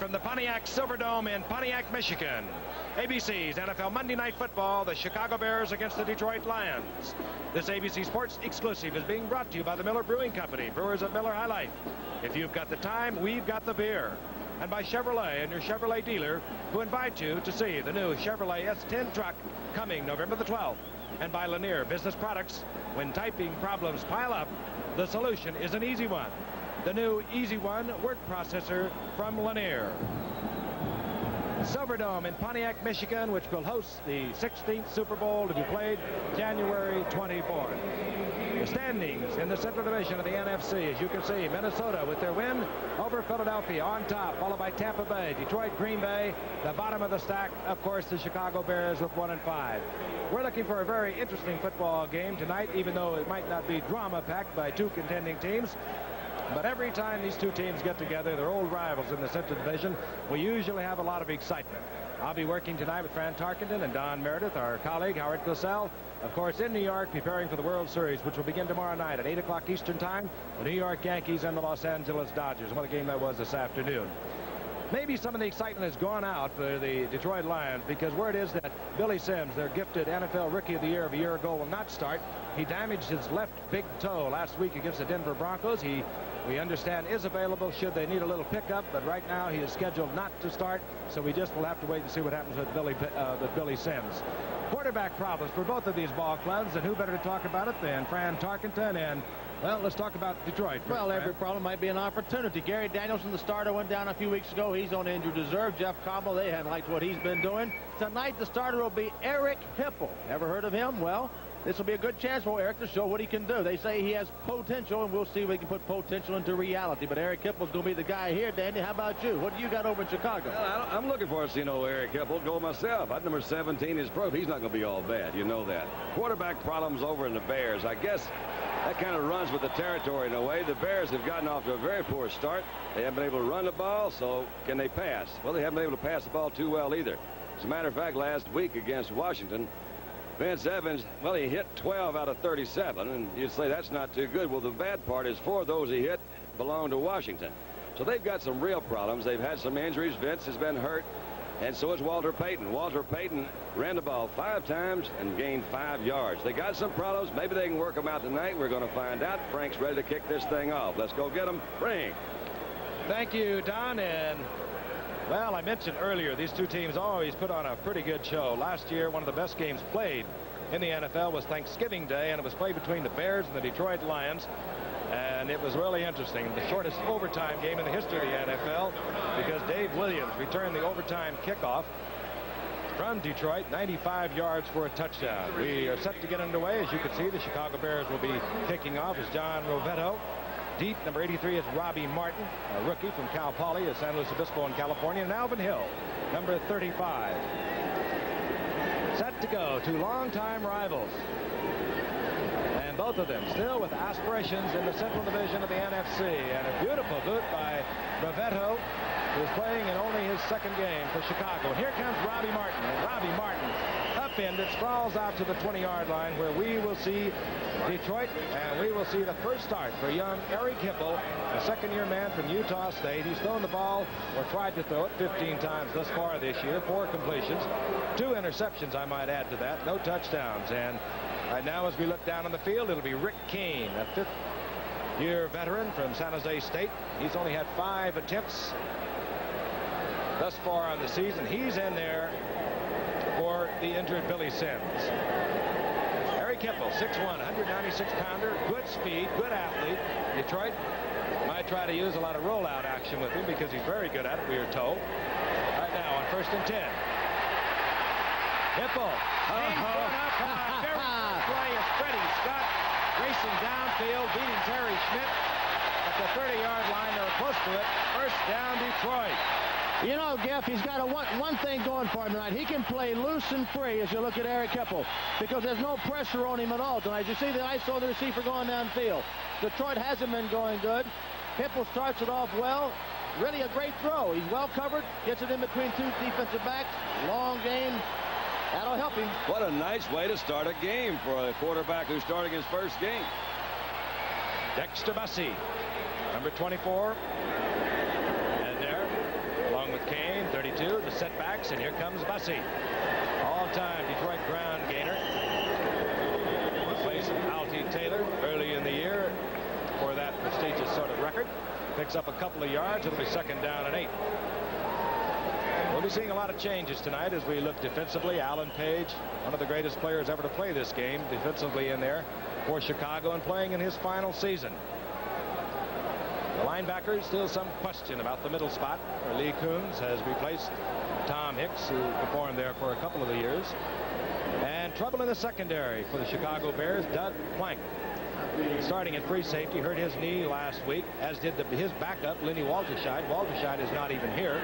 from the Pontiac Silverdome in Pontiac, Michigan. ABC's NFL Monday Night Football, the Chicago Bears against the Detroit Lions. This ABC Sports exclusive is being brought to you by the Miller Brewing Company, brewers of Miller High Life. If you've got the time, we've got the beer. And by Chevrolet and your Chevrolet dealer, who invite you to see the new Chevrolet S10 truck coming November the 12th. And by Lanier Business Products, when typing problems pile up, the solution is an easy one. The new Easy One word processor from Lanier. Silverdome in Pontiac, Michigan, which will host the 16th Super Bowl to be played January 24th. The standings in the Central Division of the NFC, as you can see, Minnesota with their win over Philadelphia on top, followed by Tampa Bay, Detroit, Green Bay. The bottom of the stack, of course, the Chicago Bears with 1-5. We're looking for a very interesting football game tonight, even though it might not be drama-packed by two contending teams. But every time these two teams get together, they're old rivals in the Central Division, we usually have a lot of excitement. I'll be working tonight with Fran Tarkenton and Don Meredith, our colleague, Howard Cosell, of course, in New York, preparing for the World Series, which will begin tomorrow night at 8 o'clock Eastern Time, the New York Yankees and the Los Angeles Dodgers. What a game that was this afternoon. Maybe some of the excitement has gone out for the Detroit Lions because word is that Billy Sims, their gifted NFL Rookie of the Year of a year ago, will not start. He damaged his left big toe last week against the Denver Broncos. We understand is available should they need a little pickup, but right now he is scheduled not to start, so we just will have to wait and see what happens with Billy Sims. Quarterback problems for both of these ball clubs, and who better to talk about it than Fran Tarkenton? And well, let's talk about Detroit. Well, every problem might be an opportunity. Gary Danielson, the starter, went down a few weeks ago. He's on injured reserve. Jeff Cobble, they hadn't liked what he's been doing. Tonight, the starter will be Eric Hipple. Ever heard of him? Well, this will be a good chance for Eric to show what he can do. They say he has potential, and we'll see if we can put potential into reality. But Eric Hipple's going to be the guy here. Danny, how about you? What do you got over in Chicago? Well, I'm looking for us, Eric Hipple. Go myself. At number 17 is pro. He's not going to be all bad. You know that. Quarterback problems over in the Bears. I guess that kind of runs with the territory in a way. The Bears have gotten off to a very poor start. They haven't been able to run the ball, so can they pass? Well, they haven't been able to pass the ball too well either. As a matter of fact, last week against Washington, Vince Evans, well, he hit 12 out of 37, and you'd say that's not too good. Well, the bad part is 4 of those he hit belong to Washington. So they've got some real problems. They've had some injuries. Vince has been hurt, and so is Walter Payton. Walter Payton ran the ball 5 times and gained 5 yards. They got some problems. Maybe they can work them out tonight. We're going to find out. Frank's ready to kick this thing off. Let's go get them. Frank. Thank you, Don. And well, I mentioned earlier, these two teams always put on a pretty good show. Last year, one of the best games played in the NFL was Thanksgiving Day, and it was played between the Bears and the Detroit Lions. And it was really interesting. The shortest overtime game in the history of the NFL because Dave Williams returned the overtime kickoff from Detroit, 95 yards for a touchdown. We are set to get underway. As you can see, the Chicago Bears will be kicking off as John Rovetto. Deep, number 83 is Robbie Martin, a rookie from Cal Poly at San Luis Obispo in California, and Alvin Hill, number 35. Set to go, 2 longtime rivals. And both of them still with aspirations in the Central Division of the NFC. And a beautiful boot by Rovetto, who is playing in only his 2nd game for Chicago. And here comes Robbie Martin. And Robbie Martin upended, sprawls out to the 20-yard line where we will see Detroit, and we will see the first start for young Eric Hipple, a 2nd-year man from Utah State. He's thrown the ball, or tried to throw it, 15 times thus far this year, 4 completions, 2 interceptions, I might add to that, no touchdowns. And right now, as we look down on the field, it'll be Rick Kane, a 5th-year veteran from San Jose State. He's only had 5 attempts thus far on the season. He's in there for the injured Billy Sims. Eric Hipple, 6'1", 196-pounder, good speed, good athlete. Detroit might try to use a lot of rollout action with him because he's very good at it, we are told. Right now on 1st and 10. Hipple. He's going up. Very play is Freddie Scott racing downfield, beating Terry Schmidt at the 30-yard line. They're close to it. First down, Detroit. You know, Geff, he's got one thing going for him tonight. He can play loose and free as you look at Eric Hipple because there's no pressure on him at all tonight. You see the ISO the receiver going downfield. Detroit hasn't been going good. Hipple starts it off well. Really a great throw. He's well covered, gets it in between 2 defensive backs. Long game. That'll help him. What a nice way to start a game for a quarterback who's starting his first game. Dexter Bussey, number 24. And there, along with to the setbacks, and here comes Bussey. All-time Detroit ground gainer. Replaced Altie Taylor early in the year for that prestigious sort of record. Picks up a couple of yards. It'll be 2nd down and 8. We'll be seeing a lot of changes tonight as we look defensively. Alan Page, one of the greatest players ever to play this game, defensively in there for Chicago and playing in his final season. The linebackers, still some question about the middle spot. Lee Coons has replaced Tom Hicks, who performed there for a couple of the years. And trouble in the secondary for the Chicago Bears. Doug Plank, starting at free safety, hurt his knee last week, as did his backup, Lenny Walterscheid. Walterscheid is not even here.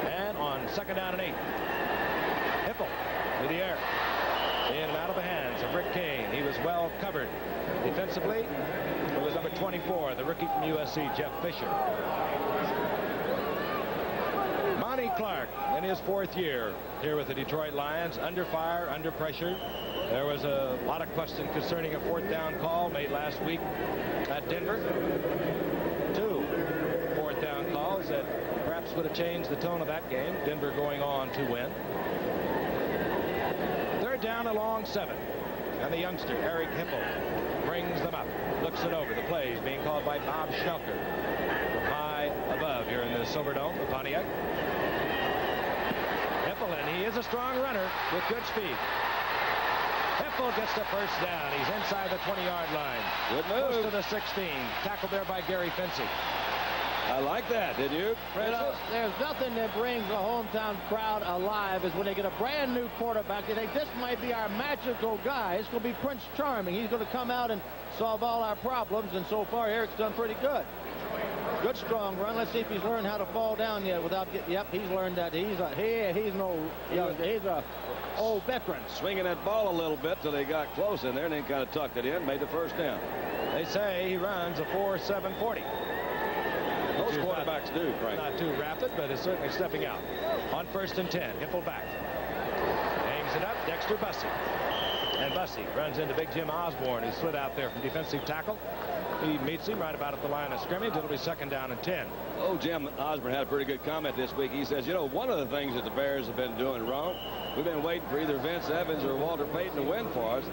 And on 2nd down and 8, Hipple to the air. In and out of the hands of Rick Kane. He was well covered defensively. It was number 24, the rookie from USC, Jeff Fisher. Monty Clark in his 4th year here with the Detroit Lions, under fire, under pressure. There was a lot of question concerning a 4th down call made last week at Denver. 2 4th down calls that perhaps would have changed the tone of that game. Denver going on to win. 3rd down along 7. And the youngster, Eric Hipple, brings them up. Looks it over. The play is being called by Bob Schnelker from high above here in the Silverdome of Pontiac. Hipple, and he is a strong runner with good speed. Hipple gets the 1st down. He's inside the 20-yard line. Good move. Close to the 16. Tackled there by Gary Fincey. I like that, did you? You know, there's nothing that brings the hometown crowd alive as when they get a brand new quarterback. They think this might be our magical guy. It's going to be Prince Charming. He's going to come out and solve all our problems. And so far, Eric's done pretty good. Good strong run. Let's see if he's learned how to fall down yet without getting. Yep, he's learned that. He's an old youngster. He's a old veteran. Swinging that ball a little bit till he got close in there and then kind of tucked it in, made the 1st down. They say he runs a 4.740. Those quarterbacks do, Frank. Not too rapid, but is certainly stepping out. On 1st and 10, Hipple back. Hangs it up, Dexter Bussey. And Bussey runs into big Jim Osborne, who slid out there from defensive tackle. He meets him right about at the line of scrimmage. It'll be 2nd down and 10. Oh, Jim Osborne had a pretty good comment this week. He says, you know, one of the things that the Bears have been doing wrong, we've been waiting for either Vince Evans or Walter Payton to win for us.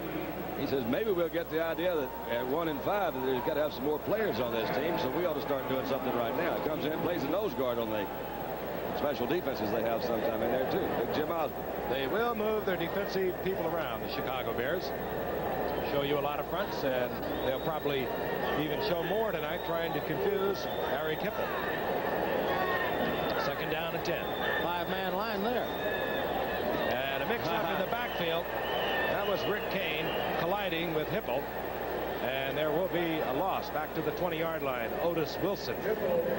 He says maybe we'll get the idea that at 1 and 5 that there's got to have some more players on this team, so we ought to start doing something right now. He comes in, plays the nose guard on the special defenses they have sometime in there too. Big Jim Osborne. They will move their defensive people around, the Chicago Bears. Show you a lot of fronts, and they'll probably even show more tonight, trying to confuse Harry Hipple. 2nd down and 10. 5-man line there. And a mix-up in the backfield. That was Rick Kane colliding with Hipple. And there will be a loss back to the 20-yard line. Otis Wilson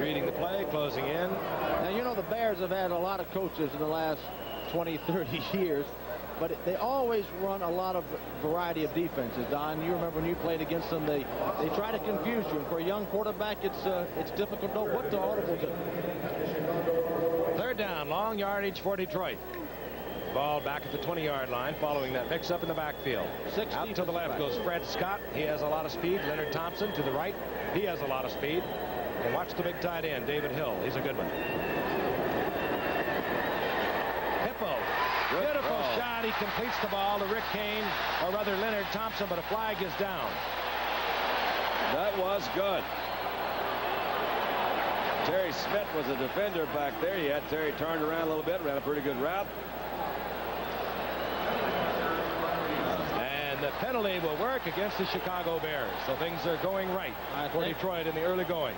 reading the play, closing in. Now, you know, the Bears have had a lot of coaches in the last 20, 30 years. But they always run a lot of variety of defenses. Don, you remember when you played against them, they try to confuse you. And for a young quarterback, it's difficult to know what to audible to. 3rd down, long yardage for Detroit. Ball back at the 20-yard line following that mix-up in the backfield. Out to the left goes Fred Scott. He has a lot of speed. Leonard Thompson to the right. He has a lot of speed. And watch the big tight end, David Hill. He's a good one. Hipple. Beautiful shot. He completes the ball to Rick Kane, or rather Leonard Thompson, but a flag is down. That was good. Terry Smith was a defender back there. He had Terry turned around a little bit, ran a pretty good route. And the penalty will work against the Chicago Bears. So things are going right for Detroit in the early going.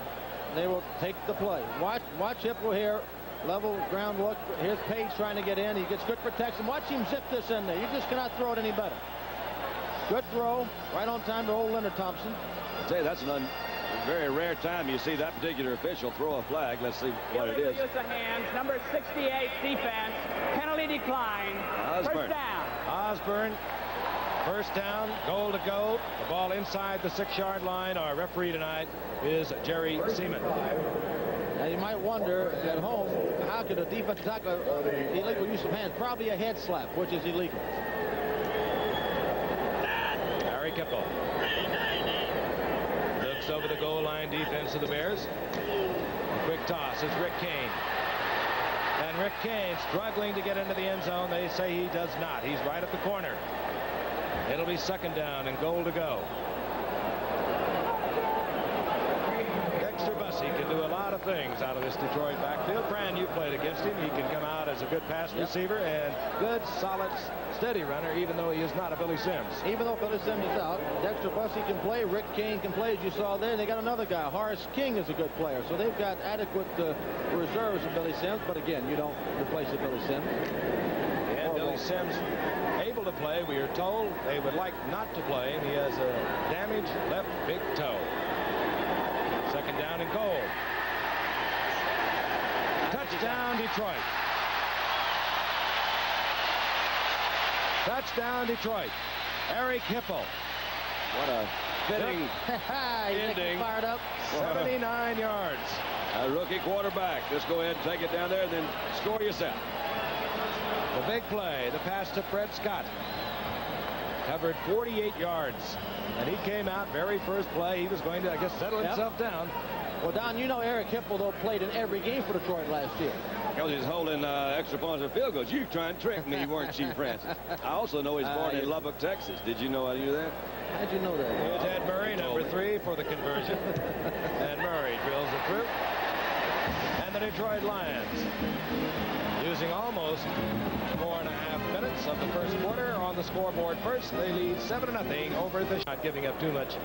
They will take the play. Watch Hipple here. Level ground look. Here's Page trying to get in. He gets good protection. Watch him zip this in there. You just cannot throw it any better. Good throw. Right on time to old Leonard Thompson. I'll tell you, that's a very rare time you see that particular official throw a flag. Let's see what it is. Use of hands. Number 68 defense. Penalty decline. Osborne. 1st down. Osborne. 1st down. Goal to go. The ball inside the 6-yard line. Our referee tonight is Jerry Seaman. Now you might wonder at home, how could a defensive tackler illegal use of hands? Probably a head slap, which is illegal. Harry Hipple looks over the goal line defense of the Bears. A quick toss. It's Rick Kane. And Rick Kane struggling to get into the end zone. They say he does not. He's right at the corner. It'll be second down and goal to go. He can do a lot of things out of this Detroit backfield. Fran, you played against him. He can come out as a good pass receiver and good, solid, steady runner, even though he is not a Billy Sims. Even though Billy Sims is out, Dexter Bussey can play. Rick Kane can play, as you saw there. They got another guy. Horace King is a good player. So they've got adequate reserves for Billy Sims. But again, you don't replace a Billy Sims. And Billy Sims able to play. We are told they would like not to play. He has a damaged left big toe. Second down and goal. Touchdown, Detroit. Touchdown, Detroit. Eric Hipple. What a fitting ending. Fired up. 79 yards. A rookie quarterback. Just go ahead and take it down there and then score yourself. The big play. The pass to Fred Scott. Covered 48 yards. And he came out very first play. He was going to, I guess, settle himself down. Well, Don, you know Eric Hipple, though, played in every game for Detroit last year. Because he's holding extra points and field goals. You trying to trick me, weren't you, Francis? I also know he's born in Lubbock, Texas. Did you know I knew that? How'd you know that? Here's Ed Murray, number 3 for the conversion. And Murray drills it through. And the Detroit Lions, using almost 4.5 minutes of the first quarter on the scoreboard first. They lead 7-0 over the not giving up too much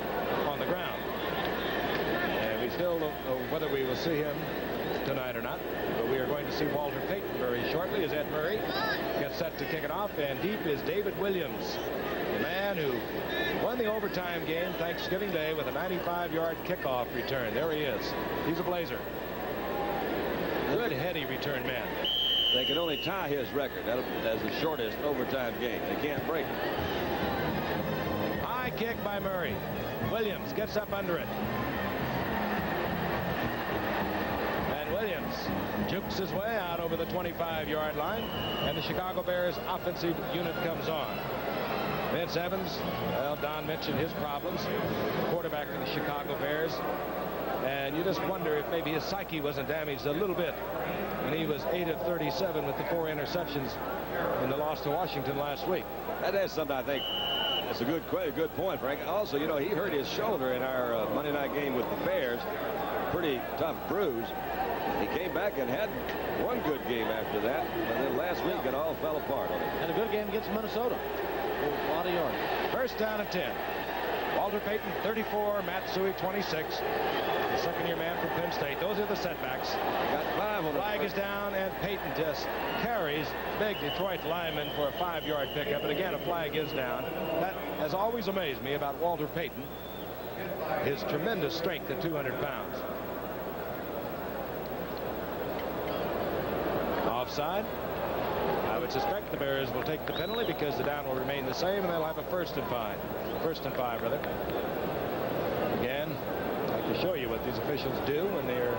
on the ground. And we still don't know whether we will see him tonight or not. But we are going to see Walter Payton very shortly as Ed Murray gets set to kick it off. And deep is David Williams, the man who won the overtime game Thanksgiving Day with a 95-yard kickoff return. There he is. He's a Blazer. Good heady return man. They can only tie his record. That's the shortest overtime game. They can't break it. High kick by Murray. Williams gets up under it. And Williams jukes his way out over the 25-yard line. And the Chicago Bears offensive unit comes on. Vince Evans, well, Don mentioned his problems. Quarterback for the Chicago Bears. And you just wonder if maybe his psyche wasn't damaged a little bit. And he was 8 of 37 with the 4 interceptions in the loss to Washington last week. That is something I think that's a good point, Frank. Also, you know, he hurt his shoulder in our Monday night game with the Bears. Pretty tough bruise. He came back and had one good game after that. And then last week it all fell apart on him. And a good game against Minnesota. A lot of yards. First down and 10. Walter Payton 34, Matt Suey 26. The second-year man from Penn State. Those are the setbacks. Got 5 on the flag is down, and Payton just carries big Detroit lineman for a 5-yard pickup. And again, a flag is down. That has always amazed me about Walter Payton. His tremendous strength at 200 pounds. Offside. I would suspect the Bears will take the penalty because the down will remain the same, and they'll have a first and 5. First and 5, rather. Again, I'd like to show you what these officials do when they're,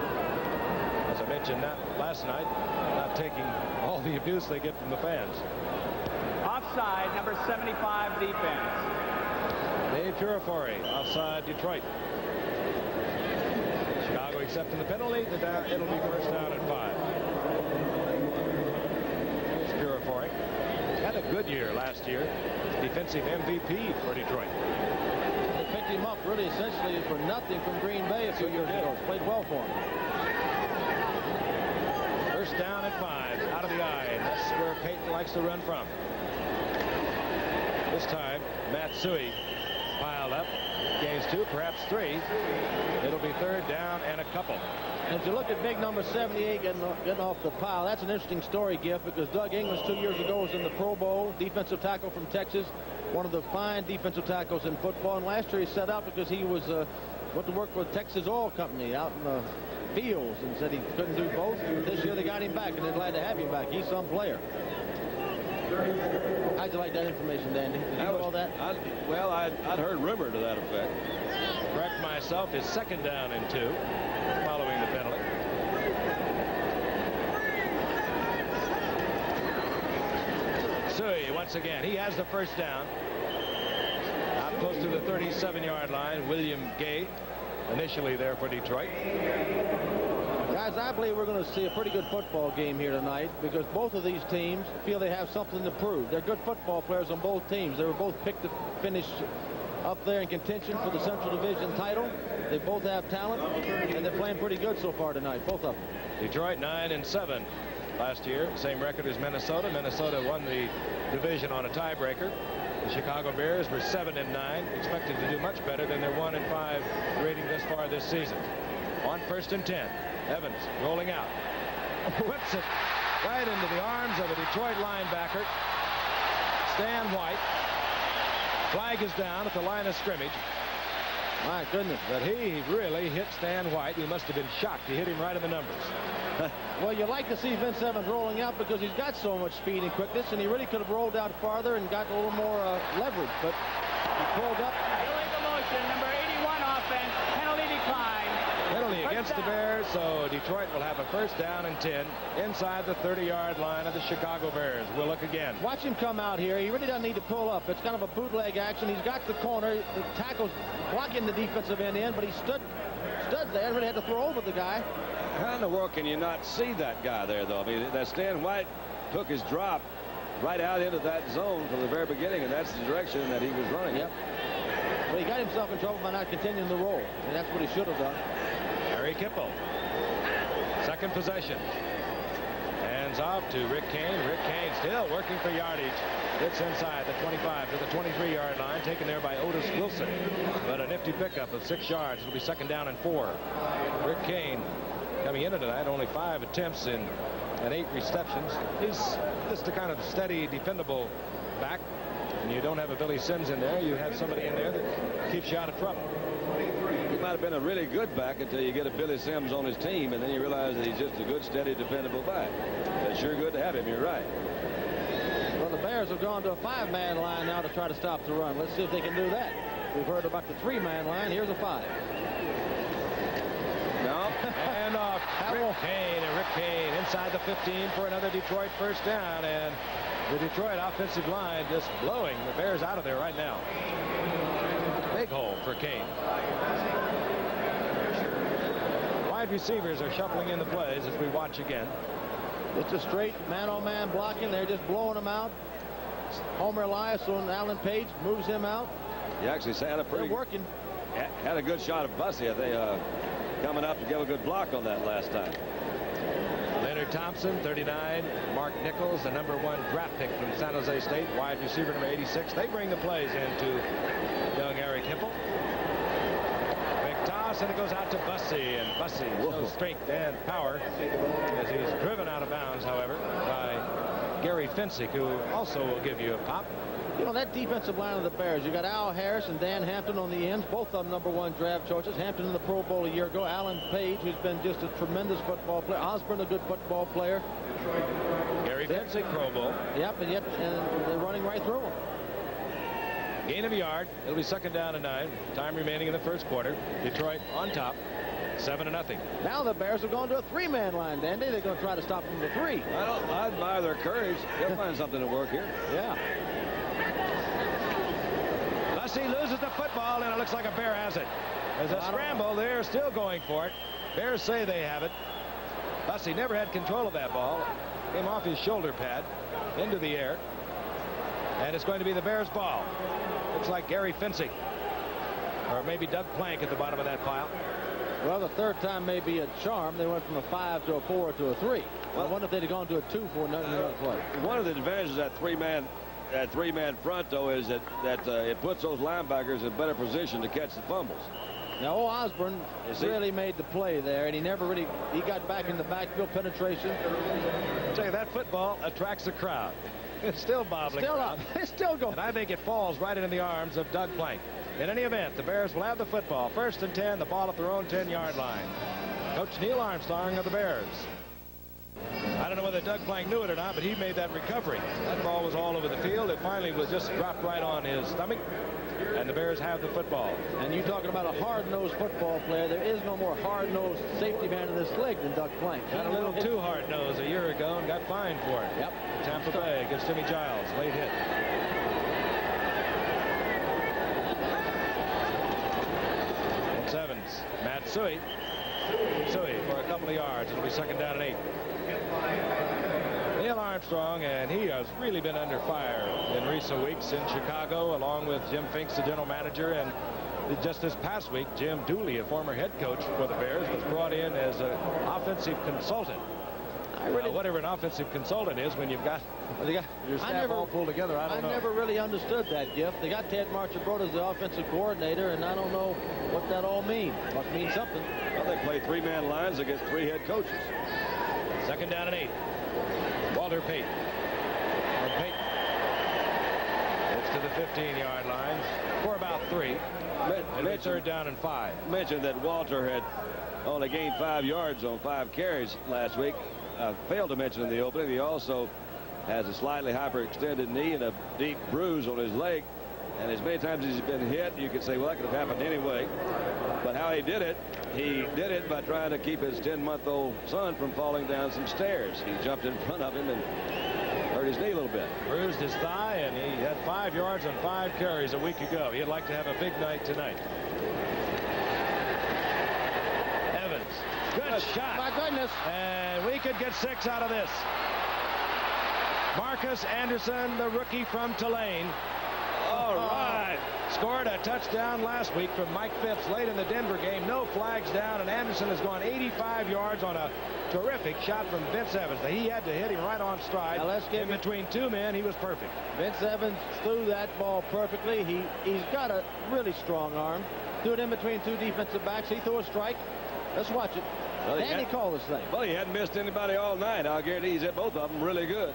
as I mentioned last night, not taking all the abuse they get from the fans. Offside, number 75, defense. Dave Purifori, offside Detroit. Chicago accepting the penalty. It'll be first down and 5. Here's Purifori. Had a good year last year. Defensive MVP for Detroit. They picked him up really essentially for nothing from Green Bay a few years ago. Played well for him. First down at 5, out of the eye, and that's where Payton likes to run from. This time, Matt Suey piled up. Gains 2, perhaps 3. It'll be third down and a couple. And if you look at big number 78 getting off the pile, that's an interesting story, Giff, because Doug Ingles 2 years ago was in the Pro Bowl, defensive tackle from Texas, one of the fine defensive tackles in football. And last year he set out because he was went to work for Texas Oil Company out in the fields and said he couldn't do both. This year they got him back, and they're glad to have him back. He's some player. How'd you like that information, Dandy? Did you know all that? Well, I'd heard rumor to that effect. Correct myself, is second down and 2 following the penalty. Suey once again. He has the first down. Out close to the 37-yard line. William Gay initially there for Detroit. Guys, I believe we're going to see a pretty good football game here tonight because both of these teams feel they have something to prove. They're good football players on both teams. They were both picked to finish up there in contention for the Central Division title. They both have talent, and they're playing pretty good so far tonight, both of them. Detroit 9-7 last year, same record as Minnesota. Minnesota won the division on a tiebreaker. The Chicago Bears were 7-9, expected to do much better than their 1-5 rating this far this season. On 1st and 10, Evans rolling out, whips it right into the arms of a Detroit linebacker, Stan White. Flag is down at the line of scrimmage. My goodness. But he really hit Stan White. He must have been shocked. He hit him right in the numbers. Well, you like to see Vince Evans rolling out because he's got so much speed and quickness, and he really could have rolled out farther and got a little more leverage, but he pulled up. Illegal motion, number 81 offense, penalty decline. Penalty against the Bears, so Detroit will have a 1st down and 10 inside the 30-yard line of the Chicago Bears. We'll look again. Watch him come out here. He really doesn't need to pull up. It's kind of a bootleg action. He's got the corner. The tackle's blocking the defensive end in, but he stood there and really had to throw over the guy. How in the world can you not see that guy there, though? I mean, that Stan White took his drop right out into that zone from the very beginning, and that's the direction that he was running. Yep. Well, he got himself in trouble by not continuing the roll, and that's what he should have done. Harry Hipple. 2nd possession. Hands off to Rick Kane. Rick Kane still working for yardage. It's inside the 25 to the 23-yard line, taken there by Otis Wilson. But a nifty pickup of 6 yards. It'll be 2nd down and 4. Rick Kane coming into tonight, only 5 attempts and 8 receptions. He's just a kind of steady, dependable back. And you don't have a Billy Sims in there. You have somebody in there that keeps you out of trouble. He might have been a really good back until you get a Billy Sims on his team, and then you realize that he's just a good, steady, dependable back. It's sure good to have him. You're right. Well, the Bears have gone to a 5-man line now to try to stop the run. Let's see if they can do that. We've heard about the 3-man line. Here's a 5. No. And off. Rick Kane, and Rick Kane inside the 15 for another Detroit 1st down, and the Detroit offensive line just blowing the Bears out of there right now. Big hole for Kane. Wide receivers are shuffling in the plays as we watch again. It's a straight man-on-man blocking. They're just blowing them out. Homer Elias on Alan Page moves him out. He actually had a pretty working. Had a good shot of Bussey. They coming up to give a good block on that last time. Leonard Thompson, 39. Mark Nichols, the number 1 draft pick from San Jose State, wide receiver number 86. They bring the plays into young Eric Hipple. Big toss, and it goes out to Bussey, and Bussey shows strength and power as he's driven out of bounds, however, by Gary Finsick, who also will give you a pop. You know, that defensive line of the Bears, you got Al Harris and Dan Hampton on the ends, both of them number 1 draft choices. Hampton in the Pro Bowl a year ago. Alan Page, who's been just a tremendous football player. Osborne, a good football player. Gary Finsick, Pro Bowl. Yep, and they're running right through him. Gain of a yard. It'll be 2nd down and 9. Time remaining in the 1st quarter. Detroit on top, 7-0. Now the Bears have gone to a 3-man line, Dandy. They're going to try to stop them with a 3. I admire their courage. They'll find something to work here. Yeah. Bussey loses the football, and it looks like a Bear has it. There's a scramble. They're still going for it. Bears say they have it. Bussey never had control of that ball. Came off his shoulder pad into the air. And it's going to be the Bears' ball. Looks like Gary Finsick. Or maybe Doug Plank at the bottom of that pile. Well, the 3rd time may be a charm. They went from a 5 to a 4 to a 3. Well, I wonder if they'd have gone to a 2 for nothing to play. One of the advantages of that three-man front, though, is that it puts those linebackers in better position to catch the fumbles. Now, Osborne really made the play there, and he got back in the backfield penetration. I'll tell you, that football attracts the crowd. It's still bobbling. Still up. It's still going. And I think it falls right into the arms of Doug Plank. In any event, the Bears will have the football. 1st and 10, the ball at their own 10-yard line. Coach Neil Armstrong of the Bears. I don't know whether Doug Plank knew it or not, but he made that recovery. That ball was all over the field. It finally was just dropped right on his stomach, and the Bears have the football. And you talking about a hard-nosed football player. There is no more hard-nosed safety man in this league than Doug Plank. Got a little too hard-nosed a year ago and got fined for it. Yep. Tampa Bay against Jimmy Giles. Late hit. Evans. Matsui Suey for a couple of yards. It'll be 2nd down and 8. Neil Armstrong, and he has really been under fire in recent weeks in Chicago, along with Jim Finks, the general manager. And just this past week, Jim Dooley, a former head coach for the Bears, was brought in as an offensive consultant. Whatever an offensive consultant is, when you've got your staff all pulled together, I don't know. I never really understood that, Giff. They got Ted Marchibroda as the offensive coordinator, and I don't know what that all means. Must mean something. Well, they play 3-man lines against 3 head coaches. 2nd down and 8. Walter Pate. And Pate gets to the 15-yard line for about 3. And 3rd down and 5. Mentioned that Walter had only gained 5 yards on 5 carries last week. Failed to mention in the opening, he also has a slightly hyperextended knee and a deep bruise on his leg. And as many times as he's been hit, you could say, well, that could have happened anyway. But how he did it by trying to keep his 10-month-old son from falling down some stairs. He jumped in front of him and hurt his knee a little bit. Bruised his thigh, and he had 5 yards on 5 carries a week ago. He'd like to have a big night tonight. Evans. Good shot. My goodness. And we could get 6 out of this. Marcus Anderson, the rookie from Tulane. All right. Scored a touchdown last week from Mike Phipps late in the Denver game. No flags down, and Anderson has gone 85 yards on a terrific shot from Vince Evans. He had to hit him right on stride. Now let's give in between 2 men, he was perfect. Vince Evans threw that ball perfectly. He's got a really strong arm. Threw it in between 2 defensive backs. He threw a strike. Let's watch it. Well, Danny called this thing. Well, he hadn't missed anybody all night. I'll guarantee he's hit both of them really good.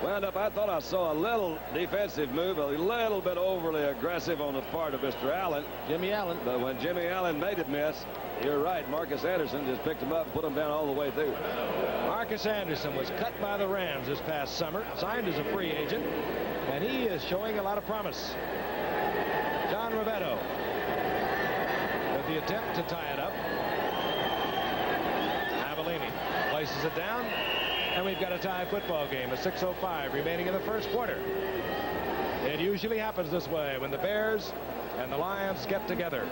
Wound up, I thought I saw a little defensive move, a little bit overly aggressive on the part of Mr. Allen. Jimmy Allen. But when Jimmy Allen made it miss, you're right, Marcus Anderson just picked him up and put him down all the way through. Marcus Anderson was cut by the Rams this past summer, signed as a free agent, and he is showing a lot of promise. John Rivetto with the attempt to tie it up. Avellini places it down. And we've got a tie football game, a 6:05 remaining in the first quarter. It usually happens this way when the Bears and the Lions get together.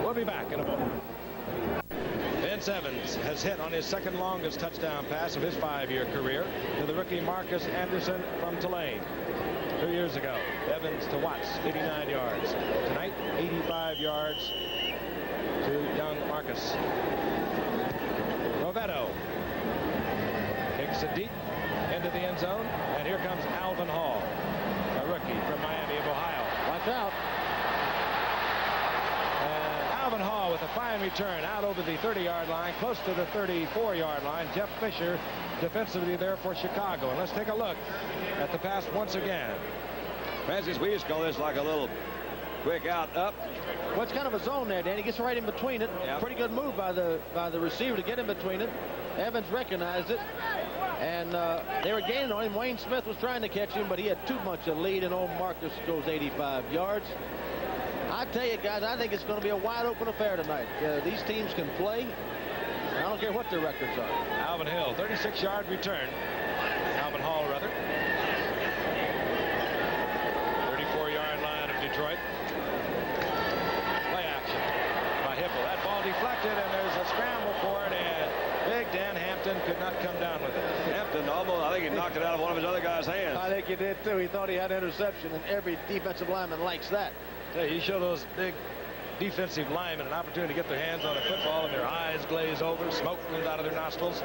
We'll be back in a moment. Vince Evans has hit on his 2nd longest touchdown pass of his 5-year career to the rookie Marcus Anderson from Tulane. 2 years ago, Evans to Watts, 89 yards. Tonight, 85 yards to young Marcus. Rovetto kicks it deep into the end zone, and here comes Alvin Hall, a rookie from Miami of Ohio. Watch out. And Alvin Hall with a fine return out over the 30-yard line, close to the 34-yard line. Jeff Fisher defensively there for Chicago. And let's take a look at the pass once again. Francis, we used to call this like a little quick out up. Well, it's kind of a zone there, Danny. Gets right in between it. Yep. Pretty good move by the receiver to get in between it. Evans recognized it, and they were gaining on him. Wayne Smith was trying to catch him, but he had too much a lead, and old Marcus goes 85 yards. I tell you, guys, I think it's going to be a wide-open affair tonight. These teams can play. I don't care what their records are. Alvin Hill, 36-yard return. Alvin Hall, rather. 34-yard line of Detroit. Play action by Hipple. That ball deflected, and there's a scramble for it, and big Dan Hampton could not come down with it. Hampton almost, I think he knocked it out of one of his other guys' hands. I think he did, too. He thought he had interception, and every defensive lineman likes that. Hey, you show those big defensive linemen an opportunity to get their hands on a football, and their eyes glaze over, smoke comes out of their nostrils.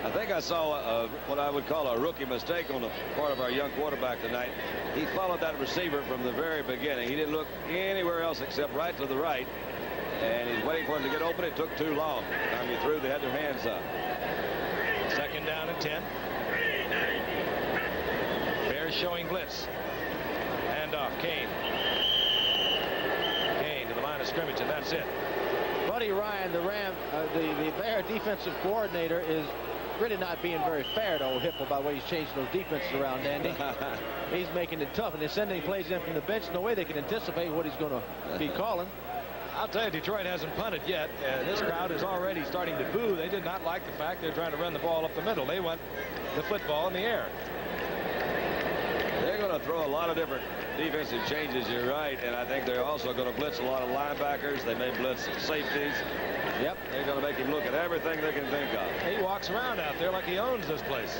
I think I saw what I would call a rookie mistake on the part of our young quarterback tonight. He followed that receiver from the very beginning. He didn't look anywhere else except right to the right. And he's waiting for him to get open. It took too long. By the time he threw, they had their hands up. 2nd down and 10. Bears showing blitz. Handoff, Kane. Kane to the line of scrimmage, and that's it. Buddy Ryan, the Bear defensive coordinator, is really not being very fair to old Hipple by the way he's changing those defenses around, Andy. He's making it tough, and they're sending plays in from the bench. No way they can anticipate what he's going to be calling. I'll tell you, Detroit hasn't punted yet. This crowd is already starting to boo. They did not like the fact they're trying to run the ball up the middle. They want the football in the air. They're going to throw a lot of different defensive changes, you're right, and I think they're also going to blitz a lot of linebackers. They may blitz safeties. Yep. They're going to make him look at everything they can think of. He walks around out there like he owns this place.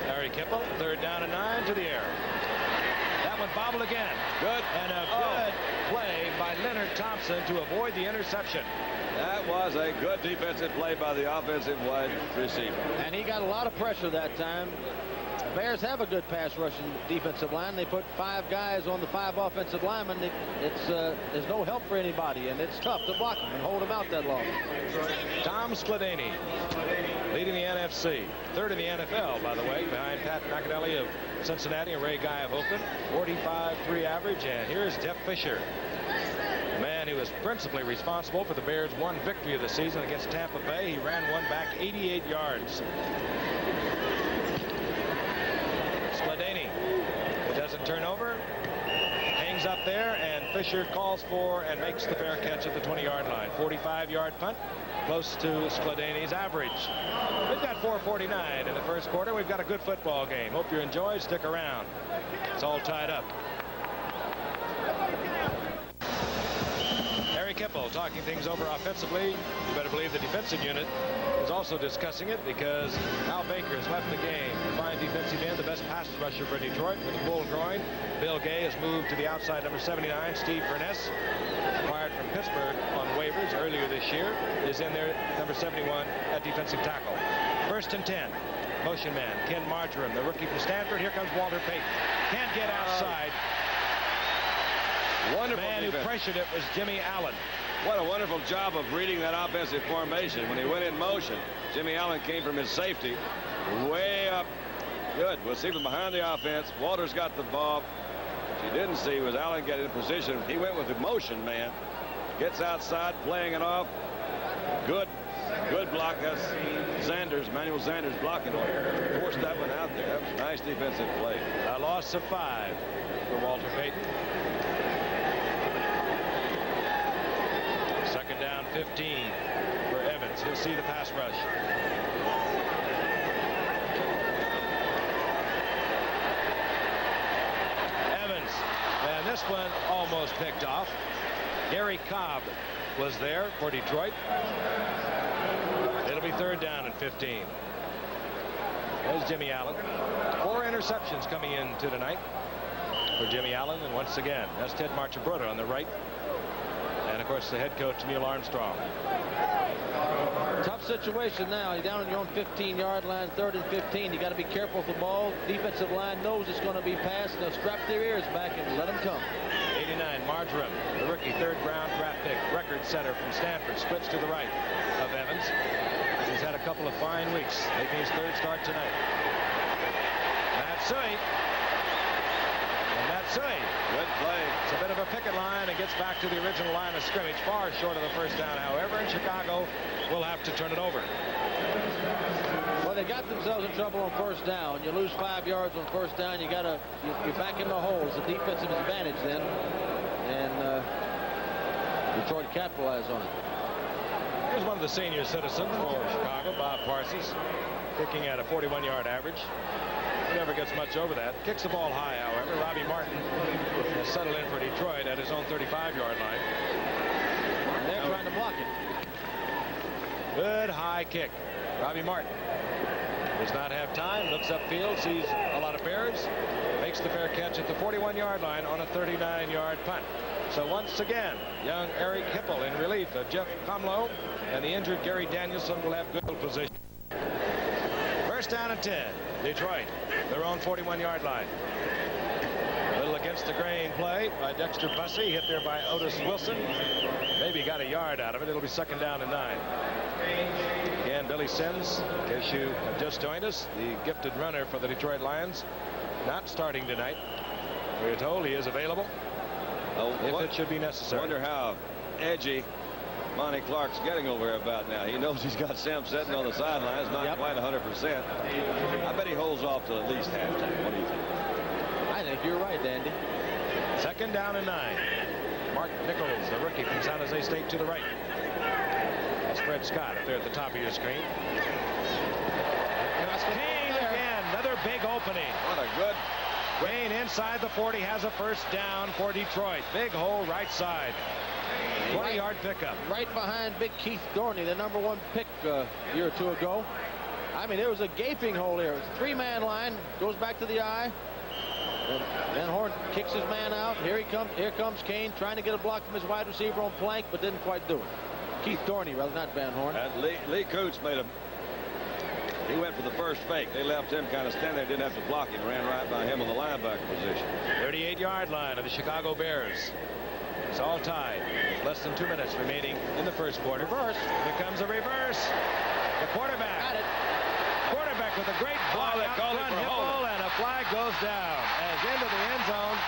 Harry Hipple, 3rd down and 9 to the air. That one bobbled again. Good. And a good play by Leonard Thompson to avoid the interception. That was a good defensive play by the offensive wide receiver. And he got a lot of pressure that time. The Bears have a good pass rushing defensive line. They put 5 guys on the 5 offensive linemen. There's no help for anybody, and it's tough to block them and hold them out that long. Tom Skladany leading the NFC, 3rd in the NFL, by the way, behind Pat McAnally of Cincinnati and Ray Guy of Oakland. 45-3 average, and here's Jeff Fisher, the man who was principally responsible for the Bears' one victory of the season against Tampa Bay. He ran one back 88 yards. Skladany, who doesn't turn over, hangs up there, and Fisher calls for and makes the fair catch at the 20-yard line. 45-yard punt, close to Skladany's average. We've got 4:49 in the first quarter. We've got a good football game. Hope you enjoy. Stick around. It's all tied up. Harry Hipple talking things over offensively. You better believe the defensive unit is also discussing it, because Al Baker has left the game. The fine defensive end, the best pass rusher for Detroit with a bull groin. Bill Gay has moved to the outside, number 79. Steve Furness, acquired from Pittsburgh on waivers earlier this year, is in there, number 71 at defensive tackle. 1st and 10. Motion man Ken Marjoram, the rookie from Stanford. Here comes Walter Payton. Can't get outside. Wonderful man defense. who pressured it was Jimmy Allen. What a wonderful job of reading that offensive formation. When he went in motion, Jimmy Allen came from his safety way up. Good. We'll see from behind the offense. Walter's got the ball. What you didn't see was Allen get in position. He went with the motion man. Gets outside, playing it off. Good block. That's Manuel Sanders blocking on it. Forced that one out there. That was a nice defensive play. A loss of 5 for Walter Payton. 2nd down, 15 for Evans. He'll see the pass rush. Evans, and this one almost picked off. Gary Cobb was there for Detroit. It'll be 3rd down and 15. There's Jimmy Allen. 4 interceptions coming into tonight for Jimmy Allen, and once again, that's Ted Marchibroda on the right. And, of course, the head coach, Neil Armstrong. Tough situation now. You're down on your own 15-yard line, 3rd and 15. You got to be careful with the ball. Defensive line knows it's going to be passed, and they'll strap their ears back and let them come. 89, Marjoram, the rookie 3rd-round draft pick, record setter from Stanford, splits to the right of Evans. He's had a couple of fine weeks, making his 3rd start tonight. Matsui. Good play. It's a bit of a picket line and gets back to the original line of scrimmage, far short of the 1st down, however, and Chicago will have to turn it over. Well, they got themselves in trouble on 1st down. You lose 5 yards on 1st down, you're back in the hole. It's a defensive advantage then, and Detroit capitalized on it. Here's one of the senior citizens for Chicago, Bob Parsons, kicking at a 41-yard average. He never gets much over that. Kicks the ball high, however. Robbie Martin has settled in for Detroit at his own 35-yard line. And they're trying to block it. Good high kick. Robbie Martin does not have time. Looks upfield, sees a lot of Bears, makes the fair catch at the 41-yard line on a 39-yard punt. So once again, young Eric Hipple in relief of Jeff Comlow, and the injured Gary Danielson will have good position. 1st down and 10. Detroit, their own 41-yard line. A little against the grain play by Dexter Bussey, hit there by Otis Wilson. Maybe got a yard out of it. It'll be 2nd down and 9. Again, Billy Sims, in case you have just joined us, the gifted runner for the Detroit Lions, not starting tonight. We're told he is available if it should be necessary. I wonder how edgy Monty Clark's getting over here about now. He knows he's got Sam sitting on the sidelines, not quite 100%. I bet he holds off till at least halftime. What do you think? I think you're right, Andy. 2nd down and 9. Mark Nichols, the rookie from San Jose State, to the right. That's Fred Scott up there at the top of your screen. King again, another big opening. What a good Kane inside the 40 has a first down for Detroit. Big hole right side. 20-yard pickup. Right behind big Keith Dorney, the #1 pick a year or two ago. I mean, there was a gaping hole here. It's a 3-man line. Goes back to the eye. And Van Horn kicks his man out. Here he comes. Here comes Kane trying to get a block from his wide receiver on plank, but didn't quite do it. Keith Dorney, rather, not Van Horn. And Lee Coots made a. He went for the first fake. They left him kind of stand there, didn't have to block him. Ran right by him on the linebacker position. 38-yard line of the Chicago Bears. It's all tied. Less than 2 minutes remaining in the first quarter. Reverse. Here comes a reverse. The quarterback. Got it. Quarterback with a great block they out called it front. for Hipple, and a flag goes down as into the end zone.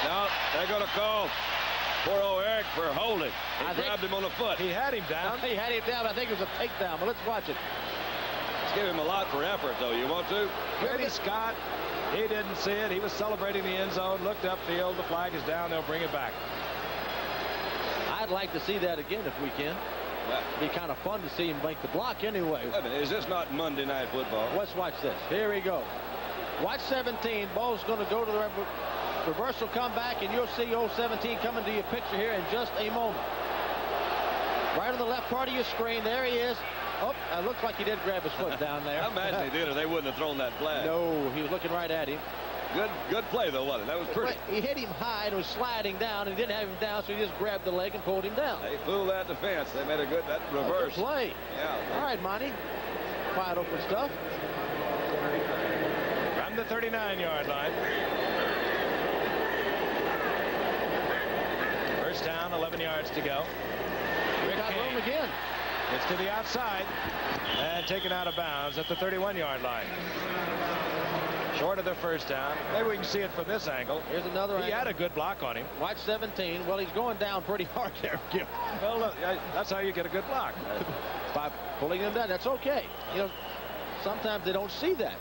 No, they're going to call poor old Eric for holding. He grabbed him on the foot. He had him down. He had him down. I think it was a takedown, but let's watch it. Let's give him a lot for effort, though. You want to? Freddie Scott, he didn't see it. He was celebrating the end zone, looked upfield. The flag is down. They'll bring it back. I'd like to see that again if we can. It'd be kind of fun to see him make the block anyway. I mean, is this not Monday Night Football? Let's watch this. Here we go. Watch 17. Ball's going to go to the reverse. Will come back, and you'll see old 17 coming to your picture here in just a moment. Right on the left part of your screen. There he is. Oh, it looks like he did grab his foot down there. I imagine he did, or they wouldn't have thrown that flag. No, he was looking right at him. Good play, though, wasn't it? That was pretty. He hit him high and was sliding down, and he didn't have him down, so he just grabbed the leg and pulled him down. They fooled that defense. They made a good reverse. Good play. Yeah. All right, Monty. Wide open stuff. From the 39-yard line. First down, 11 yards to go. Got room again. It's to the outside and taken out of bounds at the 31-yard line. Short of the first down. Maybe we can see it from this angle. Here's another angle. He had a good block on him. Watch 17. Well, he's going down pretty hard there, Gifford. Well, look, that's how you get a good block. By pulling him down. That's okay. You know, sometimes they don't see that.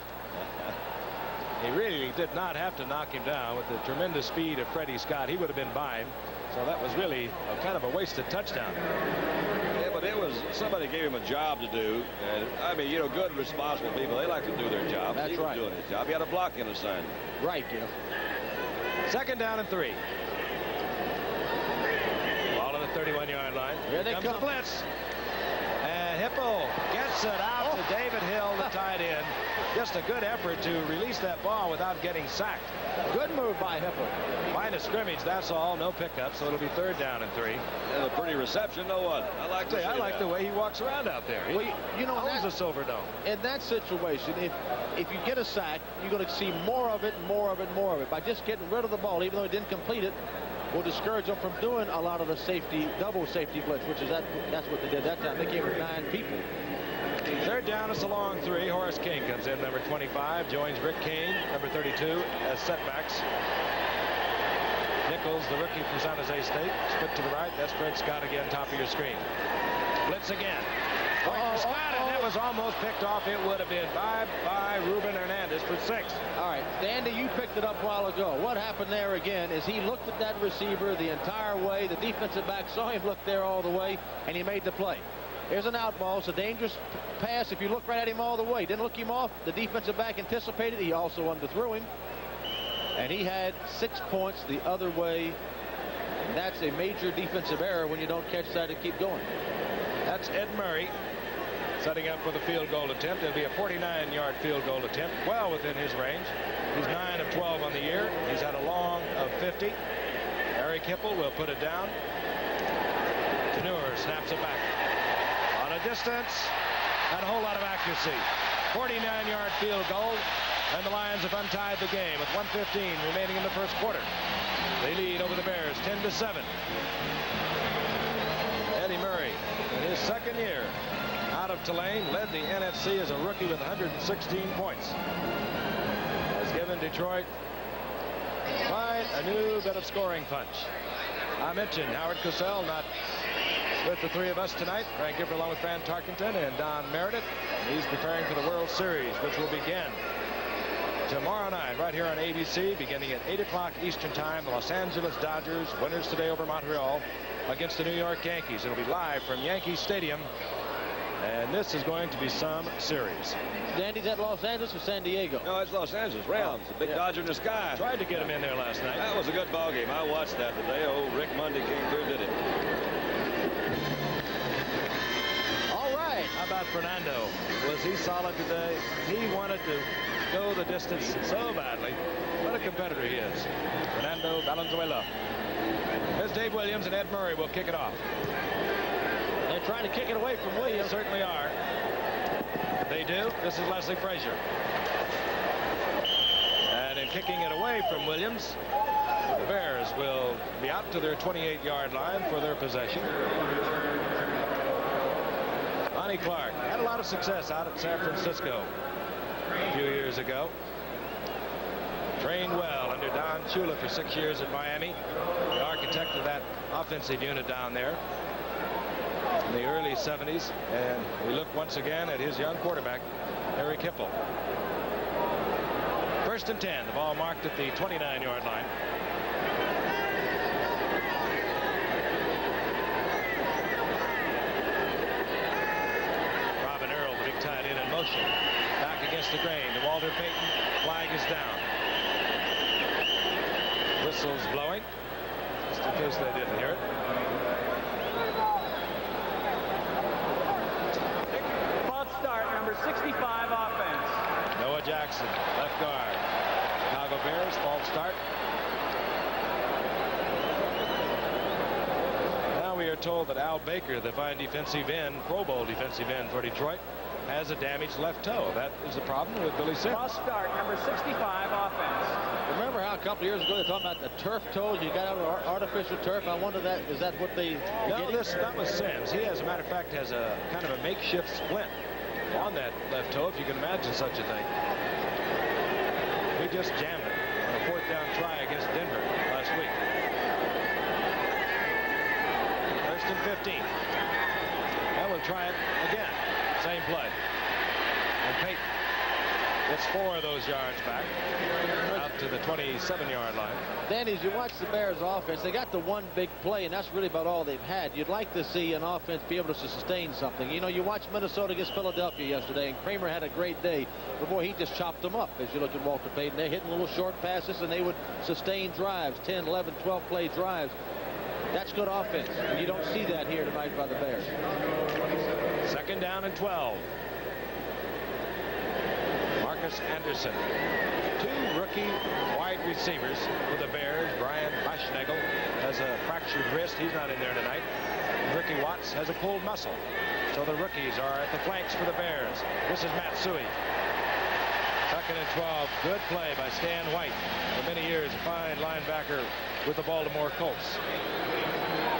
He really did not have to knock him down with the tremendous speed of Freddie Scott. He would have been by him. So that was really kind of a wasted touchdown. Yeah, but it was somebody gave him a job to do. And I mean, you know, good, responsible people, they like to do their job. That's he was right. doing his job. He had a blocking assignment. Right, Giff. Second down and 3. Ball on the 31-yard line. Here they comes come. the blitz. And Hipple gets it out to David Hill, the tight end. Just a good effort to release that ball without getting sacked. Good move by Hipple. Line of scrimmage, that's all. No pickup, so it'll be third down and 3. And a pretty reception, no one. I like to see I like that. the way he walks around out there. Well, you know, Always a silver dome. in that situation, if you get a sack, you're going to see more of it, more of it, more of it. By just getting rid of the ball, even though he didn't complete it, will discourage them from doing a lot of the safety, double safety blitz, which is that's what they did that time. They came with 9 people. Third down, it's a long 3. Horace King comes in, number 25, joins Rick Kane, number 32, as setbacks. Nichols, the rookie from San Jose State, split to the right. That's Fred Scott again, top of your screen. Blitz again. Scott, and that was almost picked off. It would have been by Ruben Hernandez for 6. All right, Dandy, you picked it up a while ago. What happened there again is he looked at that receiver the entire way. The defensive back saw him look there all the way, and he made the play. Here's an out ball. It's a dangerous pass if you look right at him all the way. Didn't look him off. The defensive back anticipated. He also underthrew him. And he had 6 points the other way. And that's a major defensive error when you don't catch that and keep going. That's Ed Murray setting up for the field goal attempt. It'll be a 49-yard field goal attempt, well within his range. He's 9 of 12 on the year. He's had a long of 50. Eric Hipple will put it down. Teneur snaps it back. On a distance and a whole lot of accuracy. 49-yard field goal, and the Lions have untied the game with 1:15 remaining in the first quarter. They lead over the Bears 10-7. Eddie Murray, in his second year out of Tulane, led the NFC as a rookie with 116 points. Has given Detroit quite a new bit of scoring punch. I mentioned Howard Cosell not with the 3 of us tonight. Frank Gifford along with Fran Tarkenton and Don Meredith. He's preparing for the World Series, which will begin tomorrow night right here on ABC, beginning at 8 o'clock Eastern Time. The Los Angeles Dodgers, winners today over Montreal, against the New York Yankees. It'll be live from Yankee Stadium And this is going to be some series. Dandy's at Los Angeles or San Diego? No, it's Los Angeles Rams. The big Dodger in the sky. Tried to get him in there last night. That was a good ball game. I watched that today. Oh, Rick Monday came through, did it. All right. How about Fernando? Was he solid today? He wanted to go the distance so badly. What a competitor he is. Fernando Valenzuela. Here's Dave Williams, and Ed Murray will kick it off. They're trying to kick it away from Williams. They certainly are. They do. This is Leslie Frazier. And in kicking it away from Williams, the Bears will be out to their 28-yard line for their possession. Lonnie Clark had a lot of success out at San Francisco a few years ago. Trained well under Don Shula for 6 years at Miami, the architect of that offensive unit down there in the early 70s. And we look once again at his young quarterback, Eric Hipple. 1st and 10. The ball marked at the 29-yard line. Robin Earl, the big tight end, in motion. Back against the grain to Walter Payton. Flag is down. Whistles blowing, just in case they didn't hear it. False start, number 65, offense. Noah Jackson, left guard. Chicago Bears, false start. Now we are told that Al Baker, the fine defensive end, Pro Bowl defensive end for Detroit, has a damaged left toe. That is the problem with Billy Sims. False start, number 65, offense. Remember how a couple years ago they were talking about the turf toes? You got out of artificial turf. I wonder is that what they? No, that was Sims. He, as a matter of fact, has a kind of a makeshift splint on that left toe, if you can imagine such a thing. He just jammed it on a 4th down try against Denver last week. 1st and 15. Now we'll try it again. Same play. And Payton gets 4 of those yards back out to the 27-yard line. Danny, as you watch the Bears offense, they got the one big play, and that's really about all they've had. You'd like to see an offense be able to sustain something. You know, you watched Minnesota against Philadelphia yesterday, and Kramer had a great day. But boy, he just chopped them up. As you look at Walter Payton, they're hitting little short passes, and they would sustain drives, 10, 11, 12-play drives. That's good offense, and you don't see that here tonight by the Bears. 2nd down and 12. Marcus Anderson. 2 rookie wide receivers for the Bears. Brian Hoschnagel has a fractured wrist. He's not in there tonight. Ricky Watts has a pulled muscle. So the rookies are at the flanks for the Bears. This is Matsui. 2nd and 12. Good play by Stan White. For many years, a fine linebacker with the Baltimore Colts.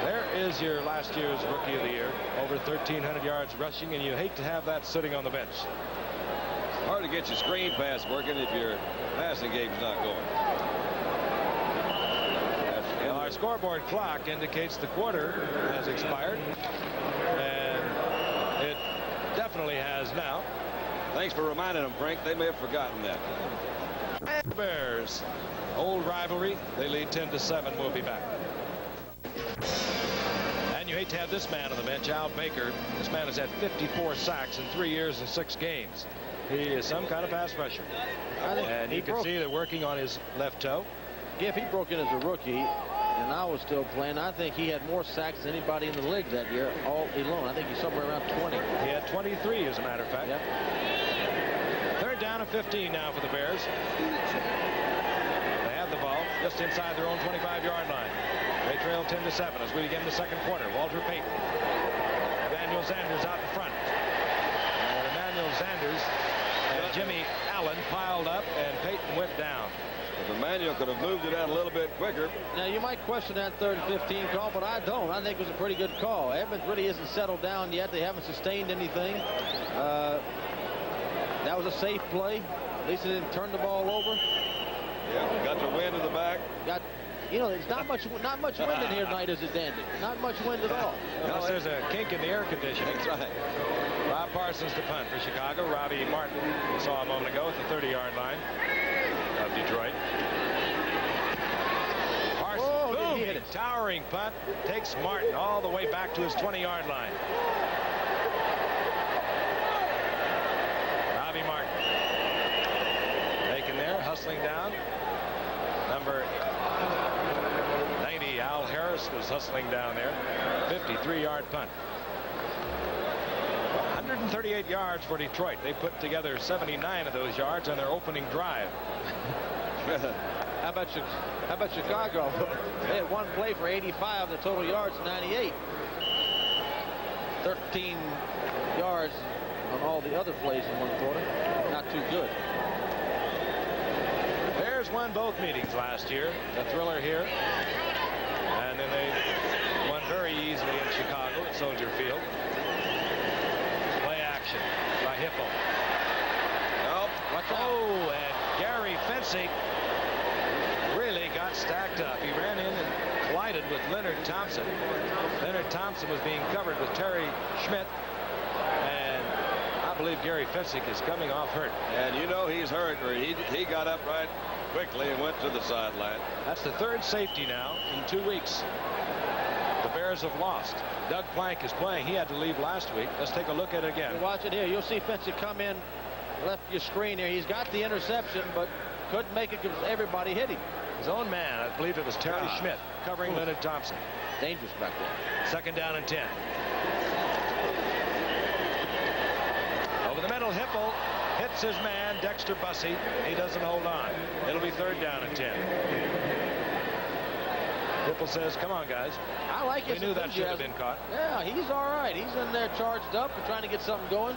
There is your last year's Rookie of the Year. Over 1,300 yards rushing, and you hate to have that sitting on the bench. Hard to get your screen pass working if your passing game's not going. Well, our scoreboard clock indicates the quarter has expired, and it definitely has now. Thanks for reminding them, Frank. They may have forgotten that. And Bears, old rivalry. They lead 10-7. We'll be back. And you hate to have this man on the bench, Al Baker. This man has had 54 sacks in 3 years and 6 games. He is some kind of pass rusher. And you can see they're working on his left toe. Giff, he broke in as a rookie, and I was still playing. I think he had more sacks than anybody in the league that year, all alone. I think he's somewhere around 20. He had 23, as a matter of fact. Yep. 3rd down and 15 now for the Bears. They have the ball just inside their own 25-yard line. They trail 10-7 as we begin the 2nd quarter. Walter Payton. Emmanuel Sanders out in front. And Emmanuel Sanders and Jimmy Allen piled up, and Payton went down. If Emmanuel could have moved it out a little bit quicker. Now, you might question that 3rd and 15 call, but I don't. I think it was a pretty good call. Edmonds really isn't settled down yet. They haven't sustained anything. That was a safe play. At least they didn't turn the ball over. Yeah, got the wind in the back. You know, there's not much wind in here tonight, is it, Dandy? Not much wind at all. Unless there's a kink in the air conditioning. That's right. Rob Parsons to punt for Chicago. Robbie Martin, we saw a moment ago, at the 30-yard line of Detroit. Parsons, boom, hit it. Towering punt, takes Martin all the way back to his 20-yard line. hustling down. Number 90, Al Harris, was hustling down there. 53-yard punt. 138 yards for Detroit. They put together 79 of those yards on their opening drive. How about Chicago? They had one play for 85. The total yards 98. 13 yards on all the other plays in one quarter. Not too good. Bears won both meetings last year. The thriller here. And then they won very easily in Chicago at Soldier Field. Play action by Hipple. Oh, and Gary Fensick really got stacked up. He ran in and collided with Leonard Thompson. Leonard Thompson was being covered with Terry Schmidt. And I believe Gary Fensick is coming off hurt. And you know he's hurt, or he got up right quickly and went to the sideline. That's the third safety now in 2 weeks. The Bears have lost. Doug Plank is playing. He had to leave last week. Let's take a look at it again. You watch it here. You'll see Fensick come in, left your screen here. He's got the interception, but couldn't make it because everybody hit him. His own man, I believe it was Terry Schmidt, covering Leonard Thompson. Dangerous back there. Second down and 10. Over the middle, Hipple hits his man, Dexter Bussey. He doesn't hold on. It'll be third down and 10. Hipple says, come on, guys. I like his We knew that should have been caught. Yeah, he's all right. He's in there charged up and trying to get something going.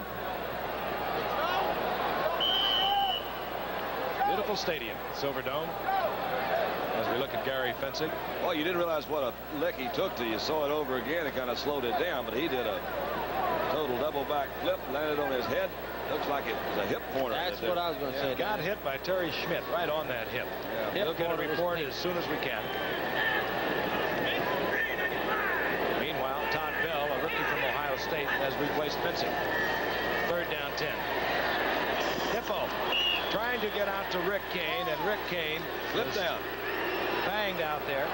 Beautiful stadium, Silverdome. As we look at Gary Fensick. Well, you didn't realize what a lick he took till you saw it over again. It kind of slowed it down, but he did a total double back flip, landed on his head. Looks like it was a hip corner. That's what I was going to say. Got hit by Terry Schmidt right on that hip. Yeah. We'll get a report as soon as we can. Meanwhile, Todd Bell, a rookie from Ohio State, has replaced Fensick. Third down 10. Hippo trying to get out to Rick Kane, and Rick Kane Slipped down. Banged out there.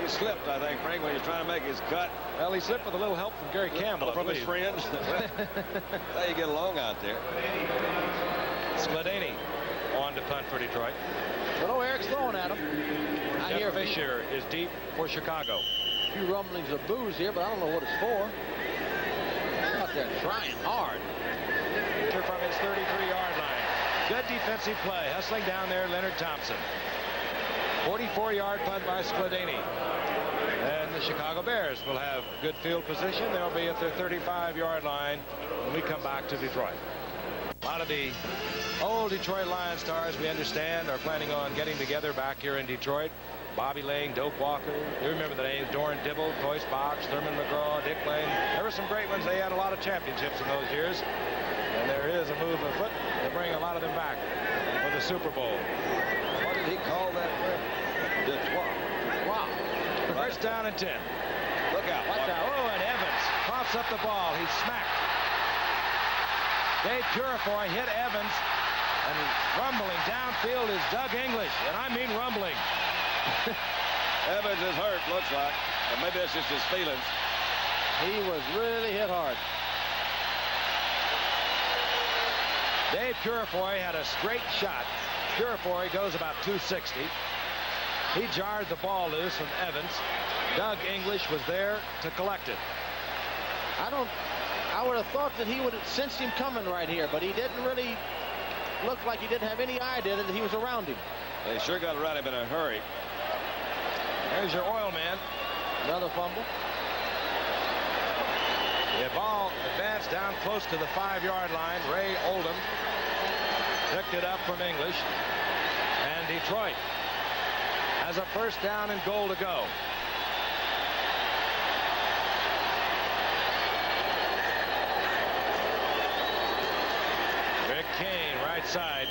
He slipped, I think, Frank, when he was trying to make his cut. Well, he slipped with a little help from Gary Campbell. From his friends. How you get along out there. Skladany on to punt for Detroit. But Eric's throwing at him. I hear Fisher is deep for Chicago. A few rumblings of booze here, but I don't know what it's for. He's out there trying hard. From his 33-yard line. Good defensive play. Hustling down there, Leonard Thompson. 44-yard punt by Skladany. And the Chicago Bears will have good field position. They'll be at their 35-yard line when we come back to Detroit. A lot of the old Detroit Lions stars, we understand, are planning on getting together back here in Detroit. Bobby Lane, Doak Walker. You remember the names: Doran Dibble, Toyce Box, Thurman McGraw, Dick Lane. There were some great ones. They had a lot of championships in those years. And there is a move afoot to bring a lot of them back for the Super Bowl. What did he call that play? Wow. First down and 10. Look out. Watch out. Oh, and Evans coughs up the ball. He's smacked. Dave Purifoy hit Evans, and rumbling downfield is Doug English, and I mean rumbling. Evans is hurt, looks like. Or maybe that's just his feelings. He was really hit hard. Dave Purifoy had a straight shot. Purifoy goes about 260. He jarred the ball loose from Evans. Doug English was there to collect it. I would have thought that he would have sensed him coming right here, but he didn't really look like he didn't have any idea that he was around him. They sure got around him in a hurry. There's your oil man. Another fumble. The ball advanced down close to the 5-yard line. Ray Oldham picked it up from English. And Detroit has a first down and goal to go. Rick Kane, right side,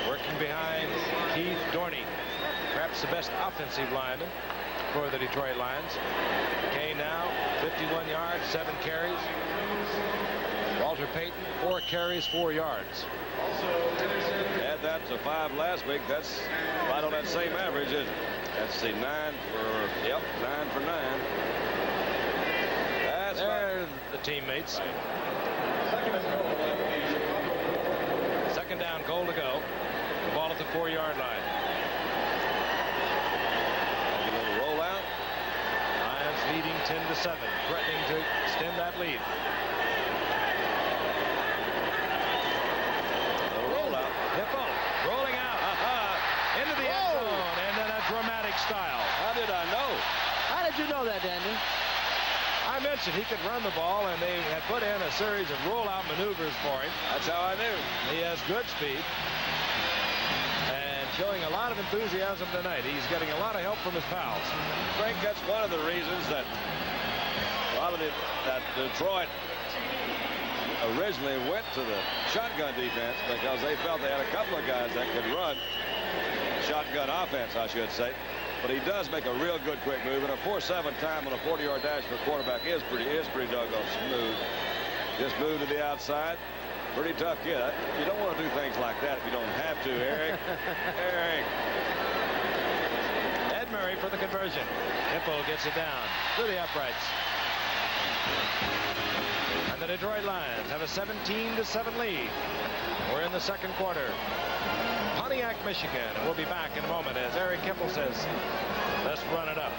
working behind Keith Dorney. Perhaps the best offensive lineman for the Detroit Lions. Kane now 51 yards, 7 carries. Walter Payton, 4 carries, 4 yards. Add that to 5 last week. That's right on that same average, isn't it? Let's see, 9 for 9. That's There's the teammates. Second down, goal to go. The ball 4-yard line. A little rollout. Lions leading 10-7, threatening to extend that lead. Hipple rolling out into the end zone, and then a dramatic style. How did I know? How did you know that, Daniel? I mentioned he could run the ball, and they had put in a series of rollout maneuvers for him. That's how I knew. He has good speed and showing a lot of enthusiasm tonight. He's getting a lot of help from his pals. Frank, that's one of the reasons that Detroit originally went to the shotgun defense, because they felt they had a couple of guys that could run shotgun offense, I should say. But he does make a real good quick move, and a 4.7 time on a 40-yard dash for a quarterback is pretty doggone smooth. Just move to the outside. Pretty tough kid. You don't want to do things like that if you don't have to, Eric. Eric. Ed Murray for the conversion. Hipple gets it down through the uprights. And the Detroit Lions have a 17-7 lead. We're in the second quarter. Pontiac, Michigan. And we'll be back in a moment as Eric Hipple says, let's run it up.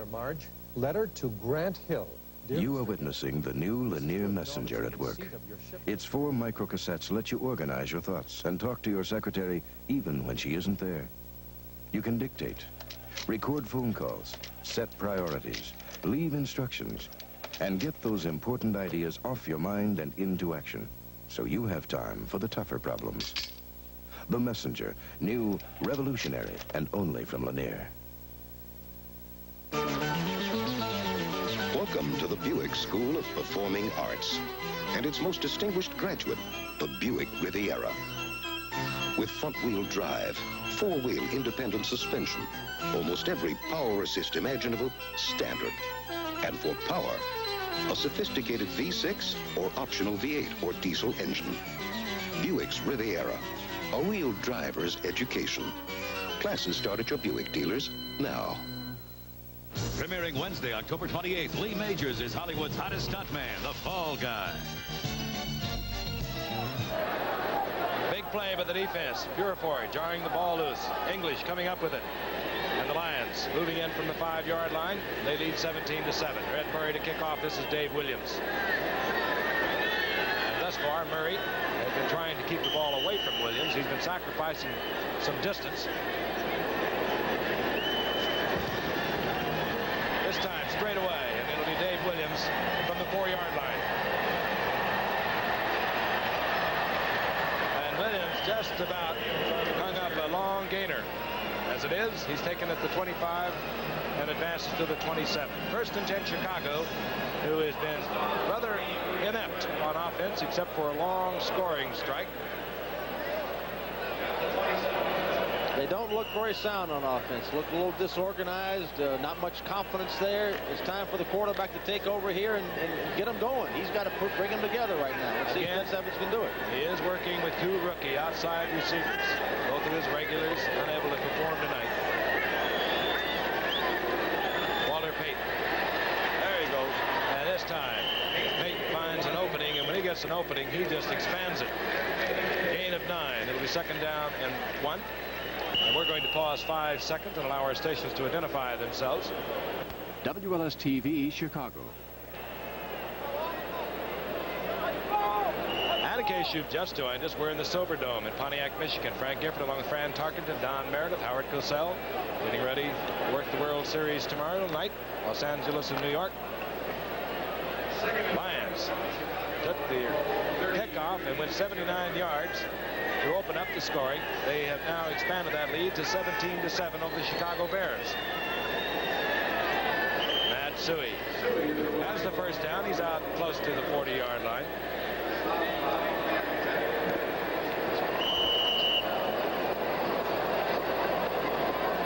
Marge, letter to Grant Hill. You are witnessing the new Linear Messenger at work. Its 4 microcassettes let you organize your thoughts and talk to your secretary even when she isn't there. You can dictate, record phone calls, set priorities, leave instructions, and get those important ideas off your mind and into action, so you have time for the tougher problems. The Messenger, new, revolutionary, and only from Linear. Welcome to the Buick School of Performing Arts and its most distinguished graduate, the Buick Riviera. With front-wheel drive, 4-wheel independent suspension, almost every power assist imaginable standard. And for power, a sophisticated V6 or optional V8 or diesel engine. Buick's Riviera, a real driver's education. Classes start at your Buick dealers now. Premiering Wednesday, October 28th, Lee Majors is Hollywood's hottest stuntman, the Fall Guy. Big play by the defense. Purifoy jarring the ball loose. English coming up with it. And the Lions moving in from the 5-yard line. They lead 17-7. Ed Murray to kick off. This is Dave Williams. And thus far, Murray has been trying to keep the ball away from Williams. He's been sacrificing some distance. This time straight away, and it'll be Dave Williams from the 4-yard line. And Williams just about hung up a long gainer. As it is, he's taken at the 25 and advances to the 27. First and 10 Chicago, who has been rather inept on offense except for a long scoring strike. They don't look very sound on offense. Look a little disorganized, not much confidence there. It's time for the quarterback to take over here and get them going. He's got to bring them together right now. Let's see if Chris Evans can do it. He is working with 2 rookie outside receivers. Both of his regulars unable to perform tonight. Walter Payton. There he goes. And this time, Payton finds an opening, and when he gets an opening, he just expands it. Gain of 9. It'll be second down and 1. And we're going to pause 5 seconds and allow our stations to identify themselves. WLS-TV, Chicago. And in case you've just joined us, we're in the Silverdome in Pontiac, Michigan. Frank Gifford along with Fran Tarkenton, Don Meredith, Howard Cosell, getting ready to work the World Series tomorrow night, Los Angeles and New York. Lions took the kickoff and went 79 yards to open up the scoring. They have now expanded that lead to 17-7 over the Chicago Bears. Matsui has the first down. He's out close to the 40-yard line.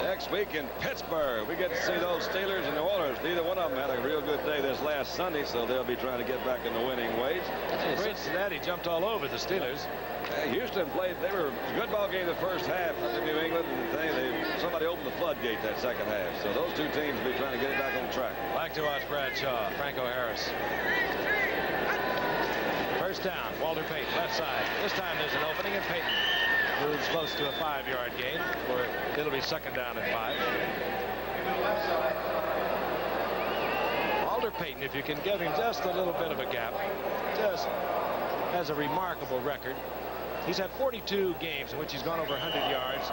Next week in Pittsburgh, we get to see those Steelers and the Oilers. Neither one of them had a real good day this last Sunday, so they'll be trying to get back in the winning ways. Cincinnati jumped all over the Steelers. Houston played. They were a good ball game the first half in New England, and somebody opened the floodgate that second half. So those two teams will be trying to get it back on track. Like to watch Bradshaw, Franco Harris. First down, Walter Payton, left side. This time there's an opening, and Payton moves close to a 5-yard gain, where it'll be 2nd down and 5. Walter Payton, if you can give him just a little bit of a gap, just has a remarkable record. He's had 42 games in which he's gone over 100 yards.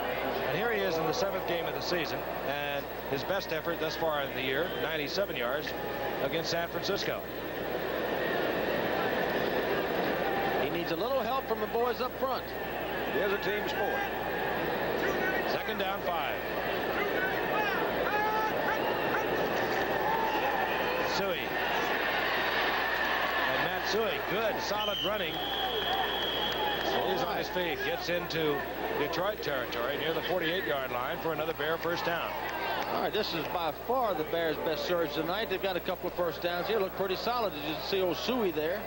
And here he is in the 7th game of the season. And his best effort thus far in the year, 97 yards against San Francisco. He needs a little help from the boys up front. It is a team sport. 2nd down, 5. Suey. And Matt Suey, good, solid running. He's on his feet, gets into Detroit territory near the 48-yard line for another Bear 1st down. All right, this is by far the Bears' best surge tonight. They've got a couple of 1st downs here. Look pretty solid. As you see old Suey there.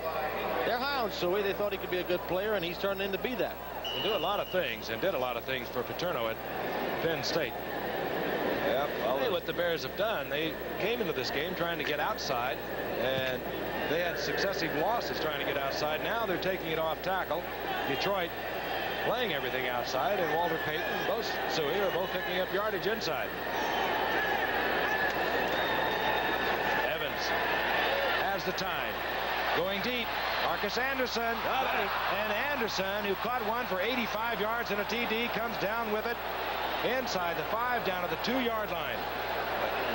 They're high on Suey. They thought he could be a good player, and he's turned in to be that. He do a lot of things and did a lot of things for Paterno at Penn State. Yep. Hey, what the Bears have done, they came into this game trying to get outside, and they had successive losses trying to get outside. Now they're taking it off tackle. Detroit playing everything outside, and Walter Payton, both Suey, are both picking up yardage inside. Evans has the time. Going deep. Marcus Anderson. And Anderson, who caught one for 85 yards in a TD, comes down with it inside the 5 down to the 2-yard line.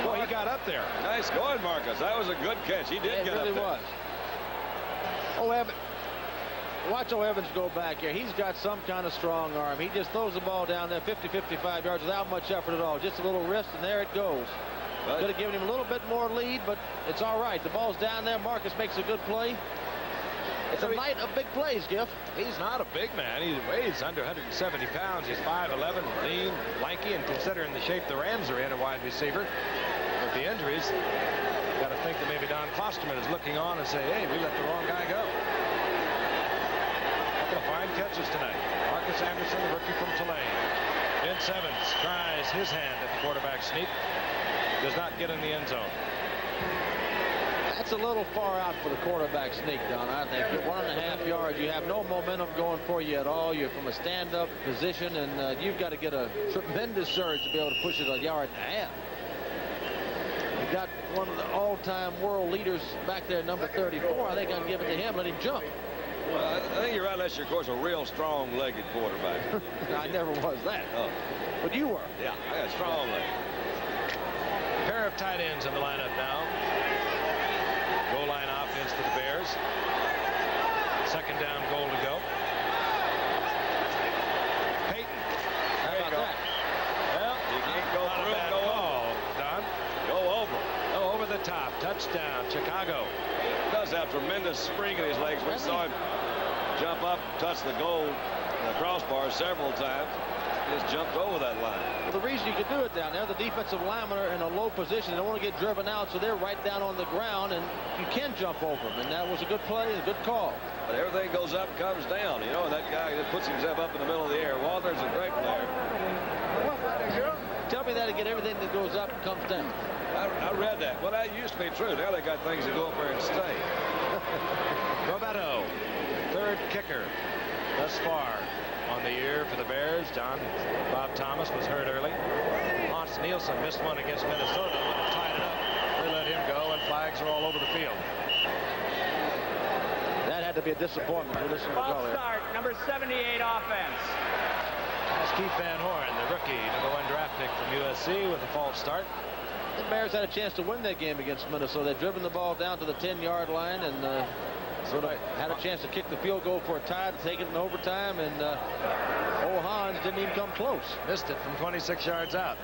Boy, he got up there. Nice going, Marcus. That was a good catch. He did get up there. It really was. Oh, Evans. Watch Evans go back here. He's got some kind of strong arm. He just throws the ball down there 50, 55 yards without much effort at all. Just a little wrist, and there it goes. Could have given him a little bit more lead, but it's all right. The ball's down there. Marcus makes a good play. It's a night of big plays, Giff. He's not a big man. He weighs under 170 pounds. He's 5'11", lean, lanky, and considering the shape the Rams are in, a wide receiver. With the injuries, got to think that maybe Don Klosterman is looking on and say, hey, we let the wrong guy go. Couple of fine catches tonight. Marcus Anderson, the rookie from Tulane. Vince Evans tries his hand at the quarterback sneak. Does not get in the end zone. That's a little far out for the quarterback sneak, Don. I think 1.5 yards. You have no momentum going for you at all. You're from a stand-up position, and you've got to get a tremendous surge to be able to push it 1.5 yards. You got one of the all-time world leaders back there, number 34. I think I'd give it to him. Let him jump. Well, I think you're right, unless you're, of course, a real strong-legged quarterback. I never was that. Oh. But you were. Yeah, I got strong-legged. Pair of tight ends in the lineup now. Goal line offense for the Bears. 2nd down, goal to go. Payton. How about that? Well, you can't go through it. Go over. Don. Go over. Go over the top. Touchdown, Chicago. He does have tremendous spring in his legs. We saw him jump up, touch the goal, the crossbar several times. Just jumped over that line. Well, the reason you could do it down there, the defensive linemen are in a low position. They don't want to get driven out, so they're right down on the ground, and you can jump over them. And that was a good play, a good call. But everything goes up, comes down. You know, and that guy that puts himself up in the middle of the air. Walter's a great player. Tell me that again, everything that goes up comes down. I read that. Well, that used to be true. Now they got things that go up there and stay. Roberto, 3rd kicker thus far on the year for the Bears. Bob Thomas was hurt early. Hans Nielsen missed one against Minnesota, would have tied it up. They let him go, and flags are all over the field. That had to be a disappointment. You listen to the call False here. start, number 78 offense. That's Keith Van Horn, the rookie, number 1 draft pick from USC, with a false start. The Bears had a chance to win that game against Minnesota. They'd driven the ball down to the 10-yard line, and sort of had a chance to kick the field goal for a tie, to take it in overtime, and old Hans didn't even come close. Missed it from 26 yards out.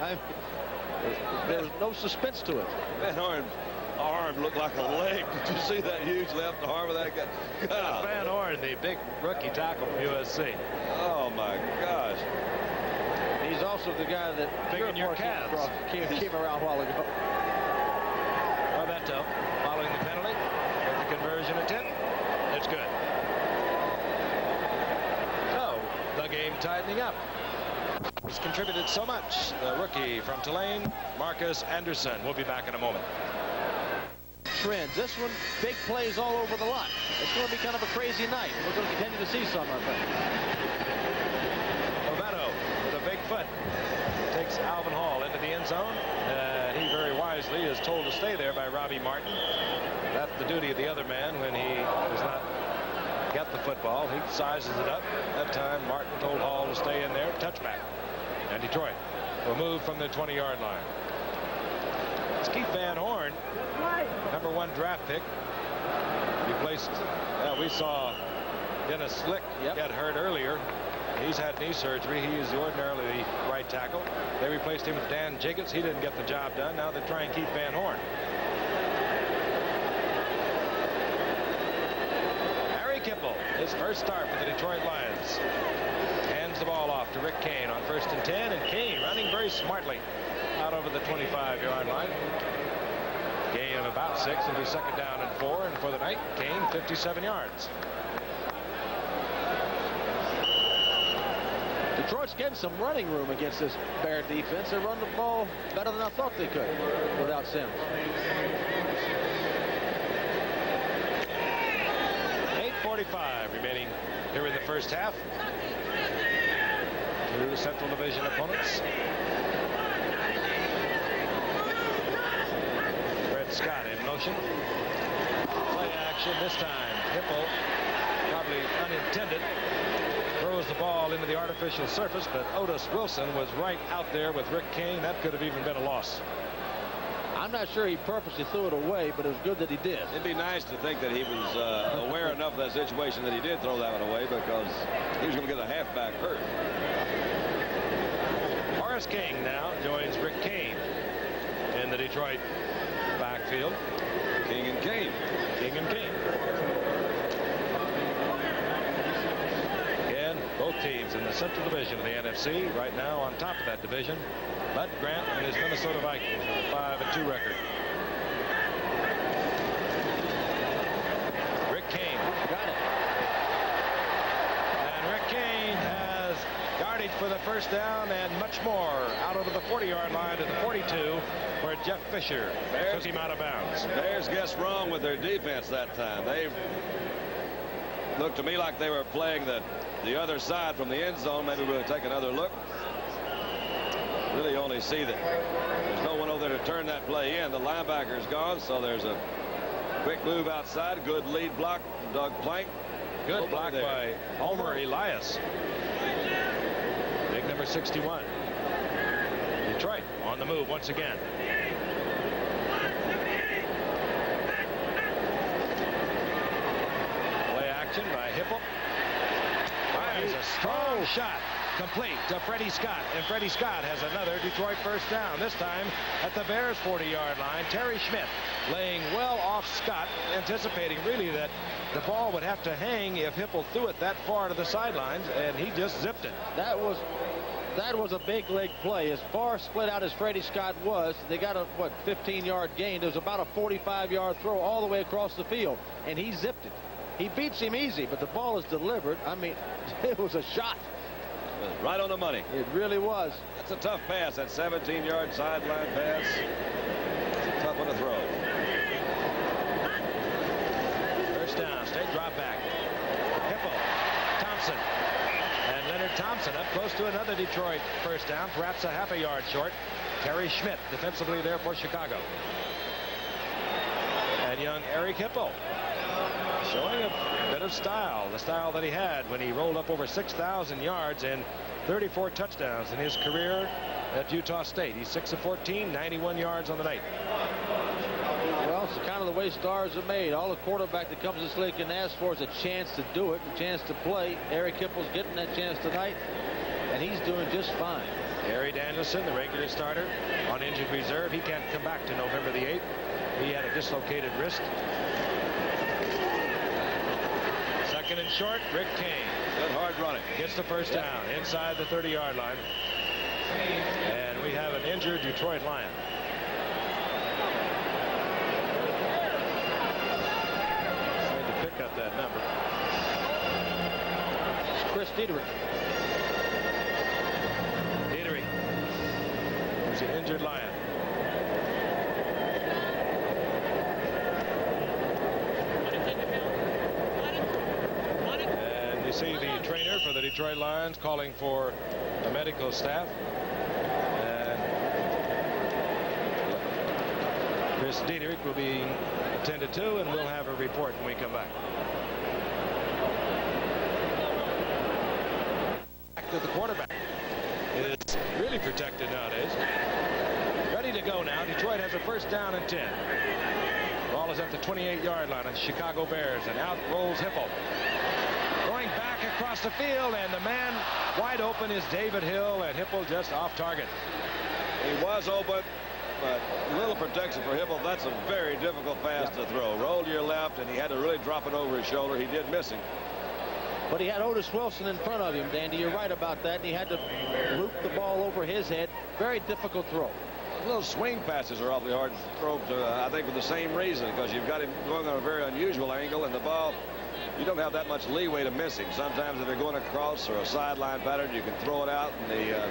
There was no suspense to it. Van Horn's arm looked like a leg. Did you see that huge left arm of that guy? God. Van Horn, the big rookie tackle from USC. Oh, my gosh. He's also the guy that Figuring your calves. Came around a while ago. Roberto following the penalty with the conversion attempt. It's good. So the game tightening up. He's contributed so much. The rookie from Tulane, Marcus Anderson. We'll be back in a moment. Trends. This one, big plays all over the lot. It's going to be kind of a crazy night. We're going to continue to see some, I think. end zone. He very wisely is told to stay there by Robbie Martin. That's the duty of the other man when he does not get the football. He sizes it up. That time, Martin told Hall to stay in there. Touchback. And Detroit will move from the 20-yard line. It's Keith Van Horn, #1 draft pick. Replaced, we saw Dennis Slick get hurt earlier. He's had knee surgery. He is ordinarily the right tackle. They replaced him with Dan Jiggets. He didn't get the job done. Now they're trying Keith Van Horn. Harry Hipple, his first start for the Detroit Lions. Hands the ball off to Rick Kane on 1st and 10, and Kane running very smartly out over the 25-yard line. Gain of about 6. It'll be 2nd down and 4, and for the night, Kane 57 yards. Detroit's getting some running room against this Bear defense. They run the ball better than I thought they could without Sims. 8:45 remaining here in the first half. Two Central Division opponents. Fred Scott in motion. Play action this time. Hipple, probably unintended, throws the ball into the artificial surface, but Otis Wilson was right out there with Rick Kane. That could have even been a loss. I'm not sure he purposely threw it away, but it was good that he did. It'd be nice to think that he was aware enough of that situation that he did throw that one away, because he was going to get a halfback hurt. Horace King now joins Rick Kane in the Detroit backfield. King and Kane. King and Kane. Again, both teams in the Central Division of the NFC right now on top of that division. Bud Grant and his Minnesota Vikings with a 5-2 record. Rick Kane. Got it. And Rick Kane has guarded for the first down and much more out over the 40-yard line to the 42, where Jeff Fisher took him out of bounds. Bears guessed wrong with their defense that time. They looked to me like they were playing the other side from the end zone. Maybe we'll take another look. Really only see that there's no one over there to turn that play in. The linebacker's gone, so there's a quick move outside. Good lead block from Doug Plank. Good block by Homer Elias. Big number 61. Detroit on the move once again. Play action by Hipple. Fires a strong shot. Complete to Freddie Scott, and Freddie Scott has another Detroit first down, this time at the Bears 40-yard line. Terry Schmidt laying well off Scott, anticipating really that the ball would have to hang if Hipple threw it that far to the sidelines, and he just zipped it. That was a big leg play. As far split out as Freddie Scott was, they got a 15-yard gain. There was about a 45-yard throw all the way across the field, and he zipped it. He beats him easy, but the ball is delivered. I mean, it was a shot. Right on the money. It really was. That's a tough pass. That 17-yard sideline pass. It's a tough one to throw. First down, straight drop back. Hipple, Thompson, and Leonard Thompson up close to another Detroit first down, perhaps a half a yard short. Terry Schmidt defensively there for Chicago. And young Eric Hipple showing a bit of style, the style that he had when he rolled up over 6,000 yards and 34 touchdowns in his career at Utah State. He's 6 of 14, 91 yards on the night. Well, it's kind of the way stars are made. All a quarterback that comes this league can ask for is a chance to do it, a chance to play. Eric Hipple's getting that chance tonight, and he's doing just fine. Gary Danielson, the regular starter, on injured reserve. He can't come back to November the 8th. He had a dislocated wrist. Second and short, Rick Kane. Good hard running. Gets the first down inside the 30-yard line. And we have an injured Detroit Lion. Need to pick up that number. It's Chris Dieterich. Dieterich. Who's an injured Lion. See the trainer for the Detroit Lions calling for the medical staff, and Chris Diederich will be attended to, and we'll have a report when we come back. Back to the quarterback. Is really protected nowadays. Ready to go now. Detroit has a first down and 10. Ball is at the 28-yard line of the Chicago Bears, and out rolls Hipple. Going back across the field, and the man wide open is David Hill, and Hipple just off target. He was open, but little protection for Hipple. That's a very difficult pass to throw. Roll to your left, and he had to really drop it over his shoulder. He did miss him. But he had Otis Wilson in front of him, Dandy. You're right about that. And he had to loop the ball over his head. Very difficult throw. Little swing passes are awfully hard to throw to, I think, for the same reason, because you've got him going on a very unusual angle, and the ball, you don't have that much leeway to miss him. Sometimes if they're going across or a sideline pattern, you can throw it out, and the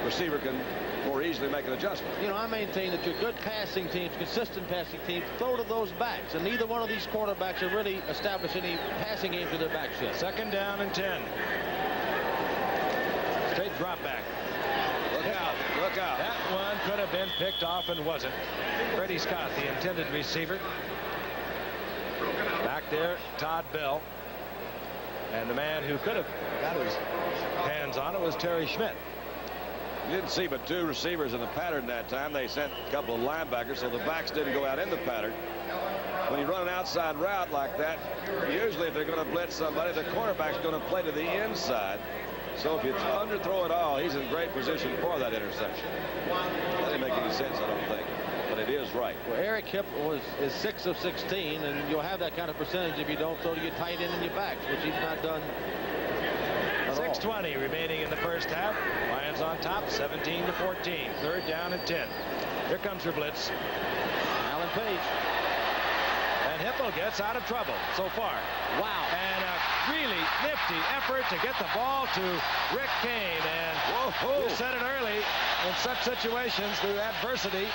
receiver can more easily make an adjustment. You know, I maintain that your good passing teams, consistent passing teams, throw to those backs, and neither one of these quarterbacks have really established any passing game to their backs yet. Second down and 10. Straight drop back. Look out. Look out. That one could have been picked off and wasn't. Freddie Scott, the intended receiver. Back there, Todd Bell. And the man who could have got his hands on it was Terry Schmidt. You didn't see but two receivers in the pattern that time. They sent a couple of linebackers, so the backs didn't go out in the pattern. When you run an outside route like that, usually if they're going to blitz somebody, the cornerback's going to play to the inside. So if you underthrow it all, he's in great position for that interception. That didn't make any sense, I don't think. But it is right. Well, Eric Hipple is 6 of 16, and you'll have that kind of percentage if you don't throw to your tight end and your backs, which he's not done. 6:20 remaining in the first half. Lions on top, 17-14. Third down and 10. Here comes your blitz. Alan Page. And Hipple gets out of trouble so far. Wow. And a really nifty effort to get the ball to Rick Kane. And you said it early, in such situations through adversity,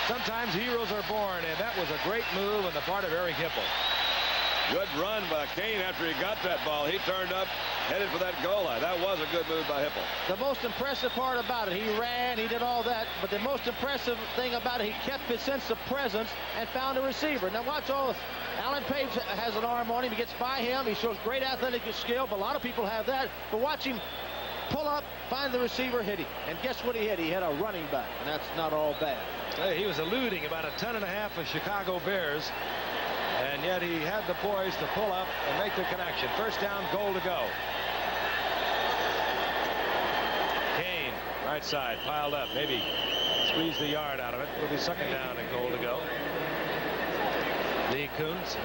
sometimes heroes are born, and that was a great move on the part of Eric Hipple. Good run by Kane after he got that ball. He turned up, headed for that goal line. That was a good move by Hipple. The most impressive part about it, he ran, he did all that, but the most impressive thing about it, he kept his sense of presence and found a receiver. Now watch all this. Alan Page has an arm on him. He gets by him. He shows great athletic skill, but a lot of people have that. But watch him pull up, find the receiver, hit him. And guess what he hit? He hit a running back, and that's not all bad. Hey, he was eluding about 1.5 tons of Chicago Bears. And yet he had the poise to pull up and make the connection. First down, goal to go. Kane, right side, piled up. Maybe squeeze the yard out of it. Will be second down and goal to go. Lee Kuntz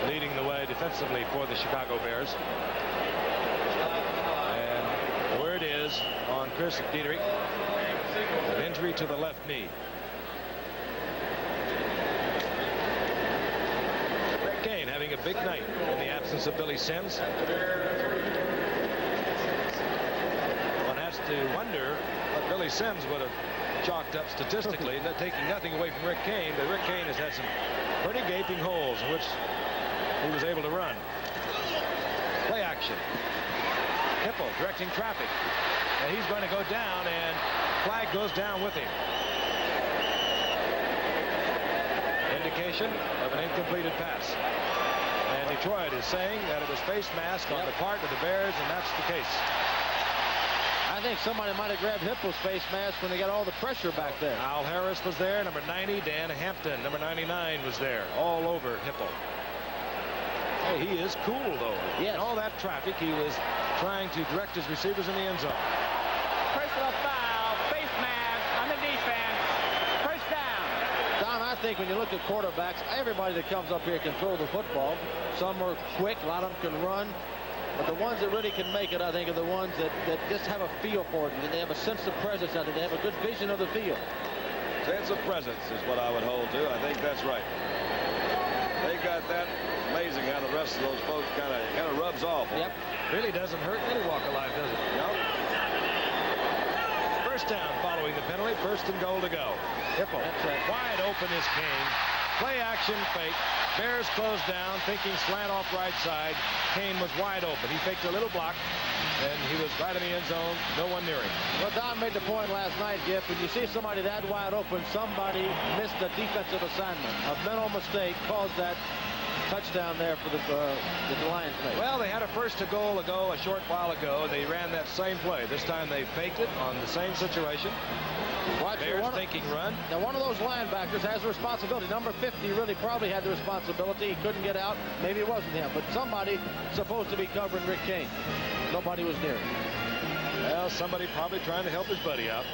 leading the way defensively for the Chicago Bears. And the word is on Chris Diederich, an injury to the left knee. Kane having a big night in the absence of Billy Sims. One has to wonder what Billy Sims would have chalked up statistically, taking nothing away from Rick Kane, but Rick Kane has had some pretty gaping holes in which he was able to run. Play action. Hipple directing traffic. And he's going to go down, and flag goes down with him. Indication of an incompleted pass. And Detroit is saying that it was face mask on the part of the Bears, and that's the case. I think somebody might have grabbed Hipple's face mask when they got all the pressure back there. Al Harris was there, number 90. Dan Hampton, number 99, was there, all over Hipple. Hey, he is cool, though. Yes. In all that traffic, he was trying to direct his receivers in the end zone. Personal foul, face mask on the defense. First down. Don, I think when you look at quarterbacks, everybody that comes up here can throw the football. Some are quick, a lot of them can run. But the ones that really can make it, I think, are the ones that just have a feel for it. And they have a sense of presence out there. They have a good vision of the field. Sense of presence is what I would hold to. I think that's right. They got that. Amazing how the rest of those folks kind of rubs off. Yep. Really doesn't hurt any walk of life, does it? No. First down following the penalty. First and goal to go. Hipple. That's right. Wide open is Kane. Play action fake. Bears closed down, thinking slant off right side. Kane was wide open. He faked a little block, and he was right in the end zone. No one near him. Well, Don made the point last night, Giff. When you see somebody that wide open, somebody missed a defensive assignment. A mental mistake caused that touchdown there for the Lions. Well, they had a first to goal ago, a short while ago. They ran that same play. This time they faked it on the same situation. Bears thinking run. Now, one of those linebackers has the responsibility. Number 50 really probably had the responsibility. He couldn't get out. Maybe it wasn't him, but somebody supposed to be covering Rick Kane. Nobody was near him. Well, somebody probably trying to help his buddy out.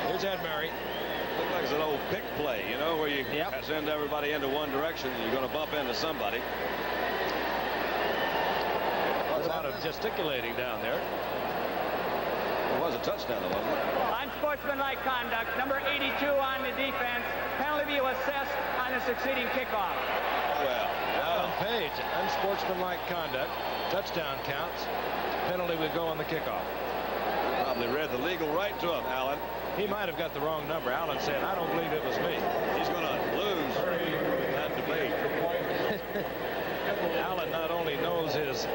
Here's Ed Murray. Looks like it's an old pick play, you know, where you send everybody into one direction and you're going to bump into somebody. There's a lot of gesticulating down there. It was a touchdown, though, wasn't it? Unsportsmanlike conduct. Number 82 on the defense. Penalty will assessed on the succeeding kickoff. Well, Alan Page, unsportsmanlike conduct. Touchdown counts. Penalty would go on the kickoff. Probably read the legal right to him, Alan. He might have got the wrong number. Alan said, I don't believe it was me. He's going to lose that debate. Alan not only knows his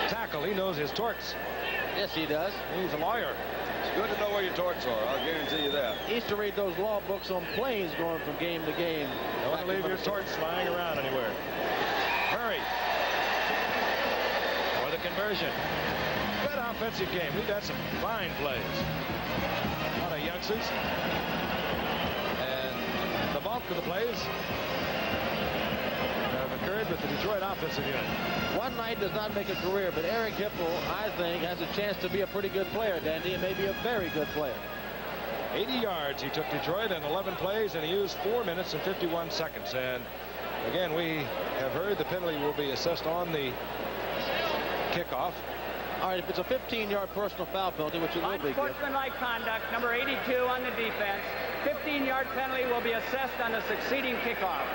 tackle, he knows his torts. Yes, he does. He's a lawyer. It's good to know where your torts are. I'll guarantee you that. He used to read those law books on planes going from game to game. Don't leave your torts lying around anywhere. Murray for the conversion. Good offensive game. We've had some fine plays. A lot of youngsters. And the bulk of the plays have occurred with the Detroit offensive unit. One night does not make a career, but Eric Hipple, I think, has a chance to be a pretty good player, Dandy, and maybe a very good player. 80 yards he took Detroit in 11 plays, and he used 4 minutes and 51 seconds. And again, we have heard the penalty will be assessed on the kickoff. All right, if it's a 15-yard personal foul penalty, which it will be. Unsportsmanlike conduct, number 82 on the defense. 15-yard penalty will be assessed on the succeeding kickoff.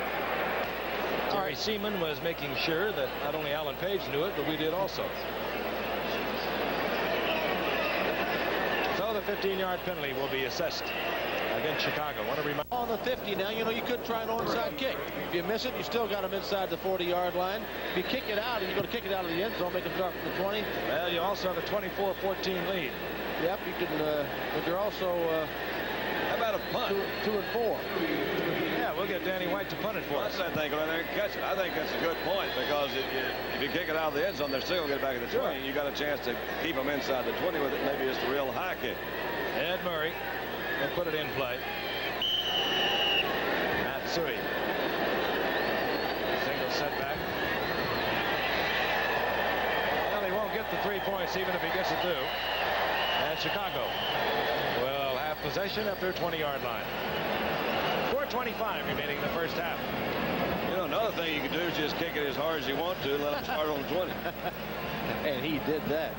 Terry Seaman was making sure that not only Alan Page knew it, but we did also. So the 15-yard penalty will be assessed against Chicago. Want to remind on the 50 now, you know, you could try an onside kick. If you miss it, you still got him inside the 40-yard line. If you kick it out, and you're going to kick it out of the end zone, make him start from the 20. Well, you also have a 24-14 lead. Yep, you can, but you're also how about a punt? 2 and 4. Yeah, we'll get Danny White to punt it for us. I think right there and catch it. I think that's a good point, because if you kick it out of the end zone, they're still going to get back at the 20. You got a chance to keep them inside the 20 with it. Maybe it's a real high kick. Ed Murray will put it in play. Matsui. Single setback. Well, he won't get the 3 points even if he gets it through. And Chicago will have possession after a 20-yard line. 4:25 remaining in the first half. You know, another thing you can do is just kick it as hard as you want to and let them start on the 20. And he did that.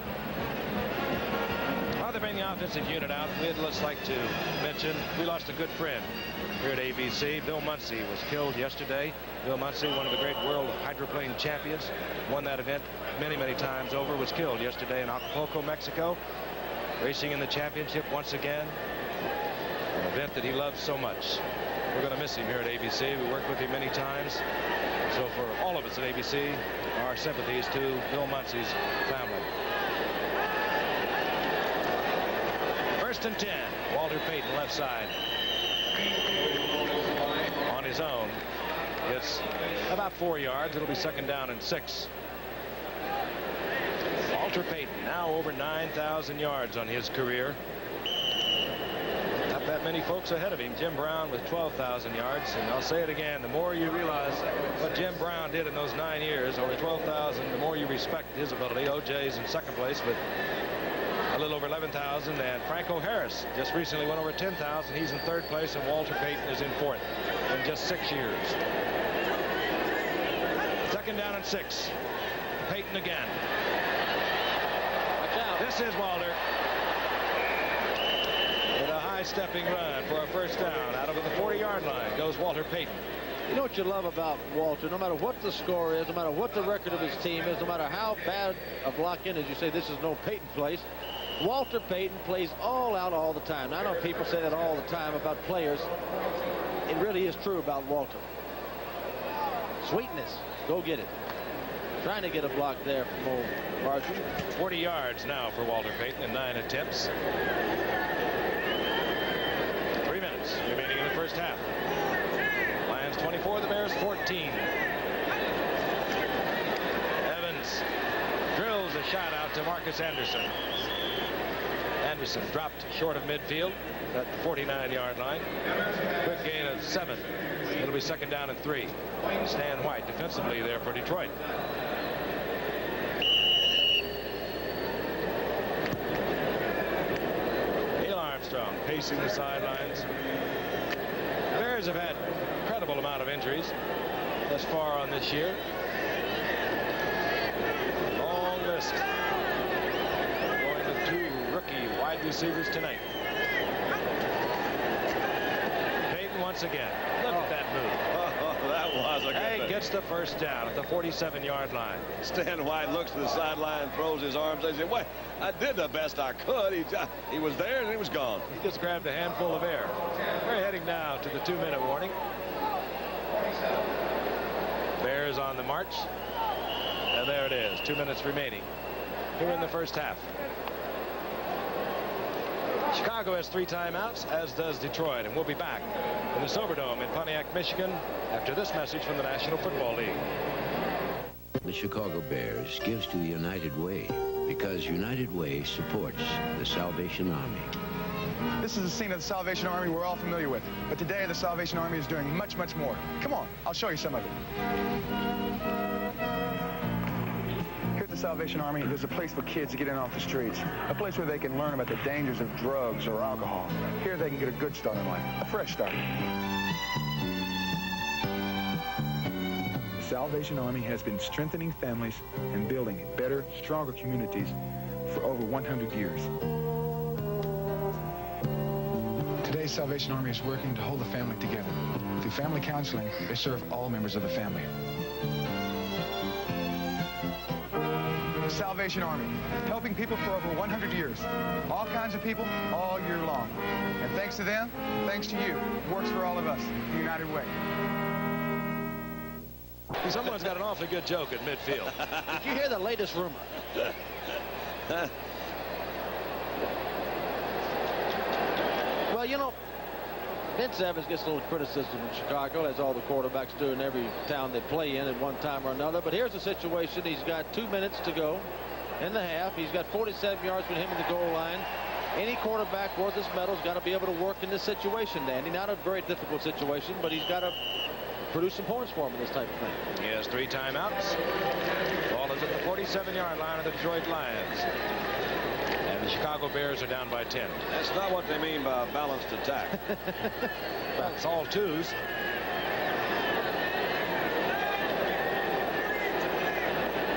While they bring the offensive unit out, we'd just like to mention we lost a good friend here at ABC. Bill Muncy was killed yesterday. Bill Muncy, one of the great world hydroplane champions, won that event many, many times over, was killed yesterday in Acapulco, Mexico, racing in the championship once again, an event that he loved so much. We're going to miss him here at ABC. We worked with him many times. So for all of us at ABC, our sympathies to Bill Muncy's family. 1st and 10. Walter Payton, left side. On his own. Gets about 4 yards. It'll be 2nd down and 6. Walter Payton now over 9,000 yards on his career. Not that many folks ahead of him. Jim Brown with 12,000 yards. And I'll say it again, the more you realize what Jim Brown did in those 9 years, over 12,000, the more you respect his ability. O.J.'s in 2nd place with a little over 11,000. And Franco Harris just recently went over 10,000. He's in 3rd place, and Walter Payton is in 4th in just 6 years. 2nd down and 6. Payton again. Watch out. This is Walter. With a high-stepping run for a 1st down. Out of the 40-yard line goes Walter Payton. You know what you love about Walter? No matter what the score is, no matter what the record of his team is, no matter how bad a block in is, you say this is no Payton place. Walter Payton plays all out all the time. Now, I know people say that all the time about players. It really is true about Walter. Sweetness. Go get it. Trying to get a block there from old Marshall. 40 yards now for Walter Payton in 9 attempts. 3 minutes remaining in the first half. Lions 24, the Bears 14. Evans drills a shot out to Marcus Anderson. Anderson dropped short of midfield at the 49-yard line. Quick gain of 7. It'll be second down and 3. Stan White defensively there for Detroit. Neil Armstrong pacing the sidelines. The Bears have had an incredible amount of injuries thus far on this year. Long list. Going to 2 rookie wide receivers tonight. Payton once again. Look at that move. That was a good He gets the first down at the 47-yard line. Stan White looks to the sideline, throws his arms. They say, "Wait, I did the best I could." He was there and he was gone. He just grabbed a handful of air. We're heading now to the 2-minute warning. Bears on the march. And there it is. 2 minutes remaining here in the first half. Chicago has 3 timeouts, as does Detroit, and we'll be back in the Silverdome in Pontiac, Michigan, after this message from the National Football League. The Chicago Bears gives to the United Way because United Way supports the Salvation Army. This is the scene of the Salvation Army we're all familiar with, but today the Salvation Army is doing much, much more. Come on, I'll show you some of it. Here at the Salvation Army, there's a place for kids to get in off the streets, a place where they can learn about the dangers of drugs or alcohol. Here they can get a good start in life, a fresh start. The Salvation Army has been strengthening families and building better, stronger communities for over 100 years. Today's Salvation Army is working to hold the family together. Through family counseling, they serve all members of the family. The Salvation Army, helping people for over 100 years. All kinds of people, all year long. And thanks to them, thanks to you, it works for all of us, the United Way. Someone's got an awfully good joke at midfield. Did you hear the latest rumor? Well, you know, Vince Evans gets a little criticism in Chicago, as all the quarterbacks do in every town they play in at one time or another. But here's the situation. He's got 2 minutes to go in the half. He's got 47 yards between him and the goal line. Any quarterback worth his medal's got to be able to work in this situation, Danny. Not a very difficult situation, but he's got to produce some points for him in this type of thing. He has 3 timeouts. Ball is at the 47-yard line of the Detroit Lions. And the Chicago Bears are down by 10. That's not what they mean by a balanced attack. That's all 2s.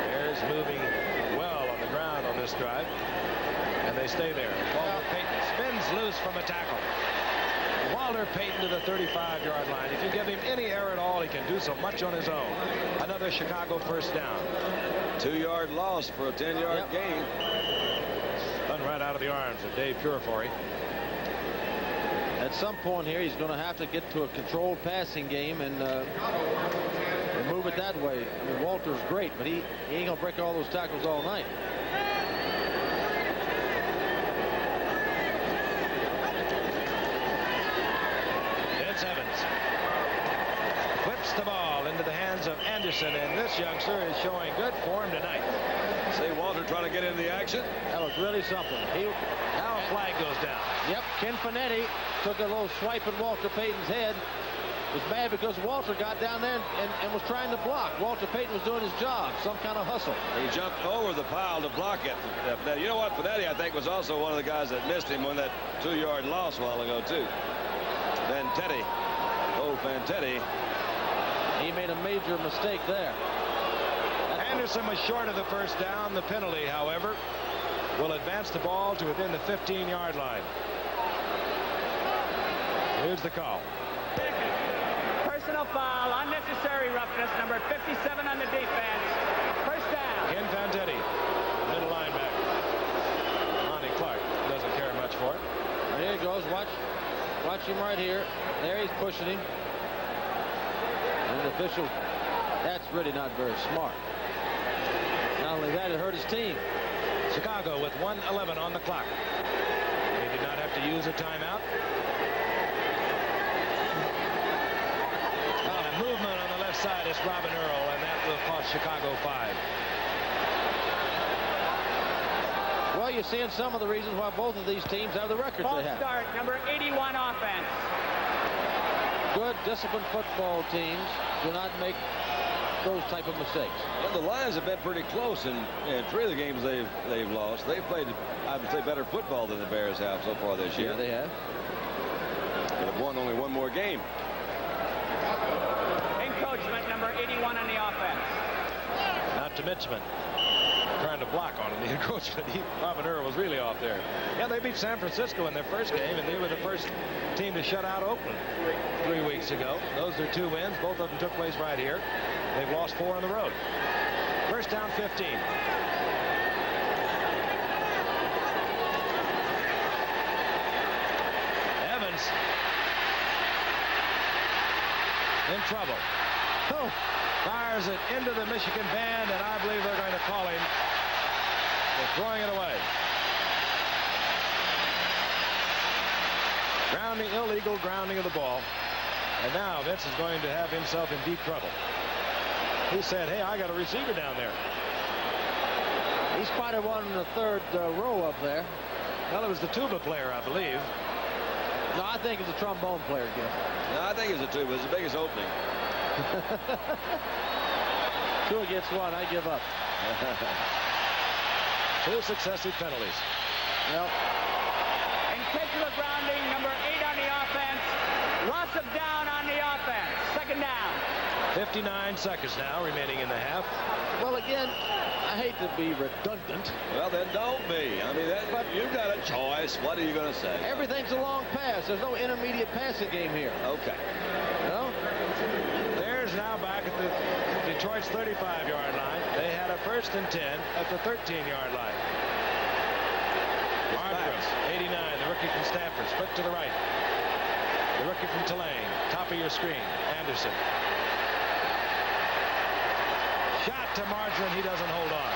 Bears moving well on the ground on this drive. And they stay there. Walter Payton spins loose from a tackle. Walter Payton to the 35-yard line. If you give him any air at all, he can do so much on his own. Another Chicago first down. 2-yard loss for a 10-yard gain. Spun right out of the arms of Dave Purifoy. At some point here, he's going to have to get to a controlled passing game and move it that way. I mean, Walter's great, but he ain't going to break all those tackles all night. Evans whips the ball into the hands of Anderson, and this youngster is showing good form tonight. See Walter trying to get into the action. That was really something. Now a flag goes down. Yep, Ken Finetti took a little swipe at Walter Payton's head. It was bad because Walter got down there and was trying to block. Walter Payton was doing his job, some kind of hustle. He jumped over the pile to block it. You know what? Finetti, I think, was also one of the guys that missed him on that 2-yard loss a while ago, too. Fantetti. Oh, Fantetti. He made a major mistake there. Anderson was short of the first down. The penalty, however, will advance the ball to within the 15-yard line. Here's the call. Personal foul, unnecessary roughness, number 57 on the defense. First down. Ken Fantetti, middle linebacker. Lonnie Clark for it. Here he goes. Watch him right here. There he's pushing him. And the official, that's really not very smart. Not only that, it hurt his team. Chicago with 1:11 on the clock. They did not have to use a timeout. Movement on the left side is Robin Earl, and that will cost Chicago 5. Well, you're seeing some of the reasons why both of these teams have the records they have. Start, number 81 offense. Good, disciplined football teams do not make those type of mistakes. Well, the Lions have been pretty close in 3 of the games they've lost. They've played, I would say, better football than the Bears have so far this year. Yeah, they have. But have won only one more game. Encroachment, number 81 on the offense. Not to Mitchman trying to block on him. The encroachment. Robin Earl was really off there. Yeah, they beat San Francisco in their first game, and they were the first team to shut out Oakland 3 weeks ago. Those are 2 wins. Both of them took place right here. They've lost 4 on the road. First down, 15. Evans in trouble. Oh. Fires it into the Michigan band, and I believe they're going to call him for throwing it away. Illegal grounding of the ball. And now Vince is going to have himself in deep trouble. He said, hey, I got a receiver down there. He spotted one in the 3rd row up there. Well, it was the tuba player, I believe. No, I think it's a trombone player, Giff. No, I think it's a tuba. It's the biggest opening. 2 against 1. I give up. 2 successive penalties. Well, intentional grounding, number 8 on the offense. Loss of down on the offense. 2nd down. 59 seconds now remaining in the half. Well, again, I hate to be redundant. Well, then don't be. I mean, but you've got a choice. What are you going to say? Everything's a long pass. There's no intermediate passing game here. Okay. No? Bears now back at the Detroit's 35-yard line. They had a 1st and 10 at the 13-yard line. Martins, 89, the rookie from Stanford, split to the right. The rookie from Tulane, top of your screen, Anderson. Shot to Margarine, he doesn't hold on.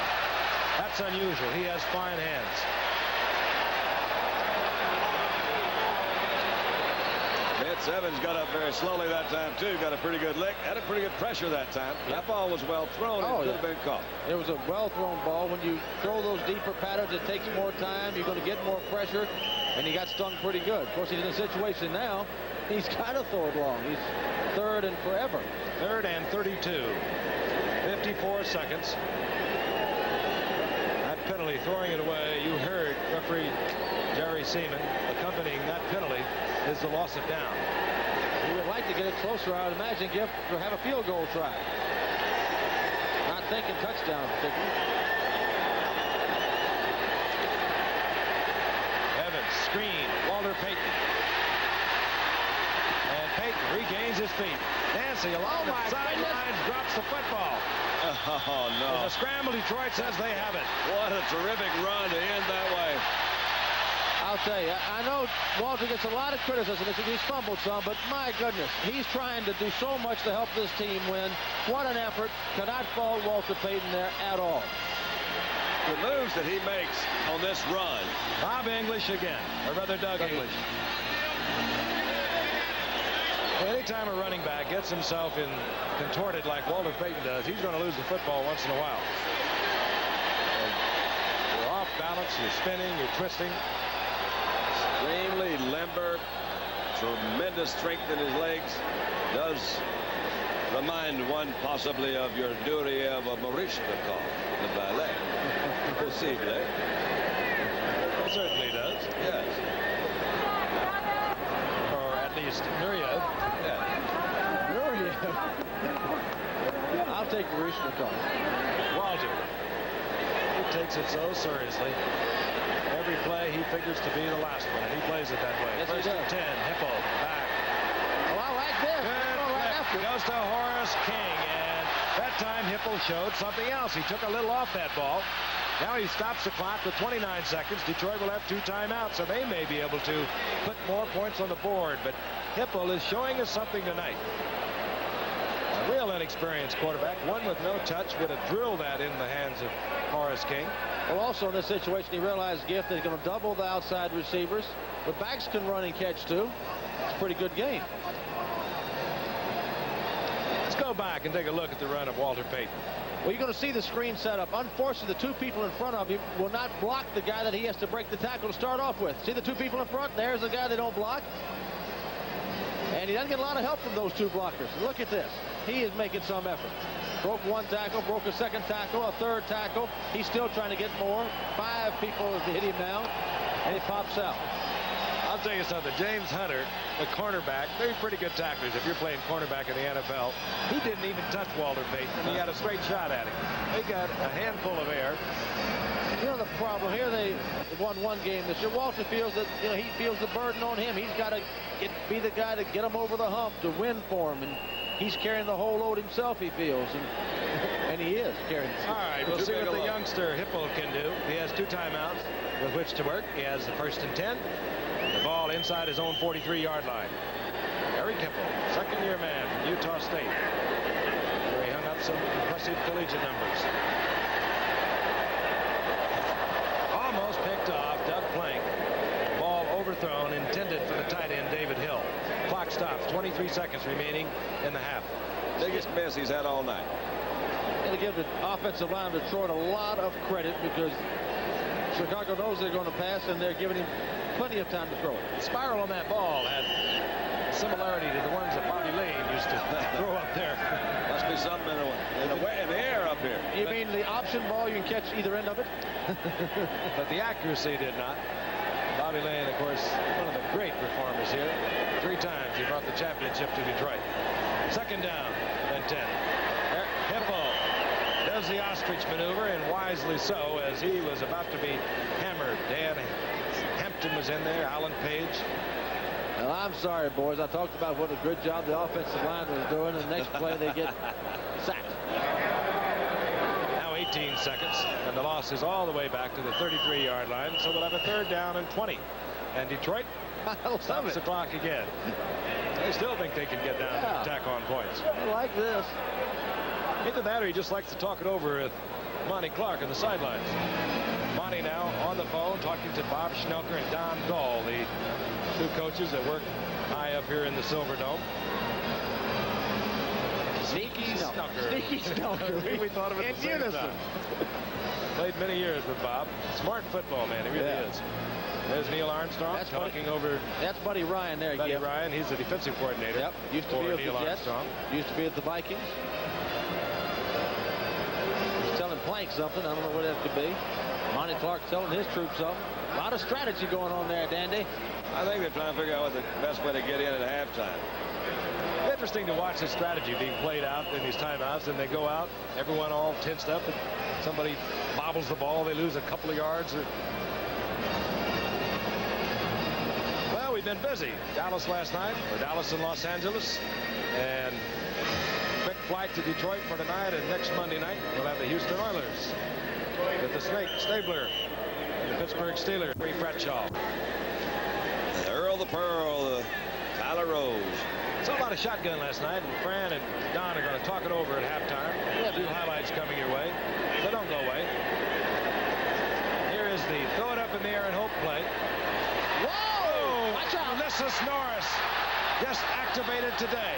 That's unusual. He has fine hands. Vince Evans got up very slowly that time, too. Got a pretty good lick. Had a pretty good pressure that time. That ball was well thrown. It could have been caught. It was a well-thrown ball. When you throw those deeper patterns, it takes more time. You're going to get more pressure, and he got stung pretty good. Of course, he's in a situation now. He's got to throw it long. He's 3rd and forever. 3rd and 32. 54 seconds. That penalty, throwing it away. You heard referee Jerry Seaman accompanying that penalty is the loss of down. He would like to get it closer, I would imagine, Giff, to have a field goal try. Not thinking touchdown particularly. Evans, screen, Walter Payton. And Payton regains his feet. Nancy along the sidelines drops the football. Oh, no. There's a scramble. Detroit says they have it. What a terrific run to end that way. I'll tell you, I know Walter gets a lot of criticism because he's fumbled some, but my goodness, he's trying to do so much to help this team win. What an effort. Cannot fault Walter Payton there at all. The moves that he makes on this run. Bob English again, or rather Doug English. Anytime a running back gets himself in contorted like Walter Payton does, he's going to lose the football once in a while. You're off balance, you're spinning, you're twisting. Extremely limber, tremendous strength in his legs. Does remind one possibly of your Duriev of Maurishnikov, the ballet. Possibly. It certainly does. Yes. Or at least Nureyev. Yeah. Nureyev. I'll take Maurishnikov. Walter. He takes it so seriously. Every play he figures to be the last one, and he plays it that way. Yes, First and 10, Hipple back. Well, I like this. Good goes to Horace King, and that time Hipple showed something else. He took a little off that ball, Now he stops the clock with 29 seconds. Detroit will have 2 timeouts, so they may be able to put more points on the board. But Hipple is showing us something tonight. A real inexperienced quarterback, one with no touch, would have drilled that in the hands of Horace King. Well, also in this situation, he realized, Giff, that he's going to double the outside receivers. The backs can run and catch, too. It's a pretty good game. Let's go back and take a look at the run of Walter Payton. Well, you're going to see the screen set up. Unfortunately, the 2 people in front of him will not block the guy that he has to break the tackle to start off with. See the 2 people in front? There's the guy they don't block. And he doesn't get a lot of help from those 2 blockers. Look at this. He is making some effort. Broke 1 tackle, broke a 2nd tackle, a 3rd tackle. He's still trying to get more. 5 people have hit him now, and he pops out. I'll tell you something. James Hunter, the cornerback, they're pretty good tacklers if you're playing cornerback in the NFL. He didn't even touch Walter Payton, and he had a straight shot at him. They got a handful of air. You know the problem here, they won 1 game this year. Walter feels that, you know, he feels the burden on him. He's got to be the guy to get him over the hump, to win for him, and he's carrying the whole load himself, he feels, and he is carrying it. All right, we'll see what the youngster Hipple can do. He has 2 timeouts with which to work. He has the 1st and 10. The ball inside his own 43-yard line. Eric Hipple, 2nd-year man from Utah State, where he hung up some impressive collegiate numbers. Almost picked off. Doug Plank. Ball overthrown, intended for the tight end David Hill. Clock stops. 23 seconds remaining in the half. Biggest miss he's had all night. And to give the offensive line of Detroit a lot of credit, because Chicago knows they're going to pass, and they're giving him plenty of time to throw. The spiral on that ball had similarity to the ones that Bobby Lane used to throw up there. Must be something in the air up here. You mean the option ball, you can catch either end of it? But the accuracy did not. Bobby Lane, of course, one of the great performers here. 3 times he brought the championship to Detroit. 2nd down and 10. Hipple does the ostrich maneuver, and wisely so, as he was about to be hammered. Dan Hampton was in there, Alan Page. Well, I'm sorry, boys. I talked about what a good job the offensive line was doing, and the next play they get sacked. Now 18 seconds, and the loss is all the way back to the 33-yard line, so they'll have a 3rd down and 20. And Detroit stops the clock again. They still think they can get down to tack on points. I like this. Either that or he just likes to talk it over with Monty Clark on the sidelines. Monty now on the phone talking to Bob Schnelker and Don Dahl, the 2 coaches that work high up here in the Silver Dome. Sneaky Schnelker. Sneaky Schnelker. We thought of it in at the same unison. time. Played many years with Bob. Smart football man, he really is. There's Neil Armstrong talking over. That's Buddy Ryan there. Buddy Ryan, he's the defensive coordinator. Yep. Used to be with Neil the Jets. Armstrong. Used to be with the Vikings. He's telling Plank something. I don't know what that could be. Monty Clark telling his troops something. A lot of strategy going on there, Dandy. I think they're trying to figure out what the best way to get in at halftime. Interesting to watch this strategy being played out in these timeouts. And they go out, everyone all tensed up, and somebody bobbles the ball. They lose a couple of yards. Well, we've been busy. Dallas last night, or Dallas and Los Angeles, and quick flight to Detroit for tonight. And next Monday night, we'll have the Houston Oilers with the Snake Stabler and the Pittsburgh Steelers. Ray Bradshaw. The Earl the Pearl, Tyler Rose. Saw a lot of shotgun last night, and Fran and Don are going to talk it over at halftime. We have 2 highlights coming your way, so don't go away. Here is the throw it up in the air and hope play. Whoa! Watch out! Ulysses Norris just activated today.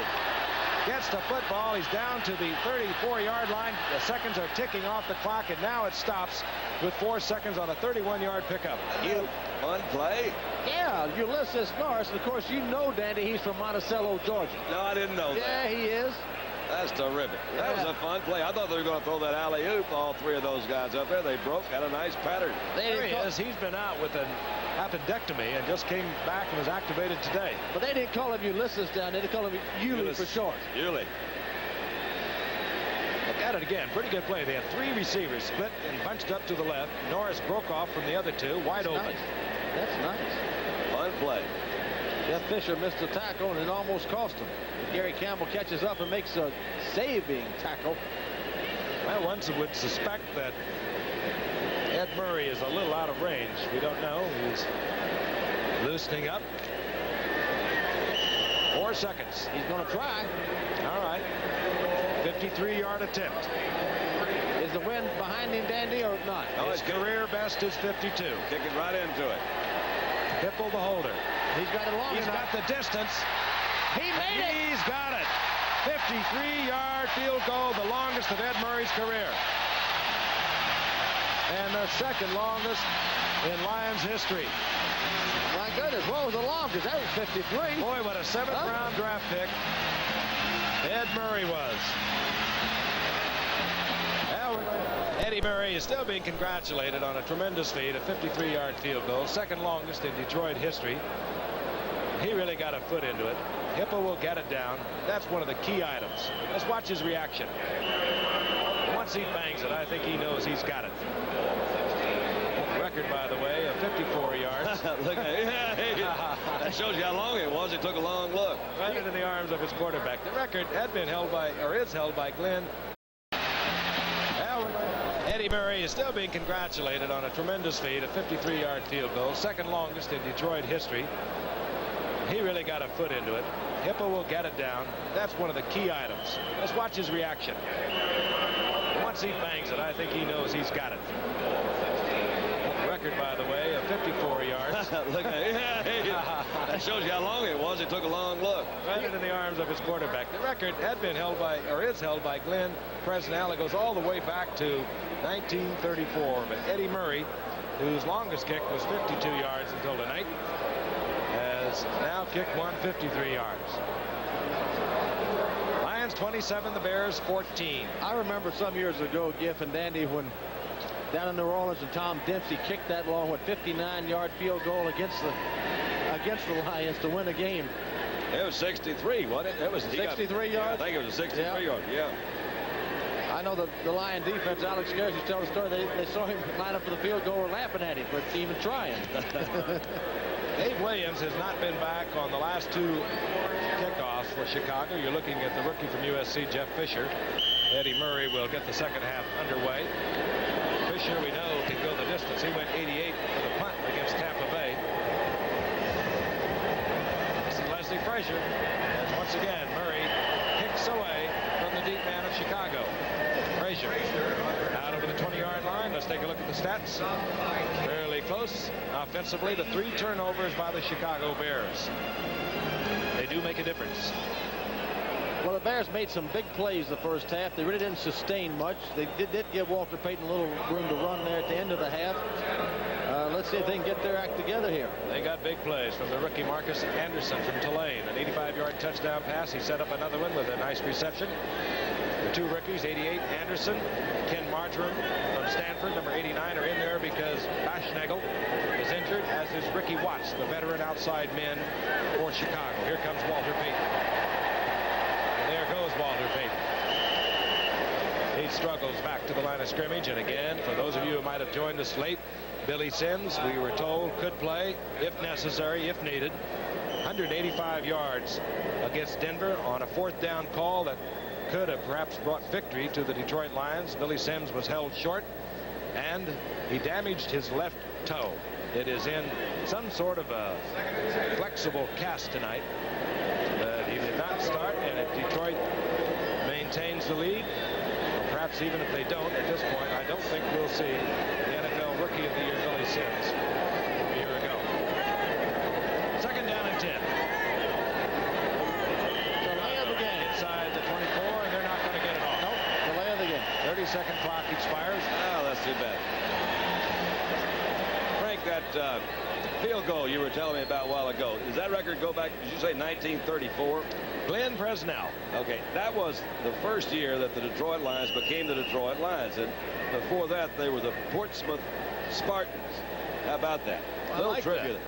Gets the football. He's down to the 34-yard line. The seconds are ticking off the clock, and now it stops with 4 seconds on a 31-yard pickup. Fun play. Yeah, Ulysses Norris. And of course, you know, Dandy, he's from Monticello, Georgia. No, I didn't know that. Yeah, he is. That's terrific. That was a fun play. I thought they were going to throw that alley-oop, all 3 of those guys up there. They broke, had a nice pattern. There he is. He's been out with an appendectomy and just came back and was activated today. But they didn't call him Ulysses down there. They called him Uli for short. Uli. Look at it again. Pretty good play. They had 3 receivers split and bunched up to the left. Norris broke off from the other 2, wide open. Nice. That's nice. Fun play. Jeff Fisher missed the tackle and it almost cost him. Gary Campbell catches up and makes a saving tackle. Well, one would suspect that Ed Murray is a little out of range. We don't know. He's loosening up. 4 seconds. He's going to try. All right. 53-yard attempt. Is the wind behind him, Dandy, or not? No, his career best is 52. Kicking right into it. Hipple the holder. He's got it long He's enough. got the distance. He made it. He's got it. 53-yard field goal, the longest of Ed Murray's career. And the second longest in Lions history. My goodness, what was the longest? That was 53. Boy, what a 7th-round draft pick Ed Murray was. Well, Eddie Murray is still being congratulated on a tremendous feat, a 53-yard field goal, second longest in Detroit history. He really got a foot into it. Hipple will get it down. That's one of the key items. Let's watch his reaction. Once he bangs it, I think he knows he's got it. Record, by the way, of 54 yards. Look at it. That shows you how long it was. It took a long look. Right into the arms of his quarterback. The record had been held by, or is held by Glenn. Well, Eddie Murray is still being congratulated on a tremendous feat, a 53-yard field goal, second longest in Detroit history. He really got a foot into it. Hipple will get it down. That's one of the key items. Let's watch his reaction. Once he bangs it, I think he knows he's got it. Record, by the way, of 54 yards. Look at it. That shows you how long it was. It took a long look. Right into the arms of his quarterback. The record had been held by, or is held by Glenn Presnell. It goes all the way back to 1934. But Eddie Murray, whose longest kick was 52 yards until tonight, has now kicked 153 yards. Lions 27, the Bears 14. I remember some years ago, Giff and Dandy, when down in New Orleans and Tom Dempsey kicked that long, 59-yard field goal against the Lions to win a game. It was 63, wasn't it? It was 63 yards. Yeah, I think it was a 63 yard. Yeah. I know the Lion defense. Alex Garrett used to tell the story. They saw him line up for the field goal, laughing at him for even trying. Dave Williams has not been back on the last 2 kickoffs for Chicago. You're looking at the rookie from USC, Jeff Fisher. Eddie Murray will get the second half underway. Fisher, we know, can go the distance. He went 88 for the punt against Tampa Bay. This is Leslie Frazier, as once again Murray kicks away from the deep man of Chicago. Frazier out over the 20-yard line. Let's take a look at the stats. Fairly close. Offensively, the 3 turnovers by the Chicago Bears. They do make a difference. Well, the Bears made some big plays the first half. They really didn't sustain much. They did give Walter Payton a little room to run there at the end of the half. Let's see if they can get their act together here. They got big plays from the rookie Marcus Anderson from Tulane. An 85-yard touchdown pass. He set up another one with a nice reception. The 2 rookies, 88 Anderson, Ken Marjoram from Stanford, number 89, are in there because Baschnagel is injured, as is Ricky Watts, the veteran outside men for Chicago. Here comes Walter Payton. And there goes Walter Payton. He struggles back to the line of scrimmage. And again, for those of you who might have joined us late, Billy Sims, we were told, could play if necessary, if needed. 185 yards against Denver on a 4th down call that could have perhaps brought victory to the Detroit Lions. Billy Sims was held short, and he damaged his left toe. It is in some sort of a flexible cast tonight. But he did not start, and if Detroit maintains the lead, or perhaps even if they don't at this point, I don't think we'll see the NFL Rookie of the Year, Billy Sims, a year ago. 2nd down and 10. Inside the 24, and they're not going to get it off. Nope, delay of the game. 30-second clock expires. Oh, that's too bad. Frank, that field goal you were telling me about a while ago, does that record go back, did you say 1934? Glenn Presnell. Okay, that was the first year that the Detroit Lions became the Detroit Lions. And before that, they were the Portsmouth Spartans. How about that? I Little like trivia. that.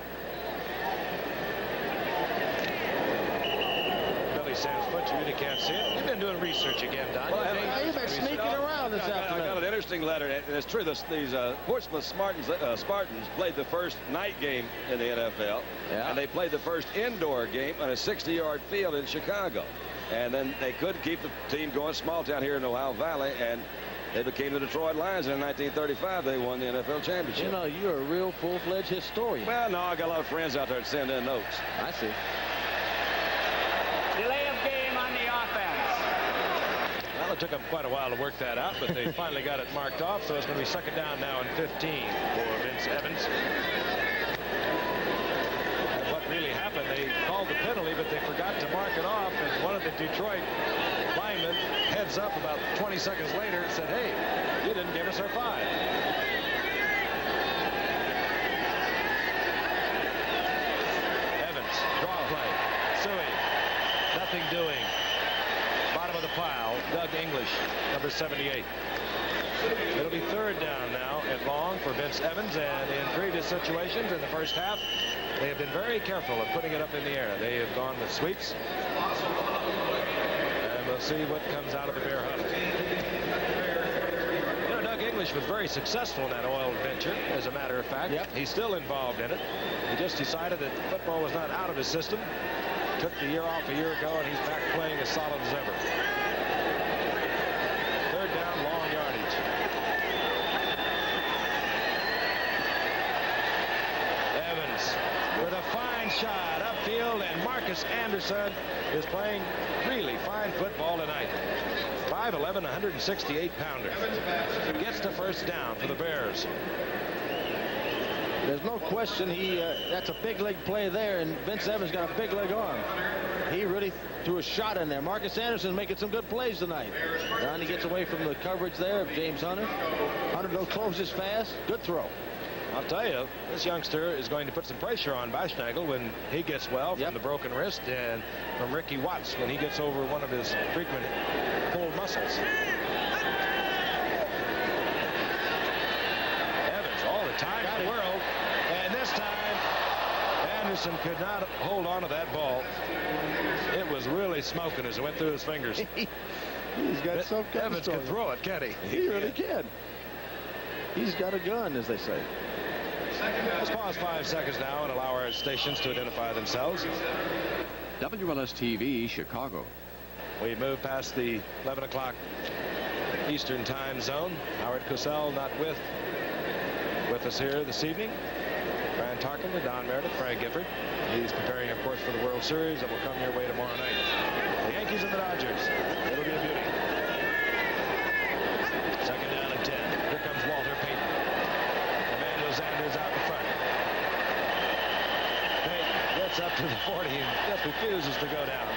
Sims, but you really can't see it. You've been doing research again, Don. Well, you've been sneaking around this afternoon. I got an interesting letter, and it's true. These Portsmouth Spartans played the first night game in the NFL, and they played the first indoor game on a 60-yard field in Chicago. And then they couldn't keep the team going. Small town here in Ohio Valley, and They became the Detroit Lions, and in 1935 they won the NFL championship. You know, you're a real full-fledged historian. Well, no, I got a lot of friends out there that send in notes. I see. Delay of game on the offense. Well, it took them quite a while to work that out, but they finally got it marked off, so it's going to be second down now and 15 for Vince Evans. And what really happened, they called the penalty, but they forgot to mark it off, and one of the Detroit linemen heads up about 20 seconds later and said, hey, you didn't give us our 5. Evans, draw play. Suey, nothing doing. Bottom of the pile, Doug English, number 78. It'll be third down now and long for Vince Evans, and in previous situations in the first half, they have been very careful of putting it up in the air. They have gone with sweeps. And we'll see what comes out of the Bear huddle. You know, Doug English was very successful in that oil venture, as a matter of fact. Yep. He's still involved in it. He just decided that football was not out of his system. Took the year off a year ago, and he's back playing as solid as ever. Third down, long yardage. Evans with a fine shot upfield, and Marcus Anderson is playing really fine football tonight. 5'11", 168-pounder. Gets the first down for the Bears. There's no question that's a big leg play there, and Vince Evans got a big leg arm. He really threw a shot in there. Marcus Anderson making some good plays tonight. Now he gets away from the coverage there of James Hunter. Hunter goes closes fast. Good throw. I'll tell you, this youngster is going to put some pressure on Bashnagel when he gets well from the broken wrist, and from Ricky Watts when he gets over one of his frequent pulled muscles. Evans, all the time in the world, and this time Anderson could not hold on to that ball. It was really smoking as it went through his fingers. He's got some kind Evans can throw it, can't he? He really can. He's got a gun, as they say. Let's pause 5 seconds now and allow our stations to identify themselves. WLS-TV, Chicago. We move past the 11 o'clock Eastern time zone. Howard Cosell not with us here this evening. Fran Tarkenton, Don Meredith, Frank Gifford. He's preparing, of course, for the World Series that will come your way tomorrow night. The Yankees and the Dodgers. It'll be a beauty. Second down and 10. Here comes Walter Payton. Emmanuel Sanders out in front. Payton gets up to the 40 and just refuses to go down.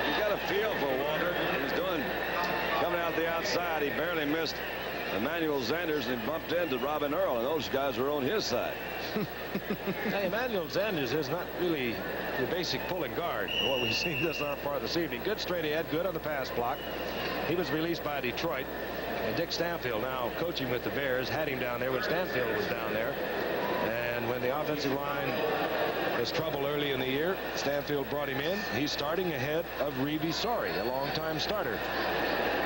You got a feel for Walter. He's doing coming out the outside. He barely missed Emmanuel Sanders and bumped into Robin Earl, and those guys were on his side. Hey, Emmanuel Sanders is not really your basic pulling guard, what we've seen this far this evening. Good straight ahead, good on the pass block. He was released by Detroit. And Dick Stanfield, now coaching with the Bears, had him down there when Stanfield was down there. And when the offensive line was trouble early in the year, Stanfield brought him in. He's starting ahead of Reevy Sorry, a longtime starter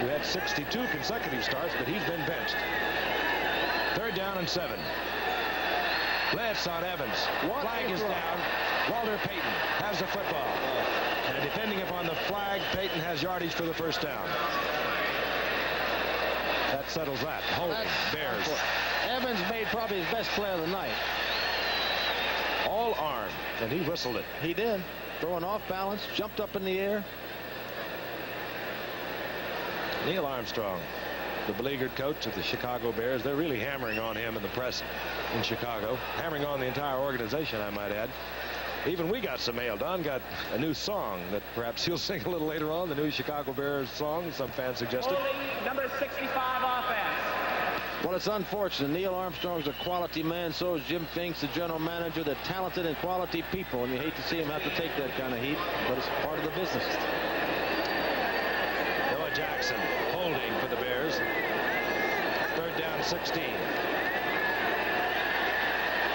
who had 62 consecutive starts, but he's been benched. Third down and 7. Blitz on Evans. Flag is down. Walter Payton has the football. And depending upon the flag, Payton has yardage for the first down. That settles that. Holding Bears. Evans made probably his best play of the night. All arm, and he whistled it. He did. Throwing off balance, jumped up in the air. Neil Armstrong, the beleaguered coach of the Chicago Bears. They're really hammering on him in the press in Chicago. Hammering on the entire organization, I might add. Even we got some mail. Don got a new song that perhaps he'll sing a little later on. The new Chicago Bears song, some fans suggested. Holding number 65 offense. Well, it's unfortunate. Neil Armstrong's a quality man. So is Jim Finks, the general manager. They're talented and quality people, and you hate to see him have to take that kind of heat, but it's part of the business. Noah Jackson holding for the Bears. Third down, 16.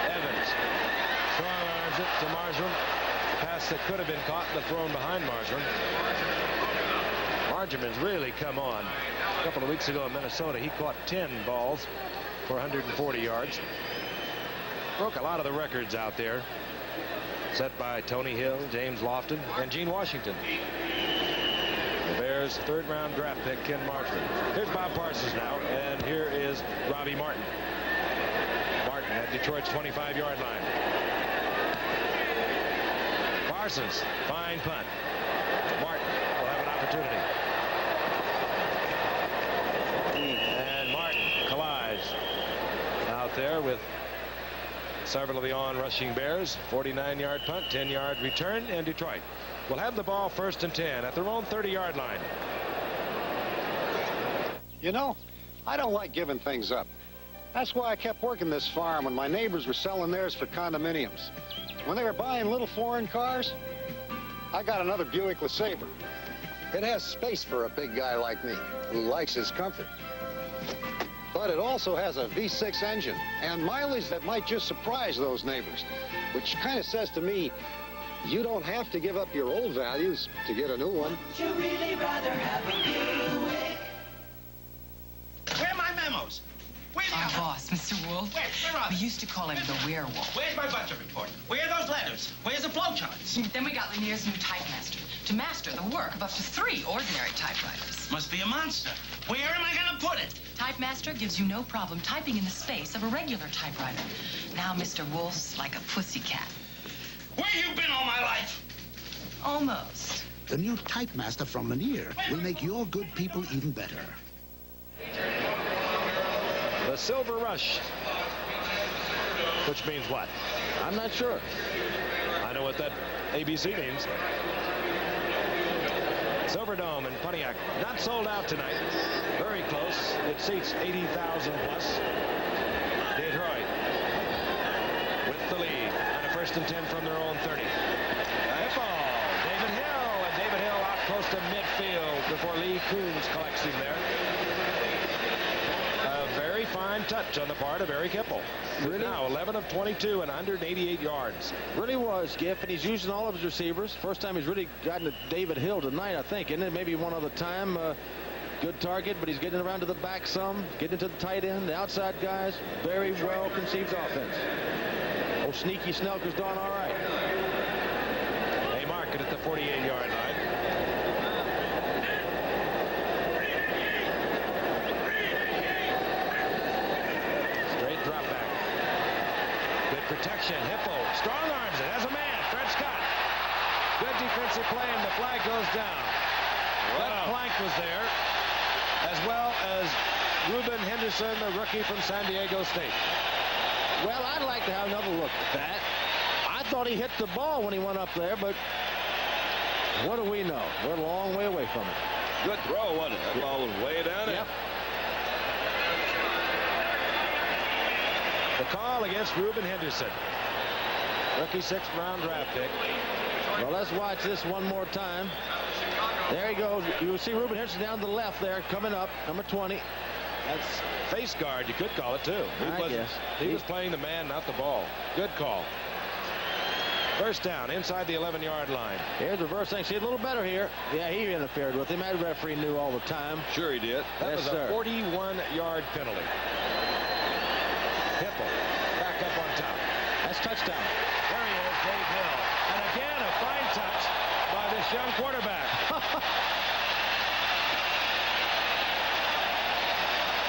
Evans strong arms it to Marjoram. Pass that could have been caught and thrown behind Marjoram. Marjorman's really come on. A couple of weeks ago in Minnesota, he caught 10 balls for 140 yards. Broke a lot of the records out there set by Tony Hill, James Lofton, and Gene Washington. The Bears Bears' third-round draft pick, Ken Marshall. Here's Bob Parsons now, and here is Robbie Martin. Martin at Detroit's 25-yard line. Parsons, fine punt. Martin will have an opportunity. And Martin collides out there with several of the on-rushing Bears. 49-yard punt, 10-yard return, and Detroit will have the ball 1st and 10 at their own 30-yard line. You know, I don't like giving things up. That's why I kept working this farm when my neighbors were selling theirs for condominiums. When they were buying little foreign cars, I got another Buick LeSabre. It has space for a big guy like me who likes his comfort. But it also has a V6 engine and mileage that might just surprise those neighbors, which kind of says to me, you don't have to give up your old values to get a new one. You really rather have a Buick. Where are my memos? Where's Our boss, Mr. Wolf. Where are We used to call him the werewolf. Where's my budget report? Where are those letters? Where's the flowcharts? Then we got Lanier's new typemaster to master the work of up to 3 ordinary typewriters. Must be a monster. Where am I going to put it? Typemaster gives you no problem typing in the space of a regular typewriter. Now Mr. Wolf's like a pussycat. Where you been all my life? Almost. The new typemaster from Lanier will make your good people even better. The Silver Rush. Which means what? I'm not sure. I know what that ABC means. Silverdome in Pontiac. Not sold out tonight. Very close. It seats 80,000 plus. Detroit with the lead. And a 1st and 10 from their own 30. Hipple. David Hill. And David Hill out close to midfield before Lee Coons collects him there. A very fine touch on the part of Eric Hipple. Really? Now 11 of 22 and 188 yards. Really was, Giff, and he's using all of his receivers. First time he's really gotten to David Hill tonight, I think, isn't it? Maybe one other time. Good target, but he's getting around to the back some, getting to the tight end, the outside guys. Very well conceived offense. Oh, sneaky Snelker's done all right. They mark it at the 48-yard line. Protection. Hipple strong arms it as a man. Fred Scott. Good defensive play, and the flag goes down. Wow. That plank was there, as well as Reuben Henderson, the rookie from San Diego State. Well, I'd like to have another look at that. I thought he hit the ball when he went up there, but what do we know? We're a long way away from it. Good throw, wasn't it? That ball was way down there. Yep. The call against Reuben Henderson. Rookie 6th-round draft pick. Well, let's watch this one more time. There he goes. You see Reuben Henderson down to the left there, coming up, number 20. That's face guard, you could call it, too. He was playing the man, not the ball. Good call. 1st down, inside the 11-yard line. Here's reverse thing. See, a little better here. Yeah, he interfered with him. That referee knew all the time. Sure he did. That was a 41-yard penalty. Hipple back up on top. That's touchdown. There he is, Dave Hill. And again, a fine touch by this young quarterback.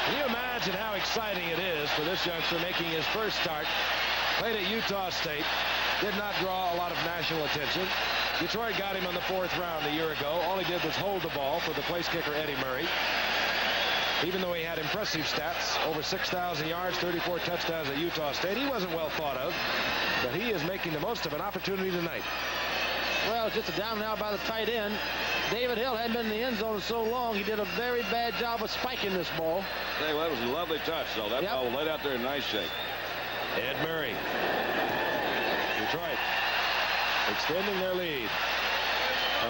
Can you imagine how exciting it is for this youngster making his first start? Played at Utah State. Did not draw a lot of national attention. Detroit got him on the 4th round a year ago. All he did was hold the ball for the place kicker, Eddie Murray. Even though he had impressive stats, over 6,000 yards, 34 touchdowns at Utah State, he wasn't well thought of, but he is making the most of an opportunity tonight. Well, just a down now by the tight end. David Hill hadn't been in the end zone so long. He did a very bad job of spiking this ball. Hey, well, that was a lovely touch, though. That ball was laid out there in nice shape. Ed Murray. Detroit extending their lead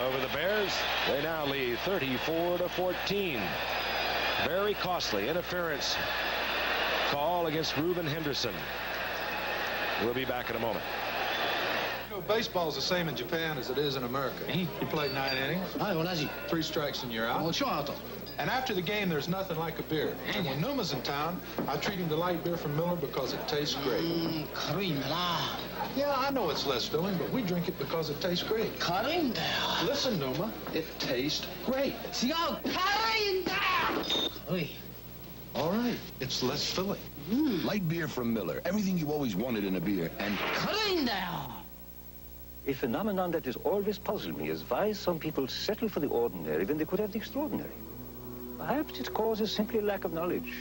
over the Bears. They now lead 34-14. Very costly interference call against Reuben Henderson. We'll be back in a moment. You know, baseball's the same in Japan as it is in America. You play 9 innings, 3 strikes and you're out. And after the game, there's nothing like a beer. And when Numa's in town, I treat him to light beer from Miller because it tastes great. Yeah, I know it's less filling, but we drink it because it tastes great. Cutting down. Listen, Numa, it tastes great. See, oh, cutting down. Oy. All right, it's less filling. Light beer from Miller. Everything you always wanted in a beer, and Cutting down. A phenomenon that has always puzzled me is why some people settle for the ordinary when they could have the extraordinary. Perhaps its cause is simply a lack of knowledge.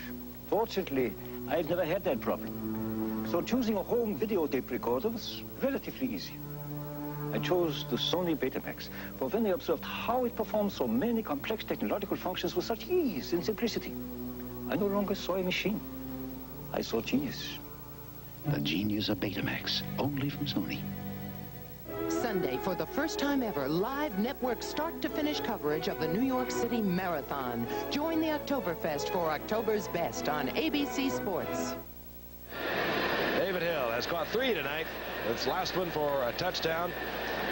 Fortunately, I've never had that problem. So choosing a home videotape recorder was relatively easy. I chose the Sony Betamax, for when I observed how it performed so many complex technological functions with such ease and simplicity, I no longer saw a machine. I saw genius. The genius of Betamax, only from Sony. Sunday, for the first time ever, live network start-to-finish coverage of the New York City Marathon. Join the Oktoberfest for October's Best on ABC Sports. David Hill has caught 3 tonight. This last one for a touchdown.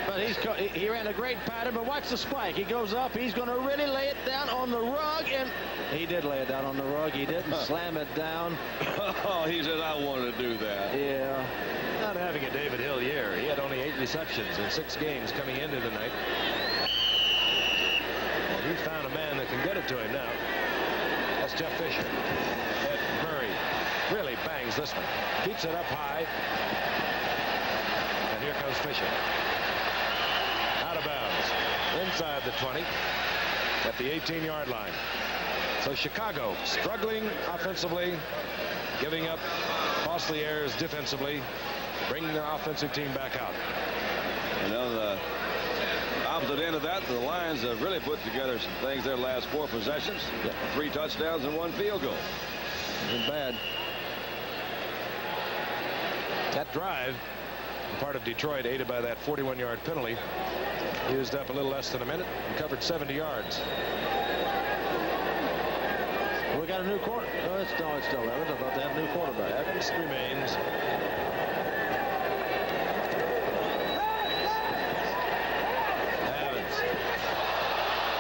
But he ran a great pattern, but watch the spike. He goes up. He's going to really lay it down on the rug, and he did lay it down on the rug. He didn't slam it down. Oh, he said, I wanted to do that. Yeah. Not having a David Hill year. He had only 8 receptions in 6 games coming into tonight. And he's found a man that can get it to him now. That's Jeff Fisher. Ed Murray really bangs this one. Keeps it up high. And here comes Fisher. Out of bounds. Inside the 20. At the 18-yard line. So Chicago struggling offensively. Giving up costly errors defensively. Bringing the offensive team back out. And on the opposite end of that, the Lions have really put together some things their last 4 possessions. 3 touchdowns and 1 field goal. Isn't bad. That drive, part of Detroit, aided by that 41-yard penalty, used up a little less than a minute and covered 70 yards. We got a new quarter. No, it's still Evans. I thought they had a new quarterback. Evans remains. Evans.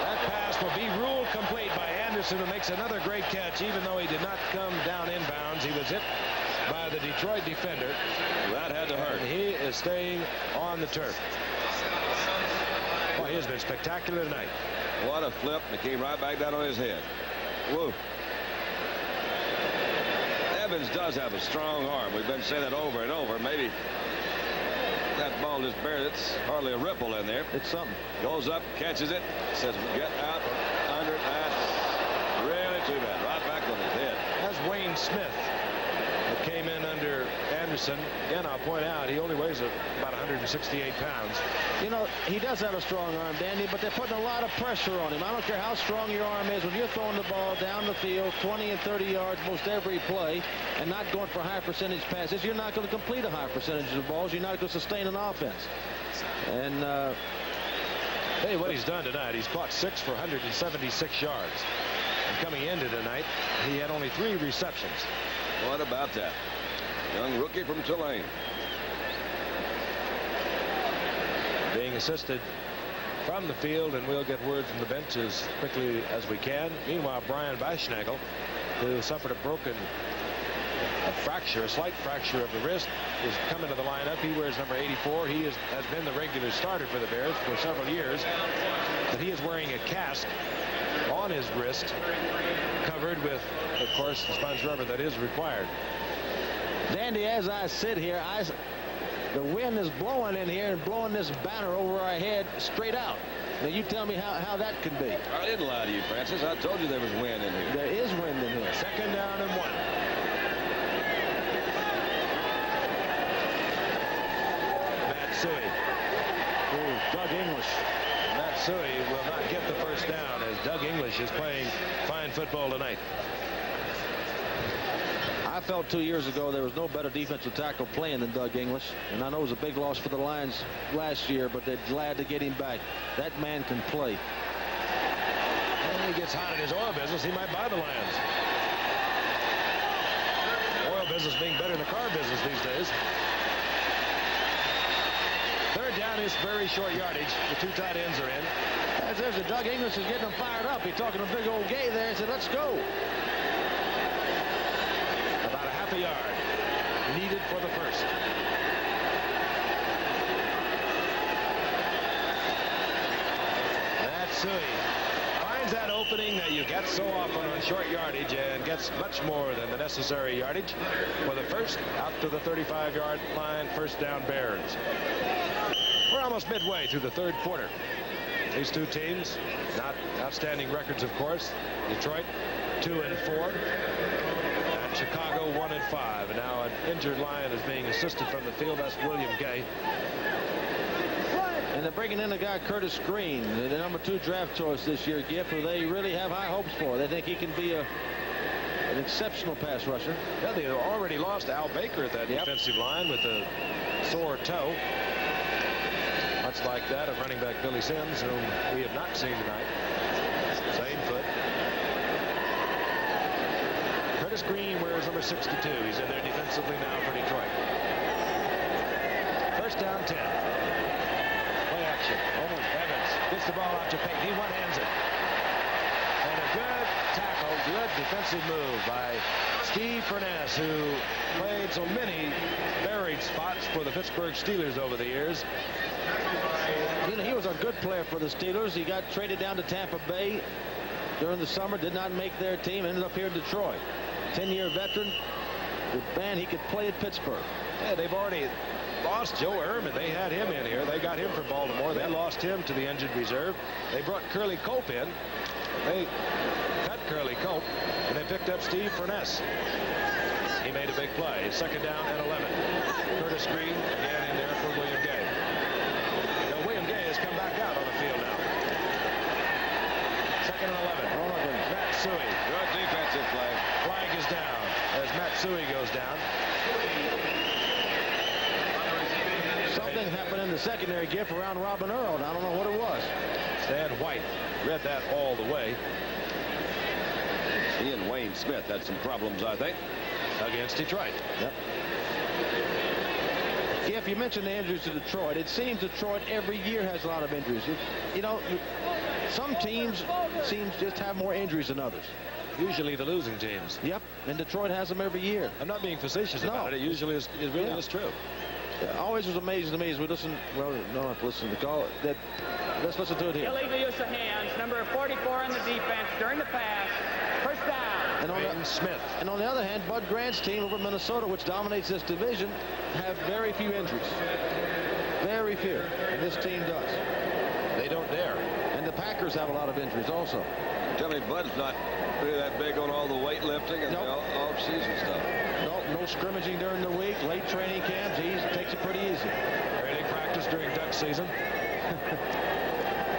That pass will be ruled complete by Anderson, who makes another great catch, even though he did not come down inbounds. He was hit by the Detroit defender. That had to hurt. And he is staying on the turf. Boy, he has been spectacular tonight. What a flip, and it came right back down on his head. Whoa. Evans does have a strong arm. We've been saying that over and over. Maybe that ball just barely, it's hardly a ripple in there. It's something. Goes up, catches it, says get out from under. That's really too bad. Right back on his head. That's Wayne Smith, that came in under Anderson. Again, I'll point out, he only weighs about 168 pounds. You know, he does have a strong arm, Danny, but they're putting a lot of pressure on him. I don't care how strong your arm is. When you're throwing the ball down the field 20 and 30 yards most every play and not going for high percentage passes, you're not going to complete a high percentage of balls. You're not going to sustain an offense. And hey, what he's done tonight, he's caught 6 for 176 yards. And coming into tonight, he had only 3 receptions. What about that? Young rookie from Tulane. Being assisted from the field, and we'll get word from the bench as quickly as we can. Meanwhile, Brian Baschnagel, who suffered a slight fracture of the wrist, is coming to the lineup. He wears number 84. He has been the regular starter for the Bears for several years, but he is wearing a cast on his wrist, covered with, of course, the sponge rubber that is required. Dandy, as I sit here, the wind is blowing in here and blowing this banner over our head straight out. Now, you tell me how that can be. I didn't lie to you, Francis. I told you there was wind in here. There is wind in here. 2nd down and 1. Matt Suey. Doug English. Matt Suey will not get the first down as Doug English is playing fine football tonight. I felt 2 years ago there was no better defensive tackle playing than Doug English. And I know it was a big loss for the Lions last year, but they're glad to get him back. That man can play. When he gets hot in his oil business, he might buy the Lions. Oil business being better than the car business these days. 3rd down is very short yardage. The 2 tight ends are in. As there's a Doug English is getting them fired up. He's talking to big old Gay there and said, let's go. About a half a yard needed for the first. Suey finds that opening that you get so often on short yardage and gets much more than the necessary yardage for the first out to the 35-yard line. First down, Bears. We're almost midway through the third quarter. These two teams, not outstanding records, of course. Detroit 2-4, and Chicago 1-5. And now an injured Lion is being assisted from the field. That's William Gay. And they're bringing in a guy, Curtis Green, the number 2 draft choice this year, Giff, who they really have high hopes for. They think he can be an exceptional pass rusher. Yeah, they already lost Al Baker at that defensive line with a sore toe. Much like that of running back Billy Sims, whom we have not seen tonight. Same foot. Curtis Green wears number 62. He's in there defensively now for Detroit. First down, 10. Play action. Evans gets the ball out to Payton. He one-hands it. And a good tackle, good defensive move by Steve Furness, who played so many buried spots for the Pittsburgh Steelers over the years. You know, he was a good player for the Steelers. He got traded down to Tampa Bay during the summer, did not make their team, ended up here in Detroit. 10-year veteran. Man, he could play at Pittsburgh. Yeah, they've already lost Joe Ehrman. They had him in here. They got him from Baltimore. They lost him to the injured reserve. They brought Curly Cope in. They cut Curly Cope, and they picked up Steve Furness. He made a big play. Second down and 11. Curtis Green again in there for William Gay. Now, William Gay has come back out on the field now. Second and 11. Matt Suey. Good defensive play. Flag is down as Matt Suey goes down. Something happened in the secondary, Giff, around Robin Earl. I don't know what it was. Stan White read that all the way. He and Wayne Smith had some problems, I think, against Detroit. Yep. Giff, you mentioned the injuries to Detroit. It seems Detroit every year has a lot of injuries. You know, some teams seem to just have more injuries than others. Usually the losing teams. Yep, and Detroit has them every year. I'm not being facetious about it. It usually is really is true. It always was amazing to me as we listen. Well, no, not listen to call it. Let's listen to it here. Illegal use of hands. Number 44 on the defense during the pass. First down. And on Smith. And on the other hand, Bud Grant's team over in Minnesota, which dominates this division, have very few injuries. Very few. And this team does. They don't dare. And the Packers have a lot of injuries also. Tell me Bud's not really that big on all the weightlifting and the off-season stuff. No scrimmaging during the week, late training camps. He takes it pretty easy. Training practice during duck season.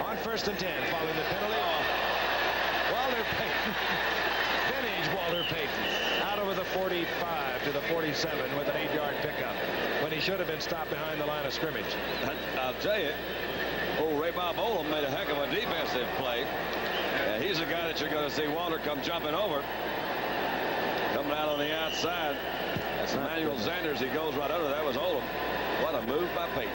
On first and 10, following the penalty. Walter Payton. Vintage Walter Payton. Out over the 45 to the 47 with an 8-yard pickup when he should have been stopped behind the line of scrimmage. I'll tell you, old Ray Bob Olam made a heck of a defensive play. He's a guy that you're going to see Walter come jumping over. Coming out on the outside. That's Emmanuel Sanders. He goes right under. That was Olam. What a move by Payton.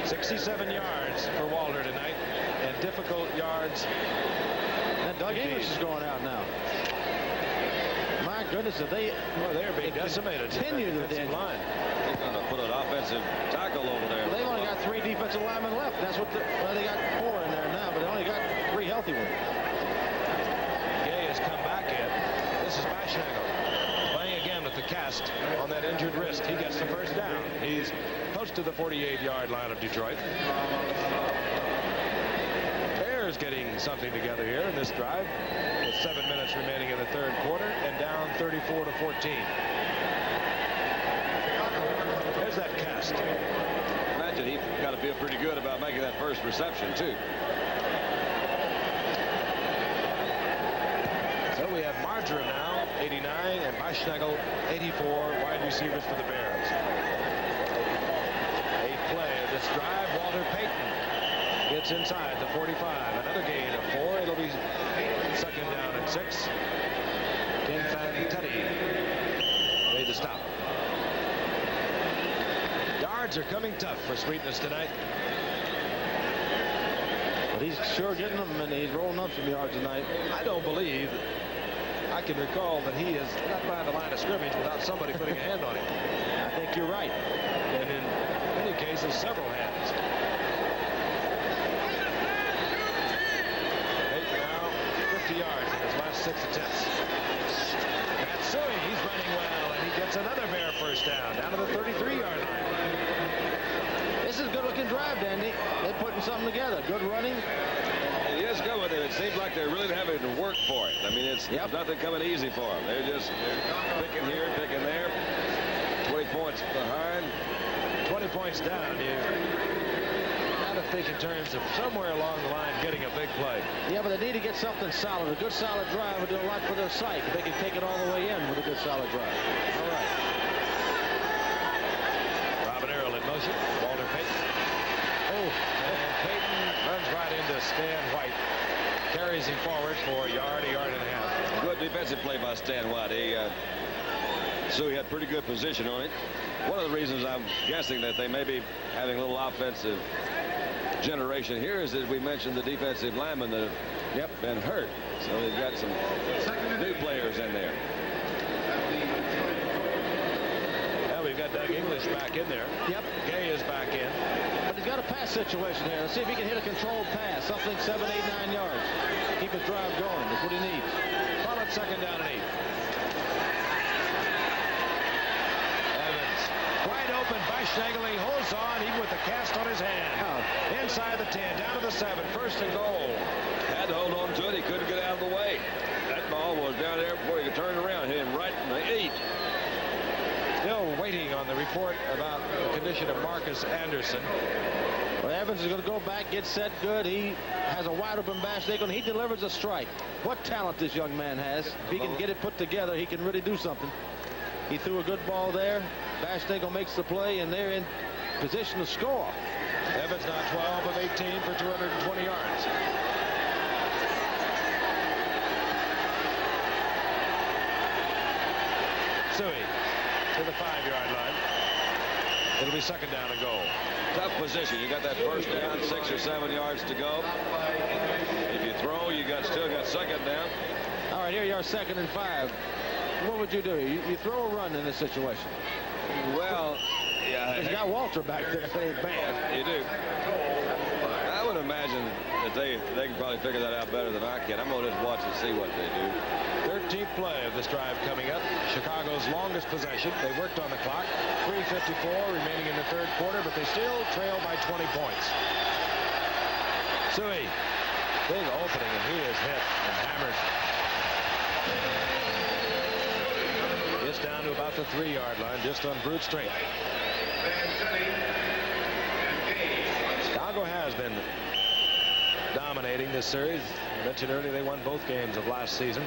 67 yards for Walter tonight, and difficult yards. And Doug English is going out now. My goodness, if they they're being decimated. Continue the defensive line. They're going to put an offensive tackle over there. Well, they've only got 3 defensive linemen left. That's what they got 4 in there now, but they only got 3 healthy ones. Gay has come back in. This is Bashnagel playing again with the cast on that injured wrist. He gets the first down. He's close to the 48-yard line of Detroit. Bears getting something together here in this drive with 7 minutes remaining in the third quarter and down 34-14. There's that cast. Imagine he's got to feel pretty good about making that first reception, too. So we have Marjoram now, 89, and Bashnagel, 84, wide receivers for the Bears. A play of this drive, Walter Payton gets inside the 45. Another gain of 4. It'll be second down and 6. Tim Fantetti made the stop. Yards are coming tough for Sweetness tonight. But he's sure getting them, and he's rolling up some yards tonight. I don't believe I can recall that he is not behind the line of scrimmage without somebody putting a hand on him. I think you're right. And in many cases, several hands. 6 attempts. Matsui, he's running well, and he gets another Bear first down to the 33-yard line. This is a good-looking drive, Dandy. They're putting something together. Good running. He is good with it. It seems like they're really having to work for it. I mean, it's nothing coming easy for them. They're just picking here, picking there. 20 points behind. 20 points down. You got to think in terms of somewhere along the line getting a big play. Yeah, but they need to get something solid. A good solid drive would do a lot for their psyche. If they can take it all the way in with a good solid drive. All right. Robin Earl in motion. Walter Payton. Oh, and Payton runs right into Stan White. Carries him forward for a yard and a half. Good defensive play by Stan White. So he had pretty good position on it. One of the reasons I'm guessing that they may be having a little offensive generation here is, as we mentioned, the defensive linemen that have been hurt. So they've got some new players in there. Well, we've got Doug English back in there. Yep. Gay is back in. But he's got a pass situation here. Let's see if he can hit a controlled pass. Something 7, 8, 9 yards. Keep his drive going. That's what he needs. Followed 2nd down and 8. Evans. Wide open. Beischagel. He holds on even with the cast on his hand. Inside the 10. Down to the 7. 1st and goal. Had to hold on to it. He couldn't get out of the way. That ball was down there before he could turn around. Hit him right in the 8. Still waiting on the report about the condition of Marcus Anderson. Well, Evans is going to go back, get set good. He has a wide open Beischagel, and he delivers a strike. What talent this young man has. If he can get it put together, he can really do something. He threw a good ball there. Beischagel makes the play, and they're in position to score. Evans now 12 of 18 for 220 yards. Suey to the 5-yard line. It'll be 2nd down and goal. Tough position. You got that 1st down, 6 or 7 yards to go. If you throw, you still got 2nd down. All right, here you are, 2nd and 5. What would you do? You throw a run in this situation. Well, yeah. You got Walter back there. It ain't bad. You do. I would imagine that they can probably figure that out better than I can. I'm going to just watch and see what they do. 13th play of this drive coming up. Chicago's longest possession. They worked on the clock. 3:54 remaining in the 3rd quarter, but they still trail by 20 points. Suey, big opening, and he is hit and hammered. Gets down to about the 3-yard line, just on brute strength. Chicago has been dominating this series. I mentioned earlier they won both games of last season.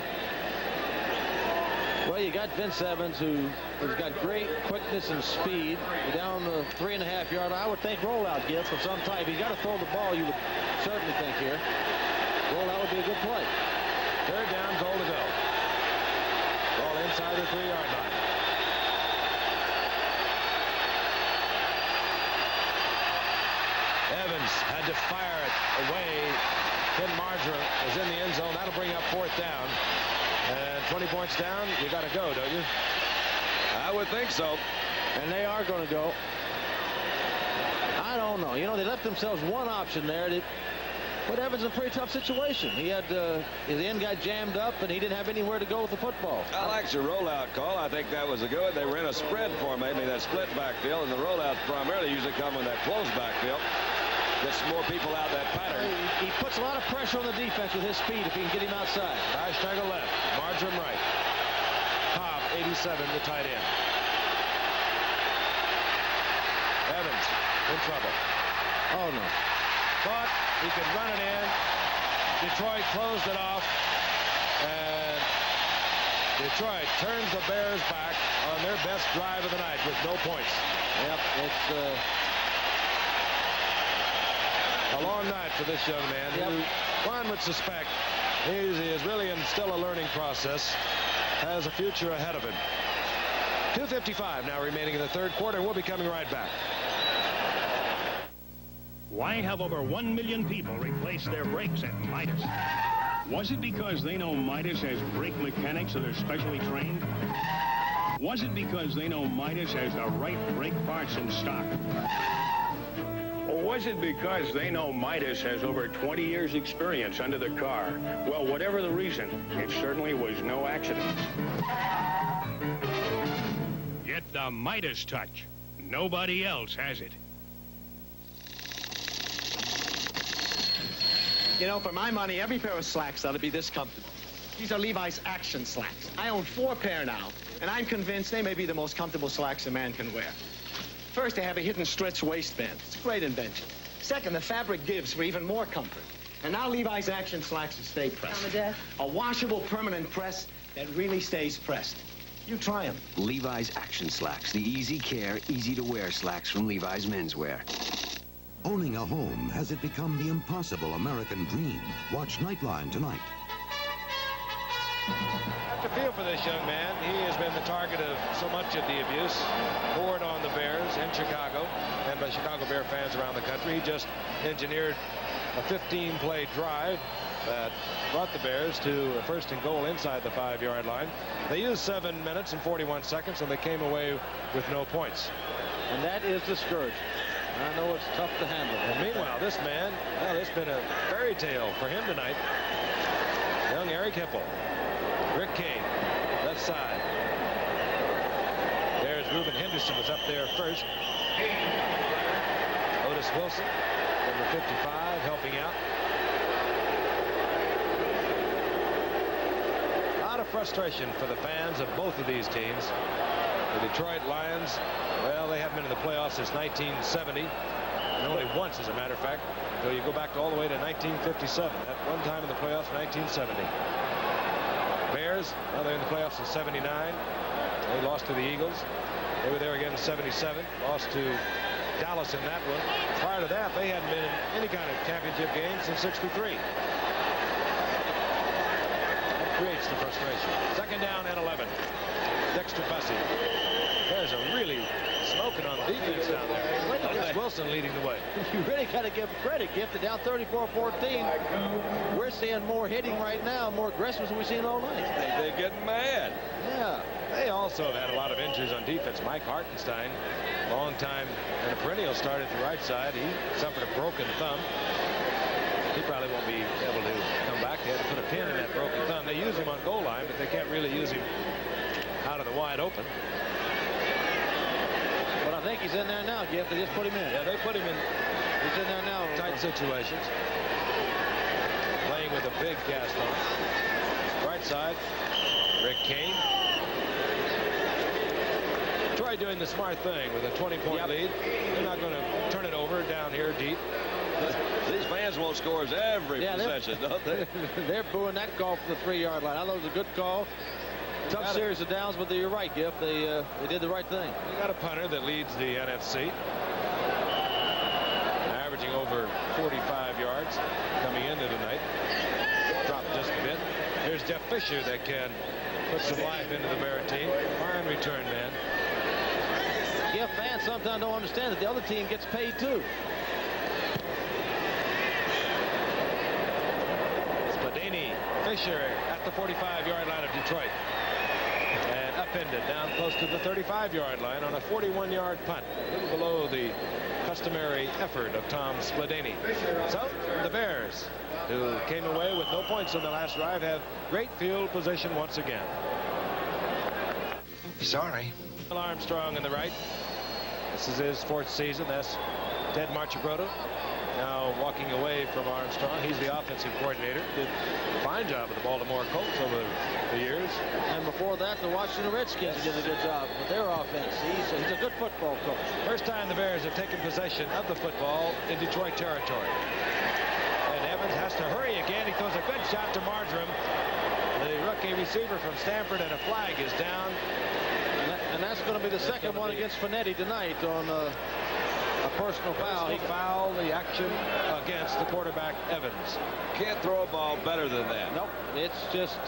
Well, you got Vince Evans, who has got great quickness and speed. Down the 3.5-yard line. I would think rollout gift of some type. He's got to throw the ball, you would certainly think here. Rollout would be a good play. 3rd down, goal to go. Ball inside the 3-yard line. Evans had to fire it away. Ken Marjoram is in the end zone. That'll bring up 4th down. And 20 points down, you got to go, don't you? I would think so. And they are going to go. I don't know. You know, they left themselves one option there. Put Evans in a pretty tough situation. He had his end got jammed up, and he didn't have anywhere to go with the football. I like your rollout call. I think that was a good. They ran a spread formation, that split backfield, and the rollouts primarily usually come in that close backfield. Gets more people out that pattern. He puts a lot of pressure on the defense with his speed if he can get him outside. Beischagel left. Marjoram right. Cobb, 87, the tight end. Evans in trouble. Oh, no. Thought he could run it in. Detroit closed it off. And Detroit turns the Bears back on their best drive of the night with no points. Yep, it's a long night for this young man, who one would suspect he is really in still a learning process, has a future ahead of him. 2:55 now remaining in the 3rd quarter. We'll be coming right back. Why have over 1 million people replace their brakes at Midas? Was it because they know Midas has brake mechanics that are specially trained? Was it because they know Midas has the right brake parts in stock? Was it because they know Midas has over 20 years experience under the car? Well, whatever the reason, it certainly was no accident. Get the Midas touch. Nobody else has it. You know, for my money, every pair of slacks ought to be this comfortable. These are Levi's Action slacks. I own 4 pair now, and I'm convinced they may be the most comfortable slacks a man can wear. First, they have a hidden stretch waistband. It's a great invention. Second, the fabric gives for even more comfort. And now Levi's Action slacks are stay pressed. A washable permanent press that really stays pressed. You try them. Levi's Action Slacks, the easy care, easy to wear slacks from Levi's Menswear. Owning a home, has it become the impossible American dream? Watch Nightline tonight. To feel for this young man, he has been the target of so much of the abuse poured on the Bears in Chicago and by Chicago Bear fans around the country. He just engineered a 15-play drive that brought the Bears to a first and goal inside the 5-yard line. They used 7 minutes and 41 seconds, and they came away with no points. And that is discouraging. I know it's tough to handle. And meanwhile, this man, well, it's been a fairy tale for him tonight. Young Eric Hipple. Rick Kane, left side. There's Reuben Henderson was up there first. Otis Wilson, number 55, helping out. A lot of frustration for the fans of both of these teams. The Detroit Lions, well, they haven't been in the playoffs since 1970. And only once, as a matter of fact. So you go back all the way to 1957. At one time in the playoffs, 1970. Bears, well, they're in the playoffs in 79. They lost to the Eagles. They were there again in 77. Lost to Dallas in that one. Prior to that, they hadn't been in any kind of championship game since 63. That creates the frustration. Second down and 11. Dexter Bussey. There's a really smoking on defense down there. Otis Wilson leading the way. You really got to give credit, Gift. Down 34-14. We're seeing more hitting right now, more aggressive than we've seen all night. They're getting mad. Yeah. They also have had a lot of injuries on defense. Mike Hartenstein, long time and a perennial starter at the right side. He suffered a broken thumb. He probably won't be able to come back. They had to put a pin in that broken thumb. They use him on goal line, but they can't really use him out of the wide open. But I think he's in there now, Gift. They just put him in. Yeah, they put him in. He's in there now. Tight situations. Playing with a big cast on. Right side, Rick Kane. Try doing the smart thing with a 20-point lead. They're not going to turn it over down here deep. These fans won't score every possession, don't they? They're booing that call from the 3-yard line. I know it was a good call. Tough series of downs, but you're right, Gift. They did the right thing. They got a punter that leads the NFC, averaging over 45 yards coming into tonight. Dropped just a bit. Here's Jeff Fisher that can put some life into the Bear team. Fine return man. Gift fans sometimes don't understand that the other team gets paid too. Spadini, Fisher at the 45-yard line of Detroit. And upended down close to the 35-yard line on a 41-yard punt. A little below the customary effort of Tom Spadini. So the Bears, who came away with no points in the last drive, have great field position once again. Sorry. Armstrong in the right. This is his 4th season. That's Ted Marchibroda. Now walking away from Armstrong. He's the offensive coordinator. Did a fine job with the Baltimore Colts over the years. And before that, the Washington Redskins did a good job with their offense. He's a good football coach. First time the Bears have taken possession of the football in Detroit territory. And Evans has to hurry again. He throws a good shot to Marjoram. The rookie receiver from Stanford, and a flag is down. And that's going to be the second one against Finetti tonight on a personal foul. He fouled the action against the quarterback, Evans. Can't throw a ball better than that. Nope. It's just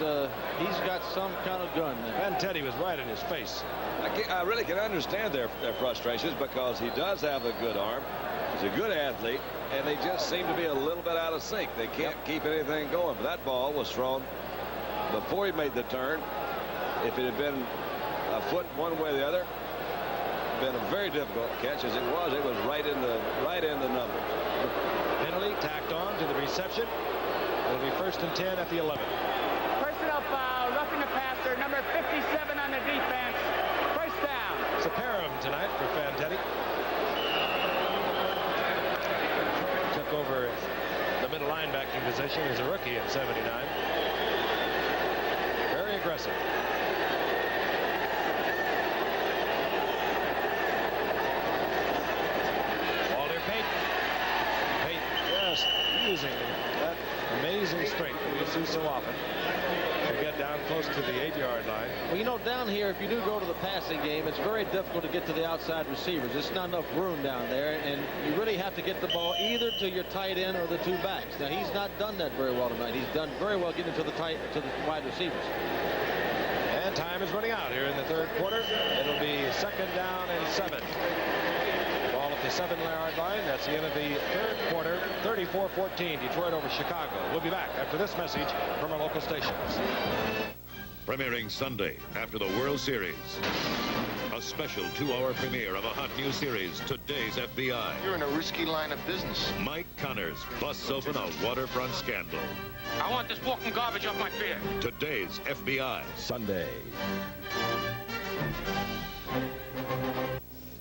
he's got some kind of gun there. And Teddy was right in his face. I really can understand their frustrations because he does have a good arm. He's a good athlete, and they just seem to be a little bit out of sync. They can't keep anything going. But that ball was thrown before he made the turn. If it had been a foot one way or the other, been a very difficult catch. As it was right in the numbers. interception. It'll be 1st and 10 at the 11. Personnel foul, roughing the passer, number 57 on the defense. First down. It's a pair of them tonight for Fantetti. Took over the middle linebacking position as a rookie at 79. Very aggressive. Walter Payton. Payton just using that amazing strength that we see so often to get down close to the 8-yard line. Well, you know, down here, if you do go to the passing game, it's very difficult to get to the outside receivers. There's not enough room down there, and you really have to get the ball either to your tight end or the two backs. Now, he's not done that very well tonight. He's done very well getting to the wide receivers. And time is running out here in the 3rd quarter. It'll be 2nd down and 7. Ball at the 7-yard line. That's the end of the 3rd quarter. 34-14, Detroit over Chicago. We'll be back after this message from our local stations. Premiering Sunday after the World Series. A special 2-hour premiere of a hot new series, Today's FBI. You're in a risky line of business. Mike Connors busts open a waterfront scandal. I want this walking garbage off my feet. Today's FBI. Sunday.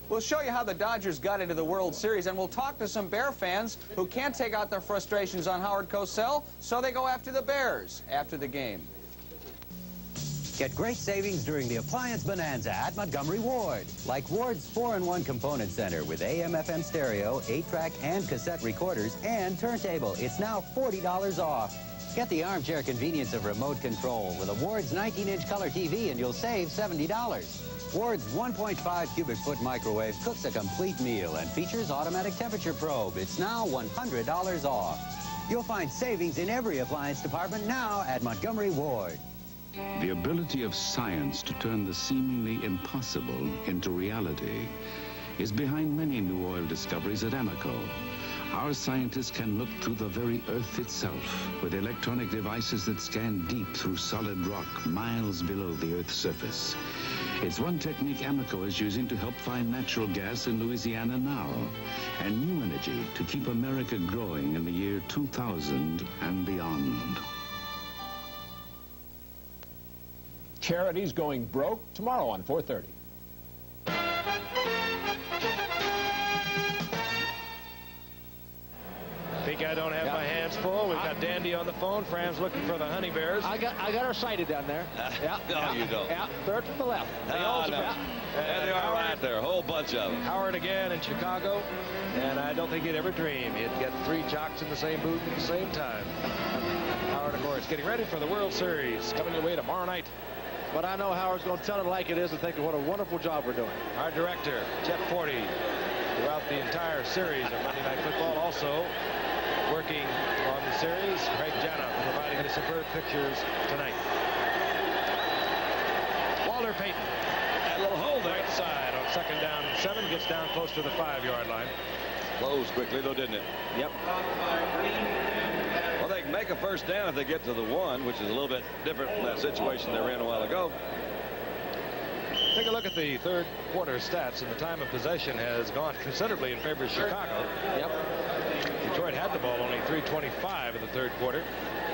We'll show you how the Dodgers got into the World Series, and we'll talk to some Bear fans who can't take out their frustrations on Howard Cosell, so they go after the Bears after the game. Get great savings during the Appliance Bonanza at Montgomery Ward. Like Ward's 4-in-1 component center with AM/FM stereo, 8-track and cassette recorders, and turntable. It's now $40 off. Get the armchair convenience of remote control with a Ward's 19-inch color TV, and you'll save $70. Ward's 1.5 cubic foot microwave cooks a complete meal and features automatic temperature probe. It's now $100 off. You'll find savings in every appliance department now at Montgomery Ward. The ability of science to turn the seemingly impossible into reality is behind many new oil discoveries at Amoco. Our scientists can look through the very Earth itself with electronic devices that scan deep through solid rock miles below the Earth's surface. It's one technique Amoco is using to help find natural gas in Louisiana now, and new energy to keep America growing in the year 2000 and beyond. Charity's going broke tomorrow on 4:30. Think I don't have my hands full. We've got Dandy on the phone. Fran's looking for the Honey Bears. I got her sighted down there. Yeah. No, you don't. Yeah, 3rd from the left. No. And they are right there, a whole bunch of them. Howard again in Chicago, and I don't think he'd ever dream he'd get 3 jocks in the same booth at the same time. Howard, of course, getting ready for the World Series, coming your way tomorrow night. But I know Howard's going to tell it like it is and think of what a wonderful job we're doing. Our director, Chet Forty, throughout the entire series of Monday Night Football, also working on the series. Craig Jana providing the superb pictures tonight. Walter Payton. That little hole there. Right side on 2nd down and 7. Gets down close to the 5-yard line. Closed quickly, though, didn't it? Yep. Well, they can make a 1st down if they get to the 1, which is a little bit different from that situation they were in a while ago. Take a look at the 3rd quarter stats, and the time of possession has gone considerably in favor of Chicago. Yep. Detroit had the ball only 3:25 in the 3rd quarter.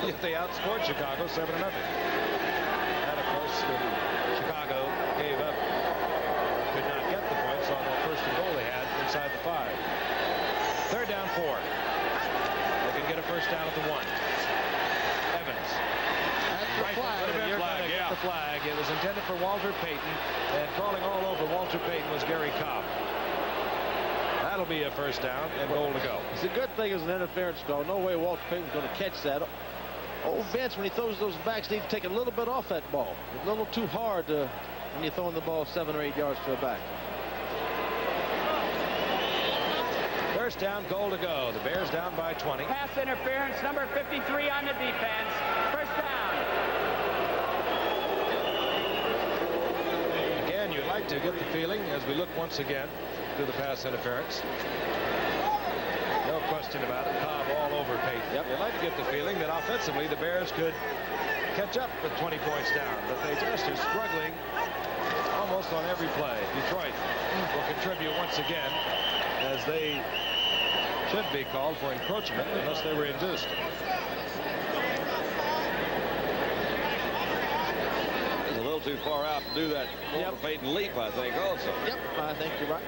Yet they outscored Chicago 7-0. And of course, when Chicago gave up, could not get the points on that 1st and goal they had inside the 5. 3rd down 4. They can get a 1st down at the 1. Evans. That's the flag. The flag. It was intended for Walter Payton, and crawling all over Walter Payton was Gary Cobb. That'll be a 1st down and goal to go. It's a good thing as an interference call. No way Walter Payton's going to catch that. Old Vince, when he throws those backs, needs to take a little bit off that ball. It's a little too hard when you're throwing the ball 7 or 8 yards to a back. 1st down, goal to go. The Bears down by 20. Pass interference, number 53 on the defense. 1st down. Again, you'd like to get the feeling as we look once again to the pass interference. No question about it. Cobb all over Payton. Yep. You'd like to get the feeling that offensively the Bears could catch up with 20 points down, but they just are struggling almost on every play. Detroit will contribute once again as they Should be called for encroachment unless they were induced. He's a little too far out to do that overfading leap, I think, also. Yep, I think you're right.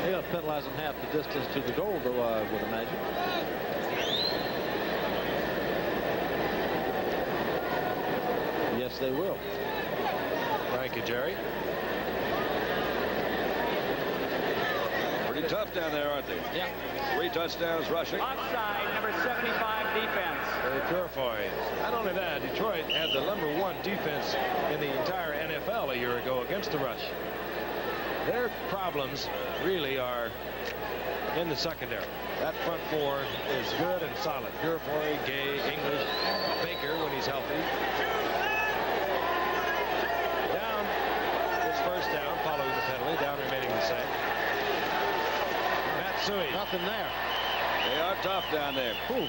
They're going to penalize him half the distance to the goal, though, I would imagine. Yes, they will. Thank you, Jerry. Pretty tough down there, aren't they? Yeah. 3 touchdowns rushing. Offside, number 75 defense. Purified. Not only that, Detroit had the #1 defense in the entire NFL a year ago against the rush. Their problems really are in the secondary. That front four is good and solid. Purified, Gay, English, Baker when he's healthy. Down, his first down following the penalty. Down remaining the same. Matsui. Nothing there. They are tough down there. Ooh.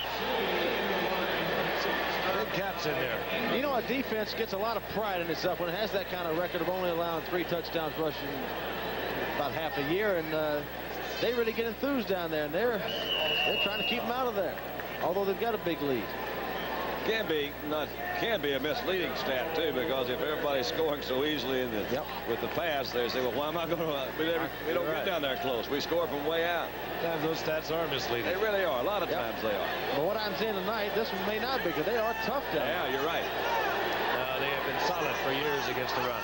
Big cats in there. You know, a defense gets a lot of pride in itself when it has that kind of record of only allowing 3 touchdowns rushing about half a year, and they really get enthused down there, and they're trying to keep them out of there, although they've got a big lead. Can be a misleading stat too, because if everybody's scoring so easily in the with the pass, they say, well, why am I going to? We don't get down there close. We score from way out. Sometimes those stats are misleading. They really are. A lot of times they are. But what I'm saying tonight, this one may not be, because they are tough down there. Yeah, you're right. They have been solid for years against the run.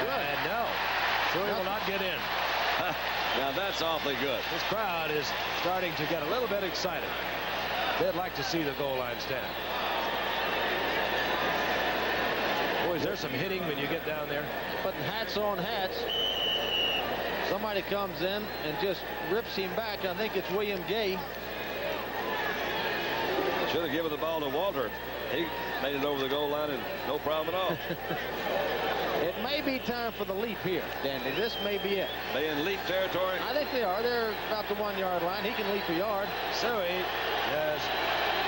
And no, so he will not get in. Now that's awfully good. This crowd is starting to get a little bit excited. They'd like to see the goal line stand. Boy, is there some hitting when you get down there? Putting hats on hats. Somebody comes in and just rips him back. I think it's William Gay. Should have given the ball to Walter. He made it over the goal line and no problem at all. It may be time for the leap here, Dandy. This may be it. They in leap territory? I think they are. They're about the 1-yard line. He can leap a yard. Suey has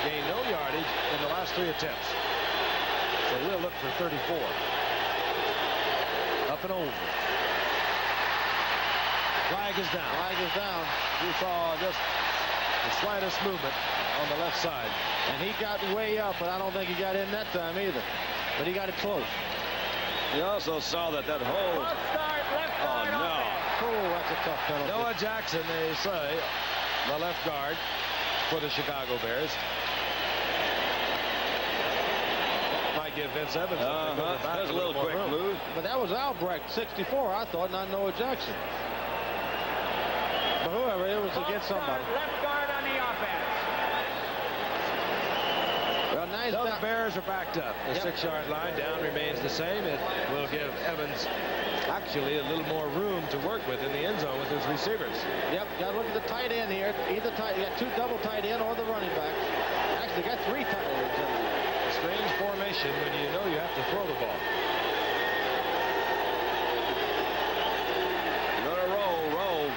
gained no yardage in the last 3 attempts. So we'll look for 34. Up and over. Flag is down. Flag is down. You saw just the slightest movement on the left side. And he got way up, but I don't think he got in that time either. But he got it close. You also saw that hold. Oh, no. Oh, that's a tough penalty. Noah Jackson, they say, the left guard for the Chicago Bears. Might give Vince Evans There's a little quick move. But that was Albrecht, 64, I thought, not Noah Jackson. But whoever, it was against somebody. Left guard on the offense. Well, nice. So the Bears are backed up. The 6-yard line down remains the same. It will give Evans actually a little more room to work with in the end zone with his receivers. Yep, got to look at the tight end here. Either tight, you got 2 double tight end or the running back. Actually, got 3 tight ends. A strange formation when you know you have to throw the ball. You're going to roll.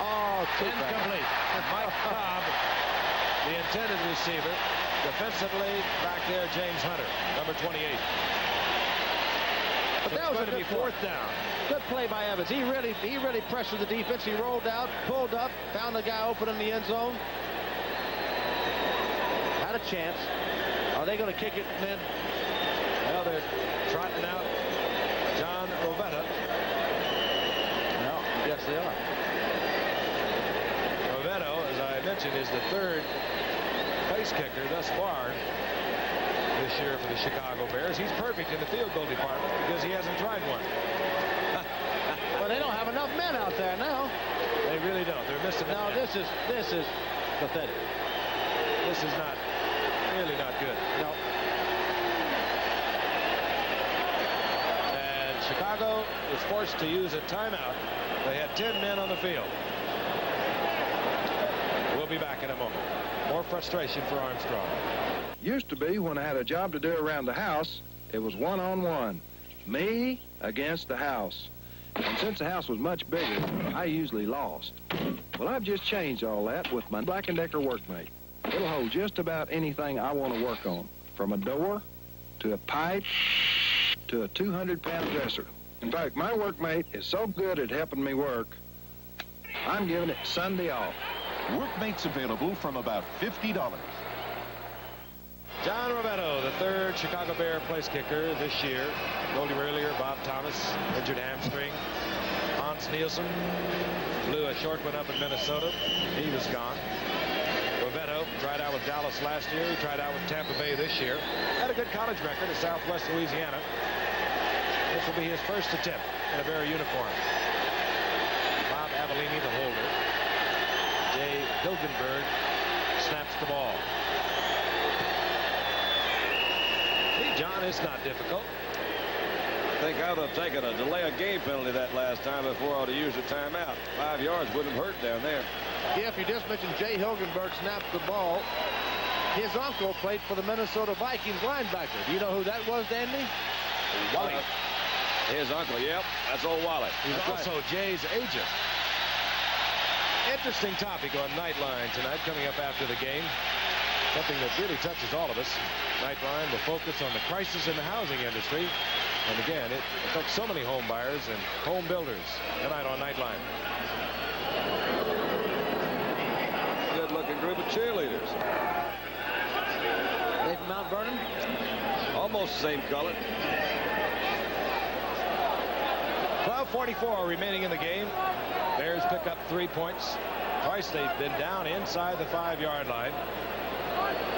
Oh, incomplete. Mike Cobb, the intended receiver. Defensively, back there, James Hunter, number 28. But that was going to be 4th down. Good play by Evans. He really pressured the defense. He rolled out, pulled up, found the guy open in the end zone. Had a chance. Are they going to kick it then? Well, they're trotting out John Rovetta. Well, yes, they are. Rovetta, as I mentioned, is the 3rd place kicker thus far this year for the Chicago Bears. He's perfect in the field goal department because he hasn't tried one. Well, they don't have enough men out there now. They really don't. They're missing. No, this is pathetic. This is really not good. No. And Chicago was forced to use a timeout. They had 10 men on the field. We'll be back in a moment. More frustration for Armstrong. Used to be when I had a job to do around the house, it was 1-on-1. Me against the house. And since the house was much bigger, I usually lost. Well, I've just changed all that with my Black & Decker Workmate. It'll hold just about anything I want to work on, from a door to a pipe to a 200-pound dresser. In fact, my workmate is so good at helping me work, I'm giving it Sunday off. Workmates available from about $50. John Rovetto, the third Chicago Bear place kicker this year. Told you earlier, Bob Thomas, injured hamstring. Hans Nielsen blew a short one up in Minnesota. He was gone. Rovetto tried out with Dallas last year. He tried out with Tampa Bay this year. Had a good college record at Southwest Louisiana. This will be his first attempt in a Bear uniform. Bob Avellini, the holder. Jay Hilgenberg snaps the ball. See, John, it's not difficult. I think I would have taken a delay of game penalty that last time before I would have used a timeout. 5 yards wouldn't have hurt down there. Yeah, if you just mentioned Jay Hilgenberg snapped the ball. His uncle played for the Minnesota Vikings linebacker. Do you know who that was, Dandy? Wally. His uncle, yep. That's old Wally. He's also Jay's agent. Interesting topic on Nightline tonight, coming up after the game. Something that really touches all of us. Nightline will focus on the crisis in the housing industry. And again, it affects so many home buyers and home builders. Tonight on Nightline. Good-looking group of cheerleaders. They from Mount Vernon? Almost the same color. 12:44 remaining in the game. Bears pick up 3 points. Twice they've been down inside the 5-yard line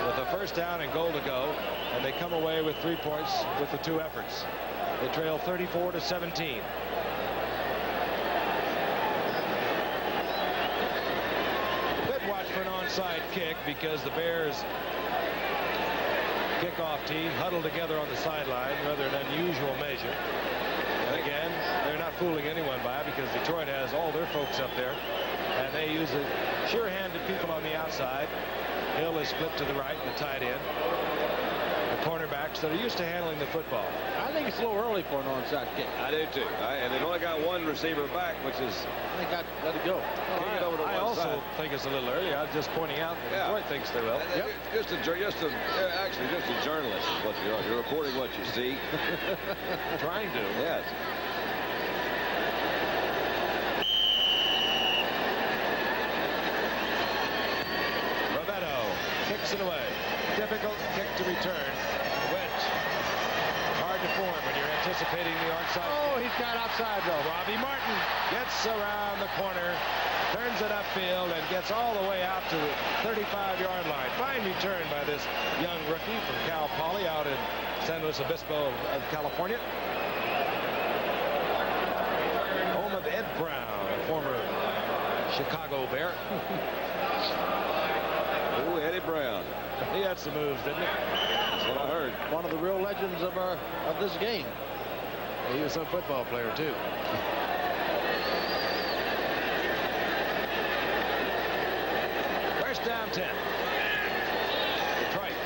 with a first down and goal to go, and they come away with 3 points with the 2 efforts. They trail 34-17. Good watch for an onside kick because the Bears kickoff team huddled together on the sideline, rather an unusual measure. And again, they're not fooling anyone by it because Detroit has all their folks up there, and they use the sure-handed people on the outside. Hill is split to the right, the tight end. The cornerbacks that are used to handling the football. I think it's a little early for an onside kick. I do too. And they've only got one receiver back, which is. I think let it go. Kick it over to I one also side. think it's a little early. I was just pointing out that Detroit thinks they will. Yep. Just a journalist is what you are. You're reporting what you see. Trying to. Yes. Rovetto kicks it away. Difficult kick to return. Wedge. Hard to form when you're anticipating the onside. Oh, he's got outside though. Robbie Martin gets around the corner, turns it upfield, and gets all the way out to the 35-yard line. Fine return by this young rookie from Cal Poly out in San Luis Obispo of California. Home of Ed Brown, a former Chicago Bear. Ooh, Eddie Brown. He had some moves, didn't he? That's what I heard. One of the real legends of this game. He was a football player too. First down 10. Detroit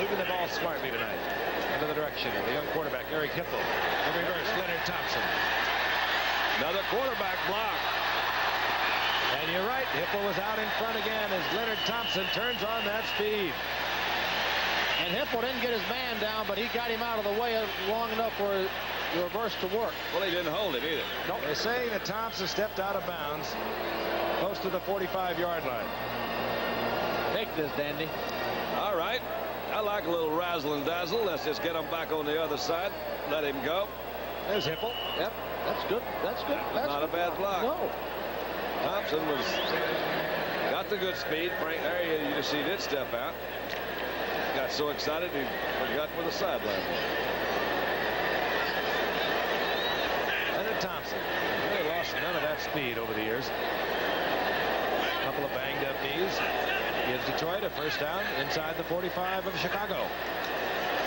moving the ball smartly tonight. Under the direction of the young quarterback Eric Hipple. In reverse, Leonard Thompson. Another quarterback block. And you're right, Hipple was out in front again as Leonard Thompson turns on that speed. And Hipple didn't get his man down, but he got him out of the way long enough for the reverse to work. Well, he didn't hold it either. Nope. They're saying that Thompson stepped out of bounds close to the 45-yard line. Take this, Dandy. All right. I like a little razzle and dazzle. Let's just get him back on the other side. Let him go. There's Hipple. Yep. That's good. That's good. That's not a bad block. No. Thompson got the good speed. Frank, there you just see he did step out. Got so excited he forgot where the sideline was. Leonard Thompson. They lost none of that speed over the years. A couple of banged up knees. Gives Detroit a first down inside the 45 of Chicago.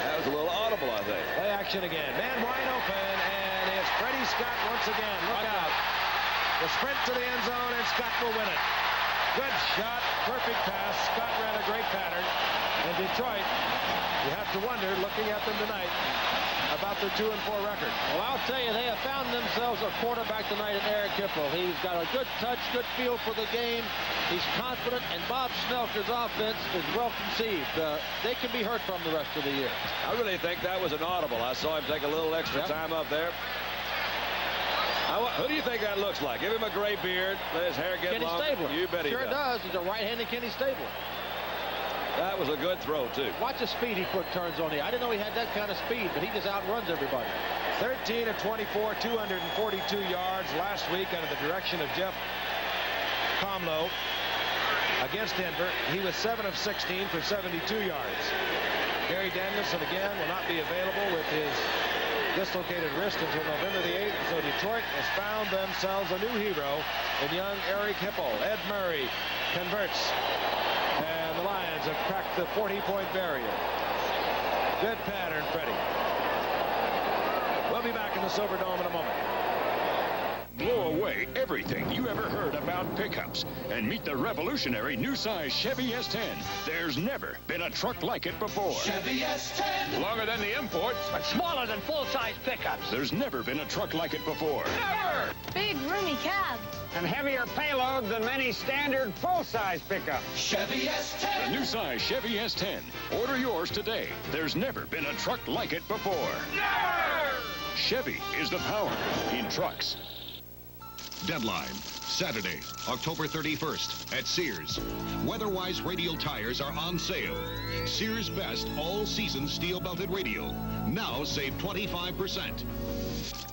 That was a little audible, I think. Play action again. Man wide open, and it's Freddie Scott once again. Look out. The sprint to the end zone, and Scott will win it. Good shot. Perfect pass. Scott ran a great pattern. And Detroit, you have to wonder, looking at them tonight, about their 2-4 record. Well, I'll tell you, they have found themselves a quarterback tonight in Eric Hipple. He's got a good touch, good feel for the game. He's confident, and Bob Smelker's offense is well conceived. They can be heard from the rest of the year. I really think that was an audible. I saw him take a little extra time up there. Who do you think that looks like? Give him a gray beard. Let his hair get Kenny long. Stabler. You bet he sure does. He's a right-handed Kenny Stabler. That was a good throw, too. Watch the speed he put turns on here. I didn't know he had that kind of speed, but he just outruns everybody. 13 of 24, 242 yards last week under the direction of Jeff Comlow against Denver. He was 7 of 16 for 72 yards. Gary Danielson again will not be available with his dislocated wrist until November the 8th. So Detroit has found themselves a new hero in young Eric Hipple. Ed Murray converts. And the Lions have cracked the 40-point barrier. Good pattern, Freddie. We'll be back in the Silverdome in a moment. Blow away everything you ever heard about pickups and meet the revolutionary new size Chevy S10. There's never been a truck like it before. Chevy S10. Longer than the imports, But smaller than full-size pickups. there's never been a truck like it before. Never. Big, roomy cab. And heavier payload than many standard full-size pickups. Chevy S10. The new size Chevy S10. Order yours today. There's never been a truck like it before. Never. Chevy is the power in trucks. Deadline, Saturday, October 31st at Sears. Weatherwise radial tires are on sale. Sears Best all-season steel-belted radial. Now save 25%.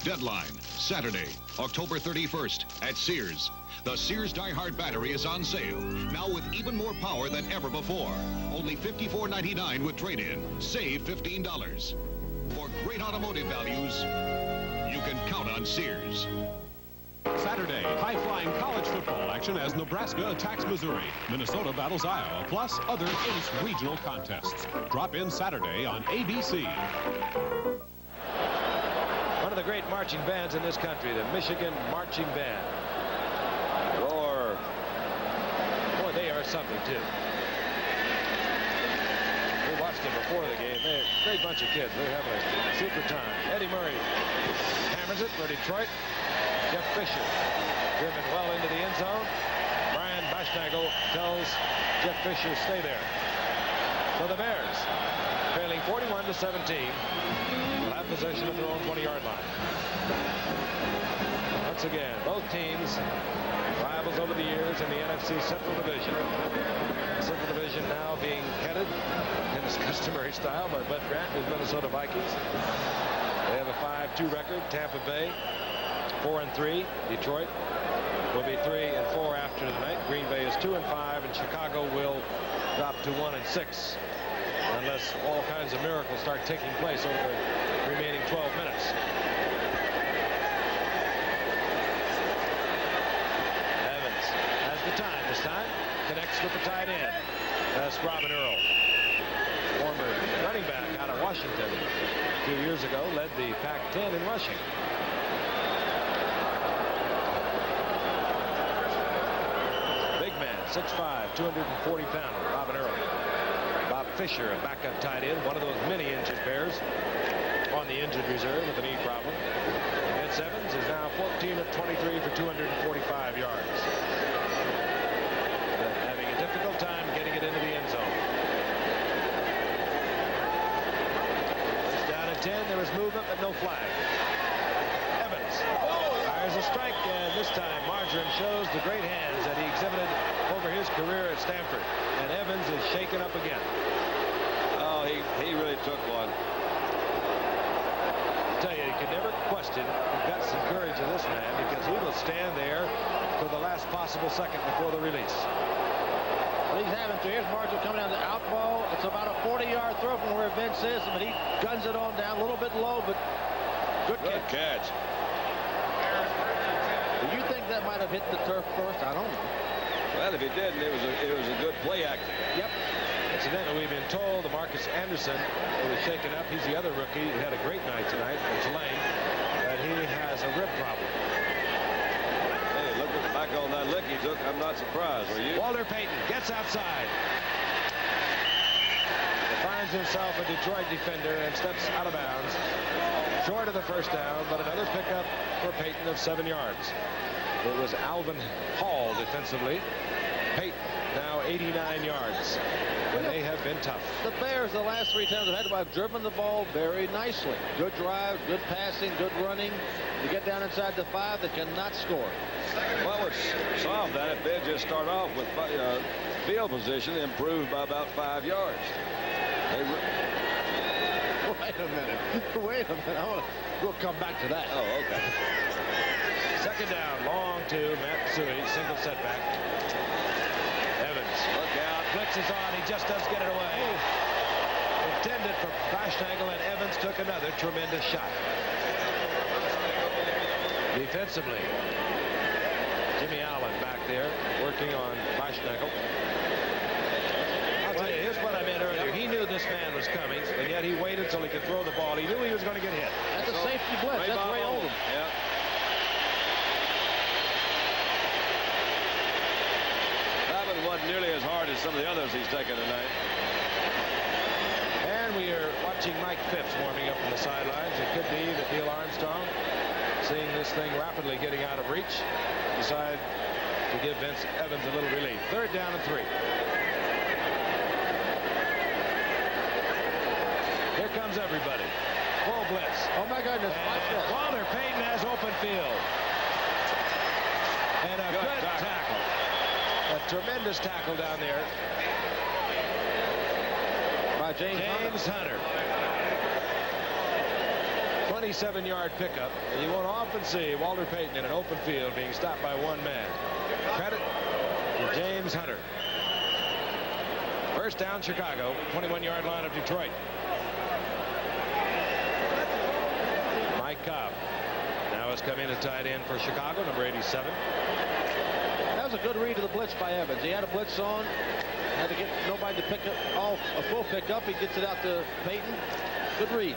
Deadline, Saturday, October 31st at Sears. The Sears Die Hard battery is on sale, now with even more power than ever before. Only $54.99 with trade-in. Save $15. For great automotive values, you can count on Sears. Saturday, high-flying college football action as Nebraska attacks Missouri. Minnesota battles Iowa, plus other ace regional contests. Drop in Saturday on ABC. One of the great marching bands in this country, the Michigan Marching Band. Roar. Boy, they are something, too. We watched them before the game. They're a great bunch of kids. They're having a super time. Eddie Murray hammers it for Detroit. Jeff Fisher driven well into the end zone. Brian Bashnagel tells Jeff Fisher, stay there. So the Bears, trailing 41-17, will have possession of their own 20-yard line. Once again, both teams rivals over the years in the NFC Central Division. The Central Division now being headed in its customary style by Bud Grant with Minnesota Vikings. They have a 5-2 record. Tampa Bay 4-3. Detroit will be 3-4 after tonight. Green Bay is 2-5, and Chicago will drop to 1-6 unless all kinds of miracles start taking place over the remaining 12 minutes. Evans has the time this time. Connects with the tight end. That's Robin Earl. Former running back out of Washington a few years ago. Led the Pac-10 in rushing. Big man, 6'5", 240-pounder, Robin Earl. Bob Fisher, a backup tight end, one of those many injured Bears on the injured reserve with a knee problem. Vince Evans is now 14 of 23 for 245 yards. But having a difficult time getting it into the end zone. It's down at 10. There was movement, but no flag. Evans fires a strike, and this time Marjoram shows the great hands that he exhibited over his career at Stanford. And Evans is shaken up again. Oh, he really took one. I tell you, you can never question the guts and courage of this man, because he will stand there for the last possible second before the release. Well, he's having to. Here's Marshall coming down the out ball. It's about a 40-yard throw from where Vince is, but he guns it on down a little bit low, but good catch. Do you think that might have hit the turf first? I don't know. Well, if he didn't, it was a good play acting. Yep. Incidentally, we've been told that Marcus Anderson was shaken up. He's the other rookie who had a great night tonight for Tulane, but he has a rib problem. Hey, look back on that lick he took. I'm not surprised, were you? Walter Payton gets outside. Finds himself a Detroit defender and steps out of bounds. Short of the first down, but another pickup for Payton of 7 yards. It was Alvin Hall defensively. Payton now 89 yards. And they have been tough. The Bears, the last 3 times have driven the ball very nicely. Good drive, good passing, good running. You get down inside the 5, they cannot score. Well, it's solved that if they just start off with field position improved by about 5 yards. Wait a minute. Wait a minute. We'll come back to that. Oh, okay. Second down, long to Matt Suey, single setback. Evans, look out, blitz is on, he just does get it away. Intended for Bashnagel, and Evans took another tremendous shot. Defensively, Jimmy Allen back there working on Bashnagel. I'll tell you, here's what I meant earlier. He knew this man was coming, and yet he waited until he could throw the ball. He knew he was going to get hit. That's a safety blitz. That's Ray Oldham. Yeah. That one wasn't nearly as hard as some of the others he's taken tonight. And we are watching Mike Phipps warming up on the sidelines. It could be that Neil Armstrong, seeing this thing rapidly getting out of reach, decide to give Vince Evans a little relief. 3rd down and 3. Here comes everybody. Full blitz. Oh, my goodness. Walter Payton has open field. And a good tackle. A tremendous tackle down there by James Hunter. 27-yard pickup. And you won't often see Walter Payton in an open field being stopped by one man. Credit to James Hunter. First down, Chicago. 21-yard line of Detroit. Mike Cobb now has come in as tight end for Chicago, number 87. That was a good read of the blitz by Evans. He had a blitz on, had to get nobody to pick it off a full pickup. He gets it out to Payton. Good read.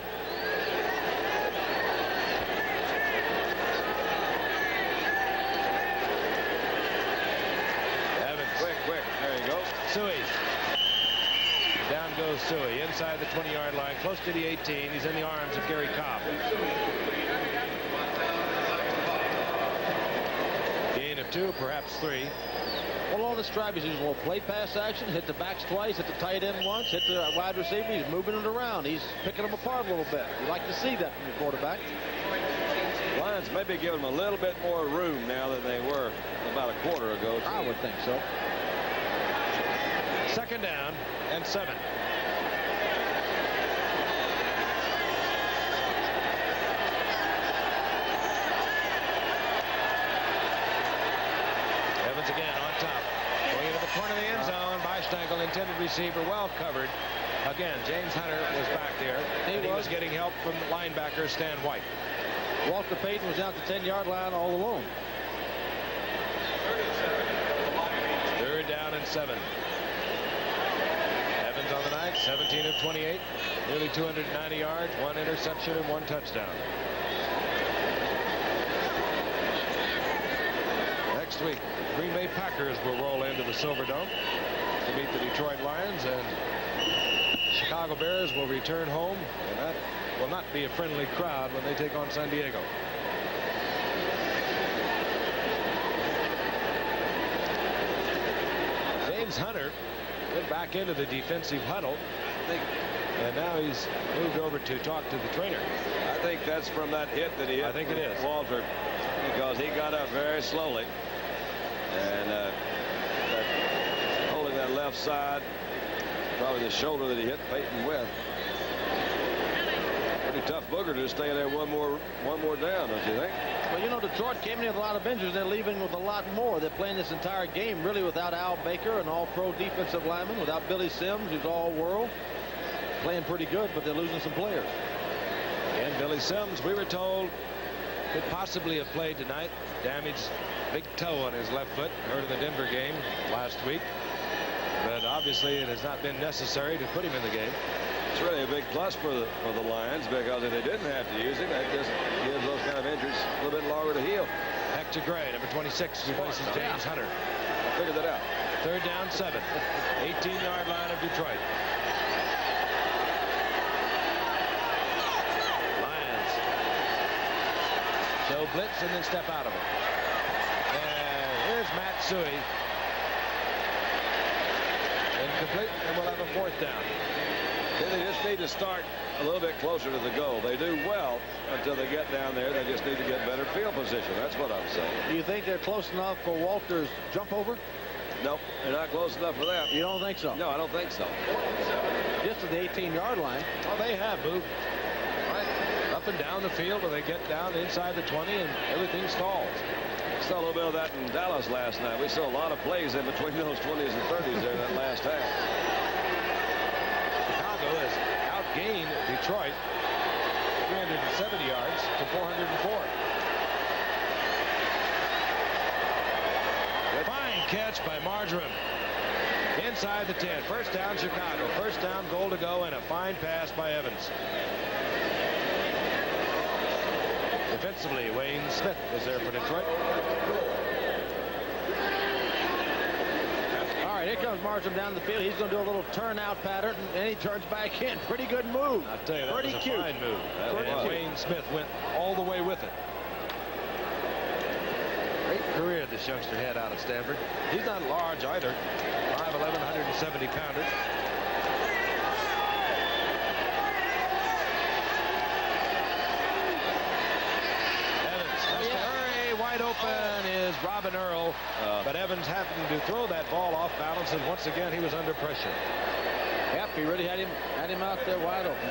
Evans. Quick. There you go. Suey. Down goes Suey inside the 20-yard line, close to the 18. He's in the arms of Gary Cobb. Gain of 2, perhaps 3. Well, on this drive, he's using a little play pass action, hit the backs twice, hit the tight end once, hit the wide receiver. He's moving it around. He's picking them apart a little bit. You like to see that from your quarterback. Lions may be giving them a little bit more room now than they were about a quarter ago. I would think so. 2nd down and 7. Evans again on top. Going into the corner of the end zone. Bashnagel, intended receiver, well covered. Again, James Hunter was back there. He was getting help from linebacker Stan White. Walter Payton was out the 10-yard line all alone. 3rd down and 7. Evans on the night, 17 of 28, nearly 290 yards, 1 interception and 1 touchdown. Next week, Green Bay Packers will roll into the Silverdome to meet the Detroit Lions, and Chicago Bears will return home, and that will not be a friendly crowd when they take on San Diego. James Hunter went back into the defensive huddle, and now he's moved over to talk to the trainer. I think that's from that hit that he hit. I think it is. Walter, because he got up very slowly, and holding that left side, probably the shoulder that he hit Payton with. Pretty tough booger to stay there one more down, don't you think? Well, you know, Detroit came in with a lot of injuries. They're leaving with a lot more. They're playing this entire game really without Al Baker, an all-pro defensive lineman, without Billy Sims, who's all-world. Playing pretty good, but they're losing some players. And Billy Sims, we were told, could possibly have played tonight. Damaged big toe on his left foot. Heard of the Denver game last week. But obviously it has not been necessary to put him in the game. It's really a big plus for the Lions, because if they didn't have to use him, that just gives those kind of injuries a little bit longer to heal. back to Gray. Number 26 replaces James Hunter. Figured that out. 3rd down, 7. 18-yard line of Detroit. Lions show blitz and then step out of it. And here's Matt Suey. Incomplete, and we'll have a 4th down. They just need to start a little bit closer to the goal. They do well until they get down there. They just need to get better field position. That's what I'm saying. Do you think they're close enough for Walter's jump over? Nope, they're not close enough for that. You don't think so? No, I don't think so. Just to the 18-yard line. Well, they have moved right up and down the field when they get down inside the 20 and everything stalls. Saw a little bit of that in Dallas last night. We saw a lot of plays in between those 20s and 30s there in that last half. Chicago has outgained Detroit 370 yards to 404. Fine catch by Marjoram. Inside the 10. 1st down, Chicago. 1st down, goal to go, and a fine pass by Evans. Defensively, Wayne Smith was there for Detroit. All right, here comes Marjoram down the field. He's going to do a little turnout pattern, and he turns back in. Pretty good move. I'll tell you, that pretty was a cute. fine move. And Wayne Smith went all the way with it. Great career this youngster had out of Stanford. He's not large either. 5'11", 170-pounder. Wide open is Robin Earl, but Evans happened to throw that ball off balance, and once again he was under pressure. Yep, he really had him out there wide open.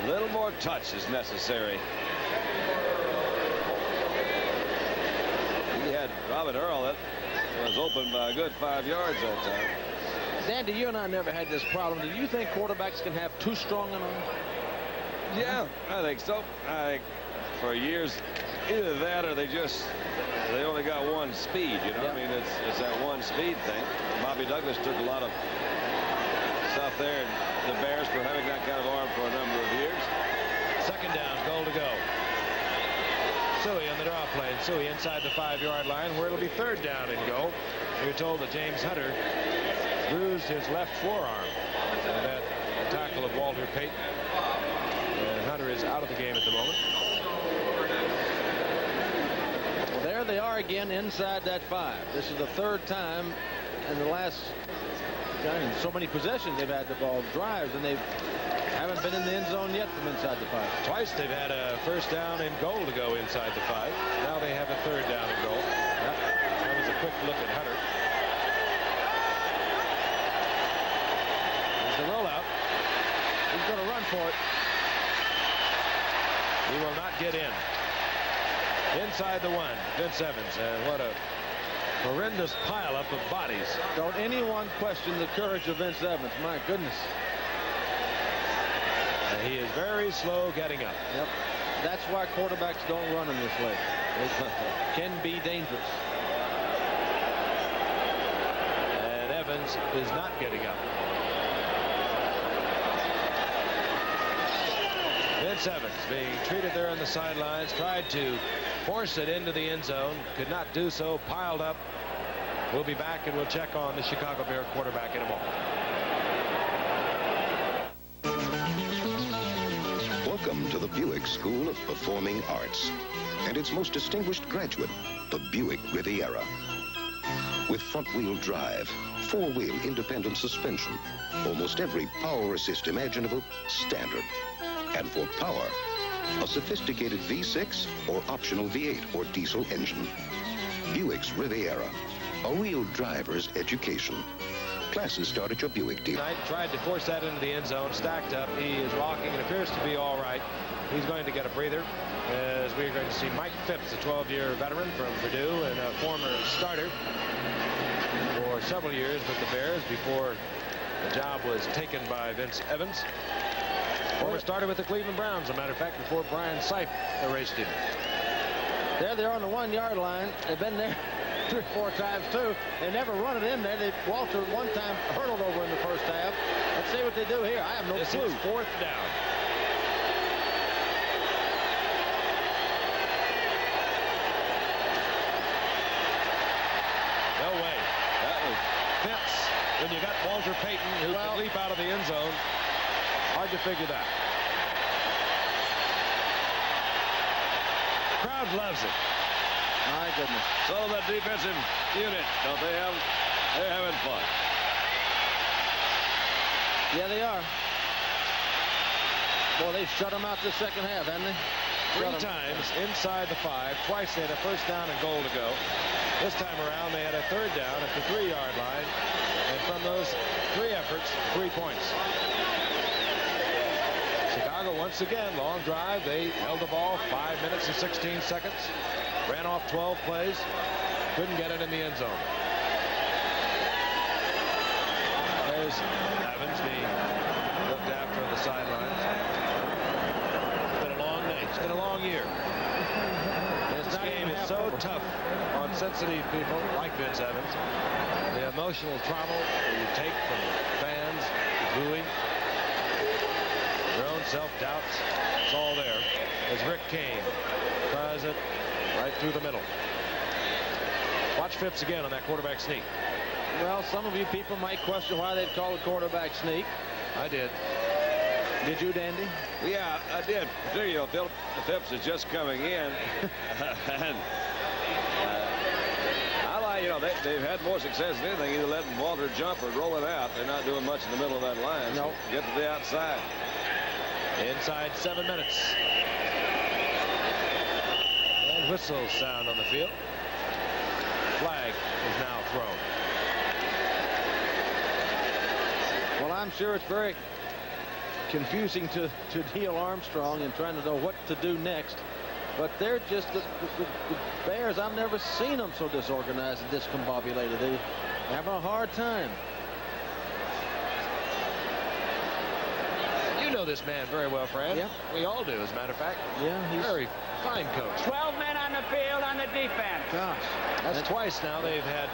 A little more touch is necessary. He had Robin Earl that was open by a good 5 yards that time. Sandy, you and I never had this problem. Do you think quarterbacks can have too strong an arm? Yeah, I think so. I think for years, either that or they only got one speed, you know. Yep. I mean, it's that one speed thing. Bobby Douglas took a lot of stuff there in the Bears for having that kind of arm for a number of years. 2nd down, goal to go. Suey on the draw play. Suey inside the 5-yard line where it'll be 3rd down and go. You're told that James Hunter bruised his left forearm in that tackle of Walter Payton. And Hunter is out of the game at the moment. Well, there they are again inside that 5. This is the 3rd time in the last so many possessions they've had the ball, drives, and they haven't been in the end zone yet from inside the 5. Twice they've had a 1st down and goal to go inside the 5. Now they have a 3rd down and goal. That was a quick look at Hunter. There's the rollout. He's going to run for it. He will not get in. Inside the 1, Vince Evans, and what a horrendous pileup of bodies. Don't anyone question the courage of Vince Evans. My goodness. And he is very slow getting up. Yep. That's why quarterbacks don't run in this way. It can be dangerous. And Evans is not getting up. Vince Evans being treated there on the sidelines, tried to force it into the end zone, could not do so, piled up. We'll be back and we'll check on the Chicago Bear quarterback in a moment. Welcome to the Buick School of Performing Arts and its most distinguished graduate, the Buick Riviera. With front-wheel drive, 4-wheel independent suspension, almost every power assist imaginable, standard. And for power, a sophisticated V6 or optional V8 or diesel engine. Buick's Riviera, a real driver's education. Classes start at your Buick dealer. Tried to force that into the end zone, stacked up. He is walking. It appears to be all right. He's going to get a breather, as we're going to see Mike Phipps, a 12-year veteran from Purdue and a former starter for several years with the Bears before the job was taken by Vince Evans. Former starter with the Cleveland Browns, as a matter of fact, before Brian Seif erased him. There they are on the 1-yard line. They've been there 3 or 4 times, too. They never run it in there. Walter one time hurdled over in the first half. Let's see what they do here. I have no clue. This is 4th down. Walter Payton, who can leap out of the end zone. Hard to figure that. Crowd loves it. My goodness. So the defensive unit, don't they have? They're having fun. Yeah, they are. Well, they've shut them out the second half, haven't they? Three times inside the 5. Twice they had a first down and goal to go. This time around, they had a third down at the 3-yard line. And from those 3 efforts, 3 points. Chicago once again, long drive. They held the ball 5 minutes and 16 seconds. Ran off 12 plays. Couldn't get it in the end zone. There's Evans being looked after on the sidelines. It's been a long night. It's been a long year. This game is so tough on sensitive people like Vince Evans. The emotional trauma that you take from fans, booing, their own self-doubts, it's all there. As Rick Kane tries it right through the middle. Watch Phipps again on that quarterback sneak. Well, some of you people might question why they'd call a quarterback sneak. I did. Did you, Dandy? Yeah, I did. Particularly, Phipps is just coming in. And I like, you know, they've had more success than anything, either letting Walter jump or rolling out. They're not doing much in the middle of that line. No. So get to the outside. Inside 7 minutes. And whistles sound on the field. Flag is now thrown. Well, I'm sure it's very confusing to Neil Armstrong and trying to know what to do next. But they're just the Bears. I've never seen them so disorganized and discombobulated. They have a hard time. You know this man very well, Fran. Yeah. We all do, as a matter of fact. Yeah, he's very fine coach. 12 men on the field on the defense. Gosh. That's twice now they've had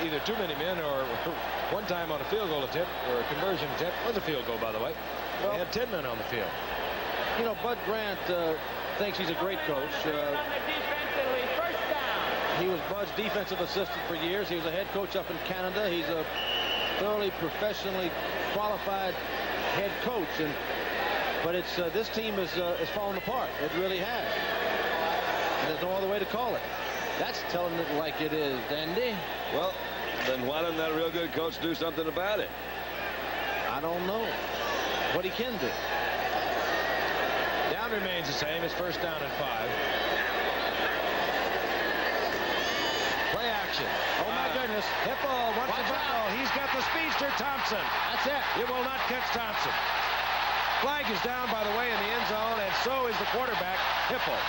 either too many men or one time on a field goal attempt or a conversion attempt. It was a field goal, by the way. They had 10 men on the field. You know, Bud Grant thinks he's a great coach. He was Bud's defensive assistant for years. He was a head coach up in Canada. He's a thoroughly professionally qualified head coach. But it's this team is falling apart. It really has. And there's no other way to call it. That's telling it like it is, Dandy. Well, then why doesn't that real good coach do something about it? I don't know what he can do. Down remains the same. It's first down and 5. Play action. Oh, my goodness. Hipple wants to foul. He's got the speedster Thompson. That's it. You will not catch Thompson. Flag is down, by the way, in the end zone, and so is the quarterback, Hipple.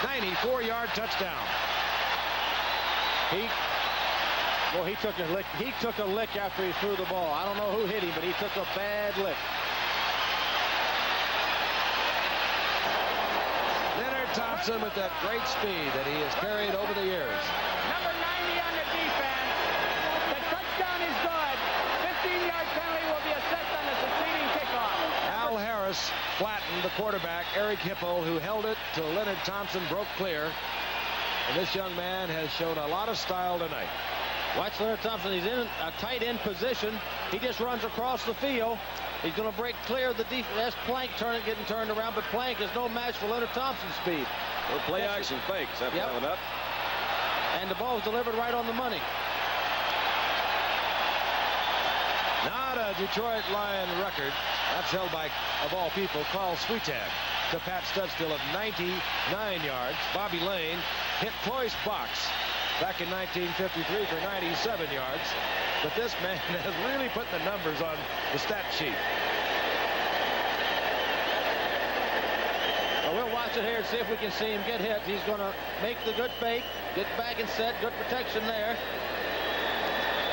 94-yard touchdown. He took a lick. He took a lick after he threw the ball. I don't know who hit him, but he took a bad lick. Leonard Thompson with that great speed that he has carried over the years. Number 90 on the defense. The touchdown is good. 15-yard penalty will be assessed on the succeeding kickoff. Al Harris flattened the quarterback, Eric Hipple, who held it till Leonard Thompson broke clear. And this young man has shown a lot of style tonight. Watch Leonard Thompson. He's in a tight end position. He just runs across the field. He's going to break clear of the defense. That's Plank getting turned around, but Plank is no match for Leonard Thompson's speed. Well, play action fakes after coming up. And the ball is delivered right on the money. Not a Detroit Lion record. That's held by, of all people, Carl Sweetan to Pat Studstill of 99 yards. Bobby Lane hit Cloyce Box back in 1953 for 97 yards. But this man has really put the numbers on the stat sheet. Well, we'll watch it here and see if we can see him get hit. He's going to make the good fake, get back and set, good protection there.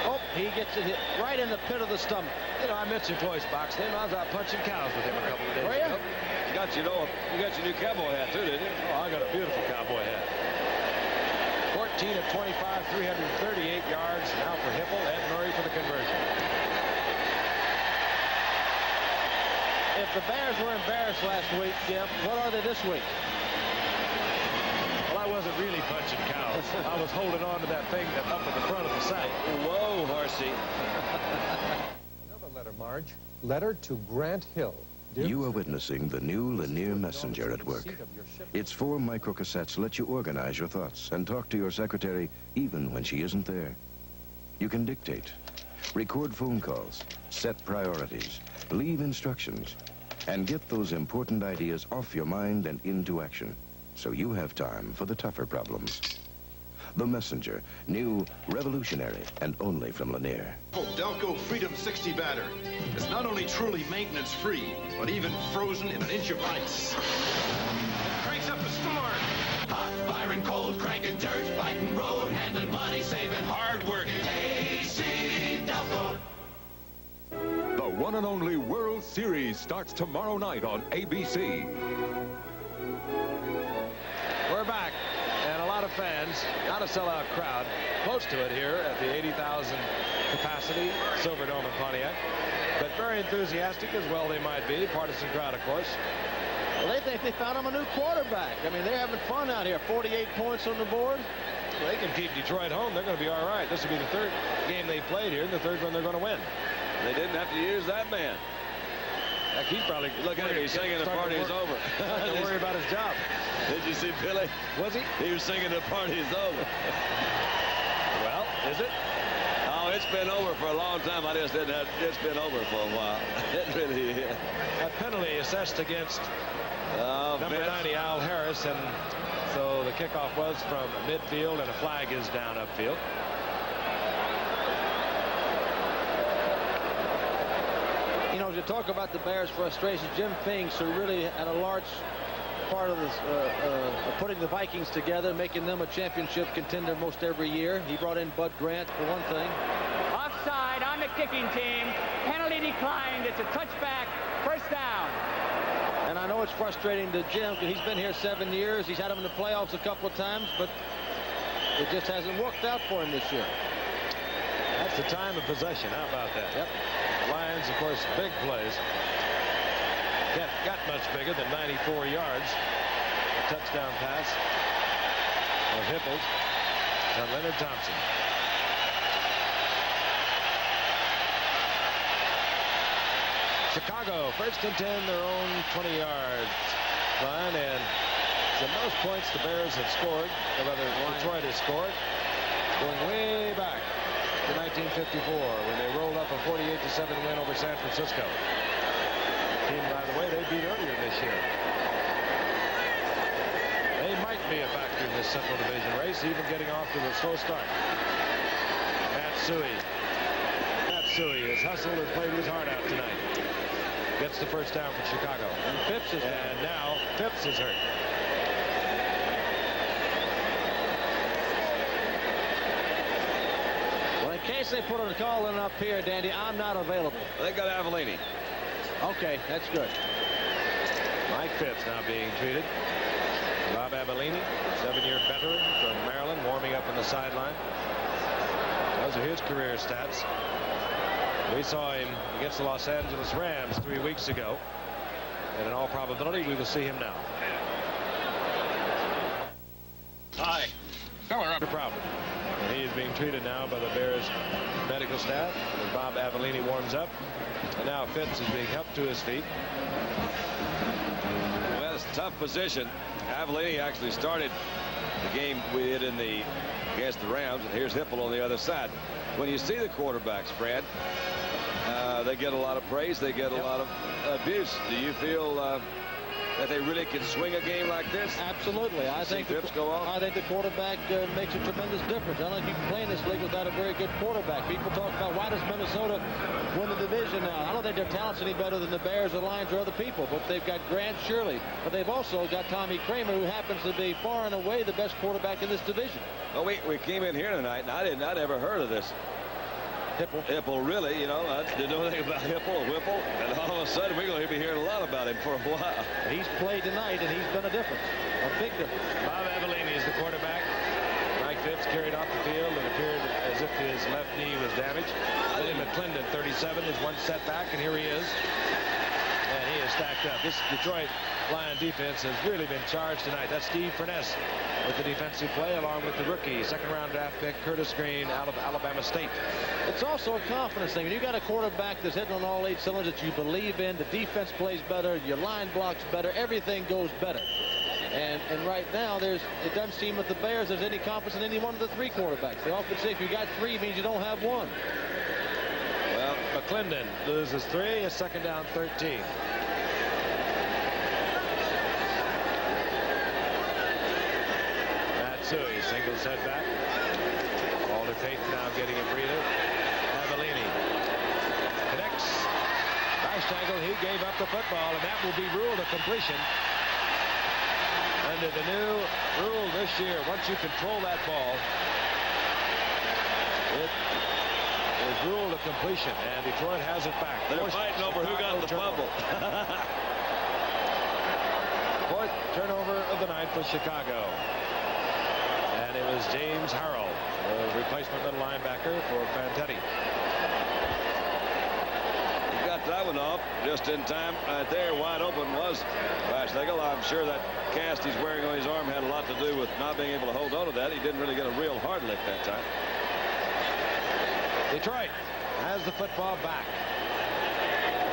Oh, he gets it hit right in the pit of the stomach. You know, I mentioned Cloyce Box. I was out punching cows with him a couple of days ago. You got your new cowboy hat too, didn't you? Oh, I got a beautiful cowboy hat. 14 of 25, 338 yards. Now for Hipple, Ed Murray for the conversion. If the Bears were embarrassed last week, Jim, what are they this week? Well, I wasn't really punching punching cows. I was holding on to that thing that up at the front of the sack. Whoa, Horsey. Another letter, Marge. Letter to Grant Hill. You are witnessing the new Linear Messenger at work. Its 4 microcassettes let you organize your thoughts and talk to your secretary even when she isn't there. You can dictate, record phone calls, set priorities, leave instructions, and get those important ideas off your mind and into action, so you have time for the tougher problems. The Messenger, new, revolutionary, and only from Linear. Delco Freedom 60 batter. It's not only truly maintenance-free, but even frozen in an inch of ice. Cranks up the storm. Hot, firing cold, cranking dirt, fighting road, handling money, saving, hard working. AC Delco. The one and only World Series starts tomorrow night on ABC. We're back. And a lot of fans, not a sellout crowd, close to it here at the 80,000 capacity Silverdome in Pontiac, but very enthusiastic as well they might be. Partisan crowd, of course. Well, they think they found him a new quarterback. I mean, they're having fun out here. 48 points on the board. Well, they can keep Detroit home. They're going to be all right. This will be the 3rd game they played here, and the 3rd one they're going to win. They didn't have to use that man. Heck, he's probably look at him. He's singing the party is over. Don't worry about his job. Did you see Billy? Was he? He was singing the party is over. Well, is it? Oh, it's been over for a long time. I just didn't have. It's been over for a while. It really is. A penalty assessed against number 90 Al Harris, and so the kickoff was from midfield, and a flag is down upfield. You know, as you talk about the Bears' frustration, Jim Finks, who really had a large part of this, putting the Vikings together, making them a championship contender most every year. He brought in Bud Grant for one thing. Offside on the kicking team. Penalty declined. It's a touchback. First down. And I know it's frustrating to Jim because he's been here 7 years. He's had him in the playoffs a couple of times, but it just hasn't worked out for him this year. That's the time of possession. How about that? Yep. Lions, of course, big plays. Got much bigger than 94 yards. A touchdown pass of Hipple and Leonard Thompson. Chicago first and 10, their own 20-yard line, and the most points the Bears have scored, or rather Detroit has scored, going way back to 1954 when they rolled up a 48-7 win over San Francisco. Team, by the way, they beat earlier this year. They might be a factor in this Central Division race, even getting off to a slow start. Matt Suey has hustled and played his heart out tonight. Gets the first down for Chicago. And Phipps is down. And now Phipps is hurt. Well, in case they put a call in up here, Dandy, I'm not available. They got Avellini. Okay, that's good. Mike Phipps now being treated. Bob Avellini, 7-year veteran from Maryland, warming up on the sideline. Those are his career stats. We saw him against the Los Angeles Rams 3 weeks ago. And in all probability, we will see him now. Hi. No problem. And he is being treated now by the Bears medical staff as Bob Avellini warms up. And now Phipps is being helped to his feet. Well, that's a tough position. Avellini actually started the game we did against the Rams, and here's Hipple on the other side. When you see the quarterbacks, Fran, they get a lot of praise. They get a lot of abuse. Do you feel that they really can swing a game like this? Absolutely. I think Phipps go off? I think the quarterback makes a tremendous difference. I don't think you can play in this league without a very good quarterback. People talk about why does Minnesota win the division now. I don't think their talent's any better than the Bears, the Lions, or other people, but they've got Grant Shirley. But they've also got Tommy Kramer, who happens to be far and away the best quarterback in this division. Well, we came in here tonight, and I never heard of this. Hipple, really, you know, I didn't know anything about Hipple or Whipple, and all of a sudden we're going to be hearing a lot about him for a while. He's played tonight, and he's been a difference, a big difference. Bob Avellini is the quarterback. Mike Phipps carried off the field and appeared as if his left knee was damaged. William McClendon, 37, is one setback, and here he is. And he is stacked up. This Detroit Lion defense has really been charged tonight. That's Steve Furness with the defensive play, along with the rookie second-round draft pick Curtis Green out of Alabama State. It's also a confidence thing. When you got a quarterback that's hitting on all 8 cylinders that you believe in, the defense plays better, your line blocks better, everything goes better. And right now, it doesn't seem that the Bears there's any confidence in any one of the 3 quarterbacks. They often say if you got 3, it means you don't have 1. Well, McClendon loses 3, a second down 13. Matsui singles head back. Walter Payton now getting a breather. Avellini connects. Nice tackle. He gave up the football, and that will be ruled a completion. Under the new rule this year, once you control that ball, it is ruled a completion, and Detroit has it back. They're fighting over who got the fumble. 4th turnover of the night for Chicago. And it was James Harrell, the replacement middle linebacker for Fantetti. He got that one off just in time. Right there, wide open was Weisnagel. I'm sure that cast he's wearing on his arm had a lot to do with not being able to hold on to that. He didn't really get a real hard lick that time. Detroit has the football back.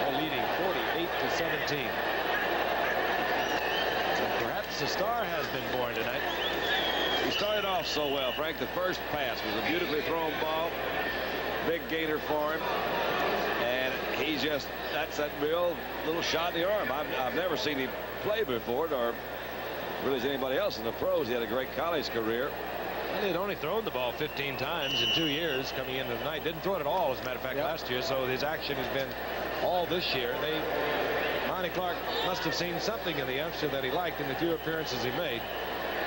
They're leading 48-17. And perhaps a star has been born tonight. He started off so well, Frank. The first pass was a beautifully thrown ball. Big gainer for him. And he just, that's that real little shot in the arm. I've never seen him play before, or really as anybody else in the pros. He had a great college career. And they'd only thrown the ball 15 times in 2 years coming into the night. Didn't throw it at all, as a matter of fact, last year. So his action has been all this year. Monty Clark must have seen something in the youngster that he liked in the few appearances he made,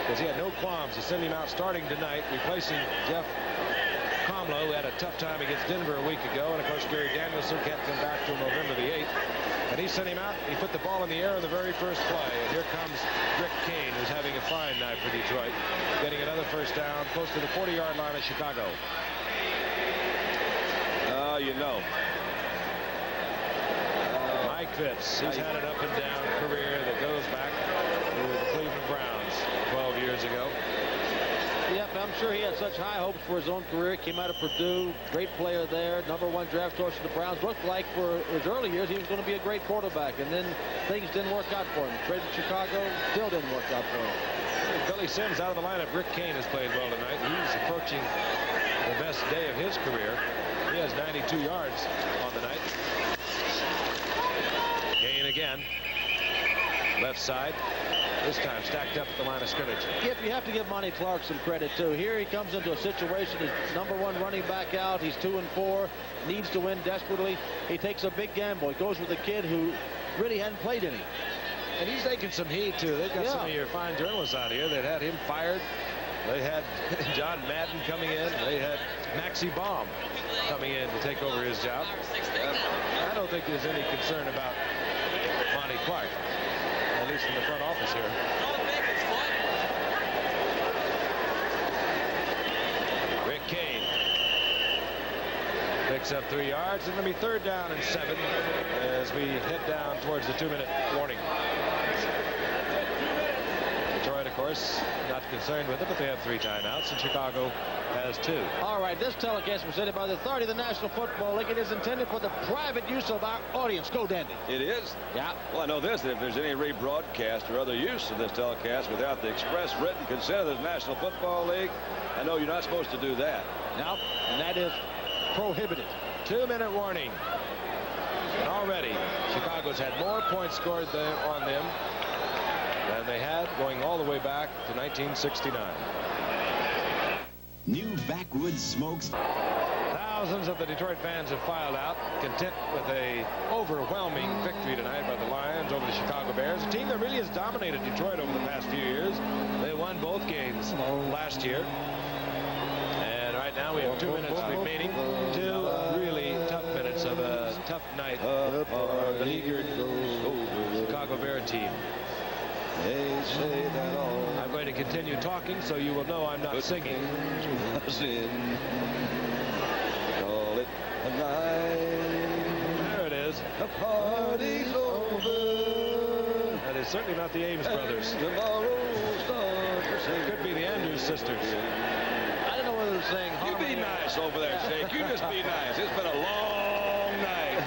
because he had no qualms to send him out starting tonight, replacing Jeff Comlo, who had a tough time against Denver a week ago. And, of course, Gary Danielson can't come back till November the 8th. And he sent him out. He put the ball in the air on the very first play. And here comes Rick Kane, who's having a fine night for Detroit, getting another first down close to the 40-yard line of Chicago. You know. Mike Fitz, he's had an up-and-down career that goes back to the Cleveland Browns 12 years ago. Yep, I'm sure he had such high hopes for his own career. Came out of Purdue, great player there, #1 draft choice for the Browns. Looked like for his early years he was going to be a great quarterback, and then things didn't work out for him. Traded Chicago, still didn't work out for him. Billy Sims out of the lineup. Rick Kane has played well tonight. He's approaching the best day of his career. He has 92 yards on the night. Kane again. Left side. This time stacked up at the line of scrimmage. If you have to give Monty Clark some credit too. Here he comes into a situation. He's #1 running back out. He's 2-4. Needs to win desperately. He takes a big gamble. He goes with a kid who really hadn't played any. And he's taking some heat too. They've got some of your fine journalists out here that had him fired. They had John Madden coming in. They had Maxie Baum coming in to take over his job. I don't think there's any concern about Monty Clark, at least in the front office here. Rick Kane picks up 3 yards, and it'll be 3rd down and 7 as we head down towards the 2-minute warning. Detroit, of course, not concerned with it, but they have 3 timeouts, and Chicago has 2. All right, this telecast presented by the authority of the National Football League. It is intended for the private use of our audience. Go, Dandy. It is? Yeah. Well, I know this, that if there's any rebroadcast or other use of this telecast without the express written consent of the National Football League, I know you're not supposed to do that. No, and that is prohibited. 2-minute warning. And already, Chicago's had more points scored on them than they had going all the way back to 1969. New backwoods smokes. Thousands of the Detroit fans have filed out, content with a overwhelming victory tonight by the Lions over the Chicago Bears, a team that really has dominated Detroit over the past few years. They won both games last year. And right now we have 2 minutes remaining. 2 really tough minutes of a tough night for the beleaguered Chicago Bear team. I'm going to continue talking so you will know I'm not singing. Call it a night. There it is. The party's over. brothers, certainly not the Ames brothers. It could be the Andrews sisters. I don't know whether they're saying You be nice over there, Jake. You just be nice. It's been a long night.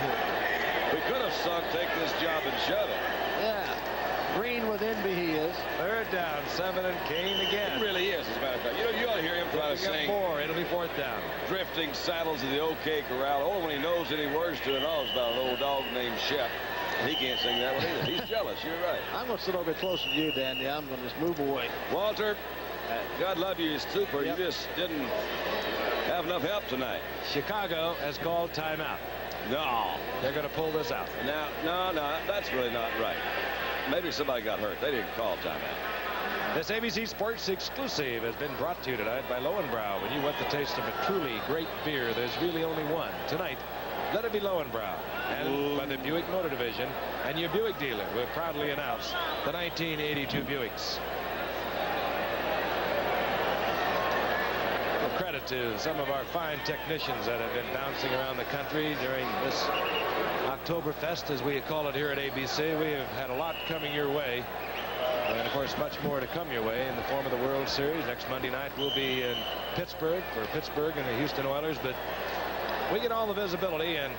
We could have sunk, take this job and shove it. Yeah. Green with envy he is. Third down, 7, and Kane again. He really is, as a matter of fact. You ought to hear him try to sing 4. It'll be 4th down. Drifting Saddles of the OK Corral. Only when he knows any words to it all is about an old dog named Shep. He can't sing that one either. He's jealous. You're right. I'm going to sit over closer to you, Dandy. I'm going to just move away. Walter, God love you, you're super. Yep. You just didn't have enough help tonight. Chicago has called timeout. No. They're going to pull this out. Now, no, that's really not right. Maybe somebody got hurt. They didn't call timeout. This ABC Sports exclusive has been brought to you tonight by Lowenbrow. When you want the taste of a truly great beer, there's really only one. Tonight, let it be Lowenbrow. And by the Buick Motor Division and your Buick dealer, who have proudly announced the 1982 Buicks. Well, credit to some of our fine technicians that have been bouncing around the country during this Oktoberfest, as we call it here at ABC. We have had a lot coming your way. And, of course, much more to come your way in the form of the World Series. Next Monday night, we'll be in Pittsburgh for Pittsburgh and the Houston Oilers. But we get all the visibility, and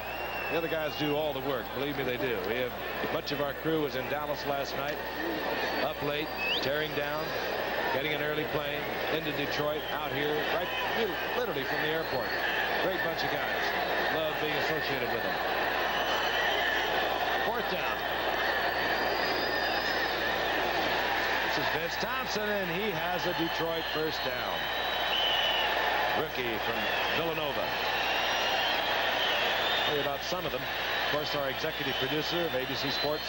the other guys do all the work. Believe me, they do. We have much of our crew was in Dallas last night, up late, tearing down, getting an early plane into Detroit, out here, right, literally from the airport. Great bunch of guys. Love being associated with them. 4th down. This is Vince Thompson, and he has a Detroit first down. Rookie from Villanova. Tell you about some of them. Of course, our executive producer of ABC Sports,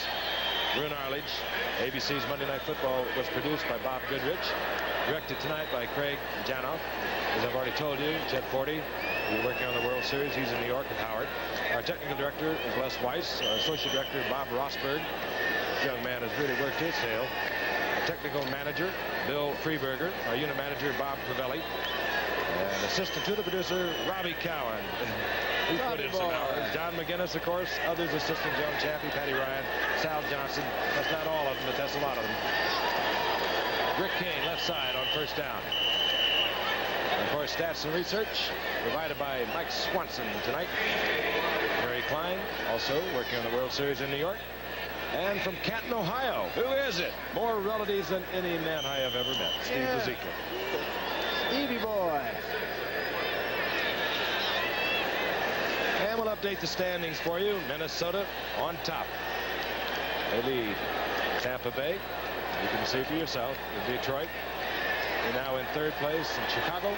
Brun Arledge. ABC's Monday Night Football was produced by Bob Goodrich. Directed tonight by Craig Janoff. As I've already told you, Chet Forty, who's working on the World Series. He's in New York with Howard. Our technical director is Les Weiss. Our associate director, Bob Rosberg. This young man has really worked his tail. Our technical manager, Bill Freeberger. Our unit manager, Bob Crivelli. And assistant to the producer, Robbie Cowan. He put in some hours. John McGinnis, of course. Others, assistant Joan Chappie, Patty Ryan, Sal Johnson. That's not all of them, but that's a lot of them. Rick Kane, left side on first down. And of course, stats and research provided by Mike Swanson tonight. Harry Klein, also working on the World Series in New York. And from Canton, Ohio. Who is it? More relatives than any man I have ever met. Steve Ezekiel. Stevie boy. And we'll update the standings for you. Minnesota on top. They lead Tampa Bay. You can see for yourself. In Detroit, they're now in 3rd place. And Chicago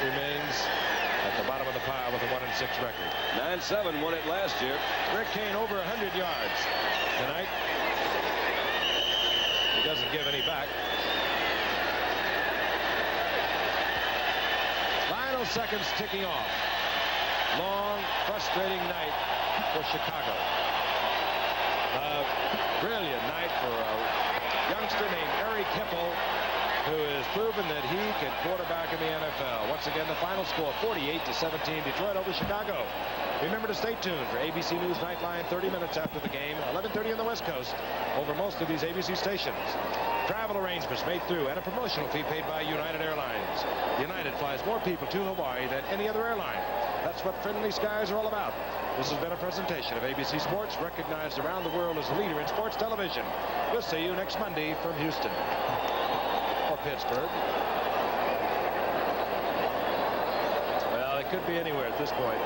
remains at the bottom of the pile with a 1-6 record. 9-7 won it last year. Rick Kane over 100 yards tonight. He doesn't give any back. Final seconds ticking off. Long, frustrating night for Chicago. A brilliant night for a youngster named Eric Hipple, who has proven that he can quarterback in the NFL. Once again, the final score, 48-17, Detroit over Chicago. Remember to stay tuned for ABC News Nightline 30 minutes after the game, 11:30 on the West Coast, over most of these ABC stations. Travel arrangements made through and a promotional fee paid by United Airlines. United flies more people to Hawaii than any other airline. That's what Friendly Skies are all about. This has been a presentation of ABC Sports, recognized around the world as a leader in sports television. We'll see you next Monday from Houston or Pittsburgh. Well, it could be anywhere at this point.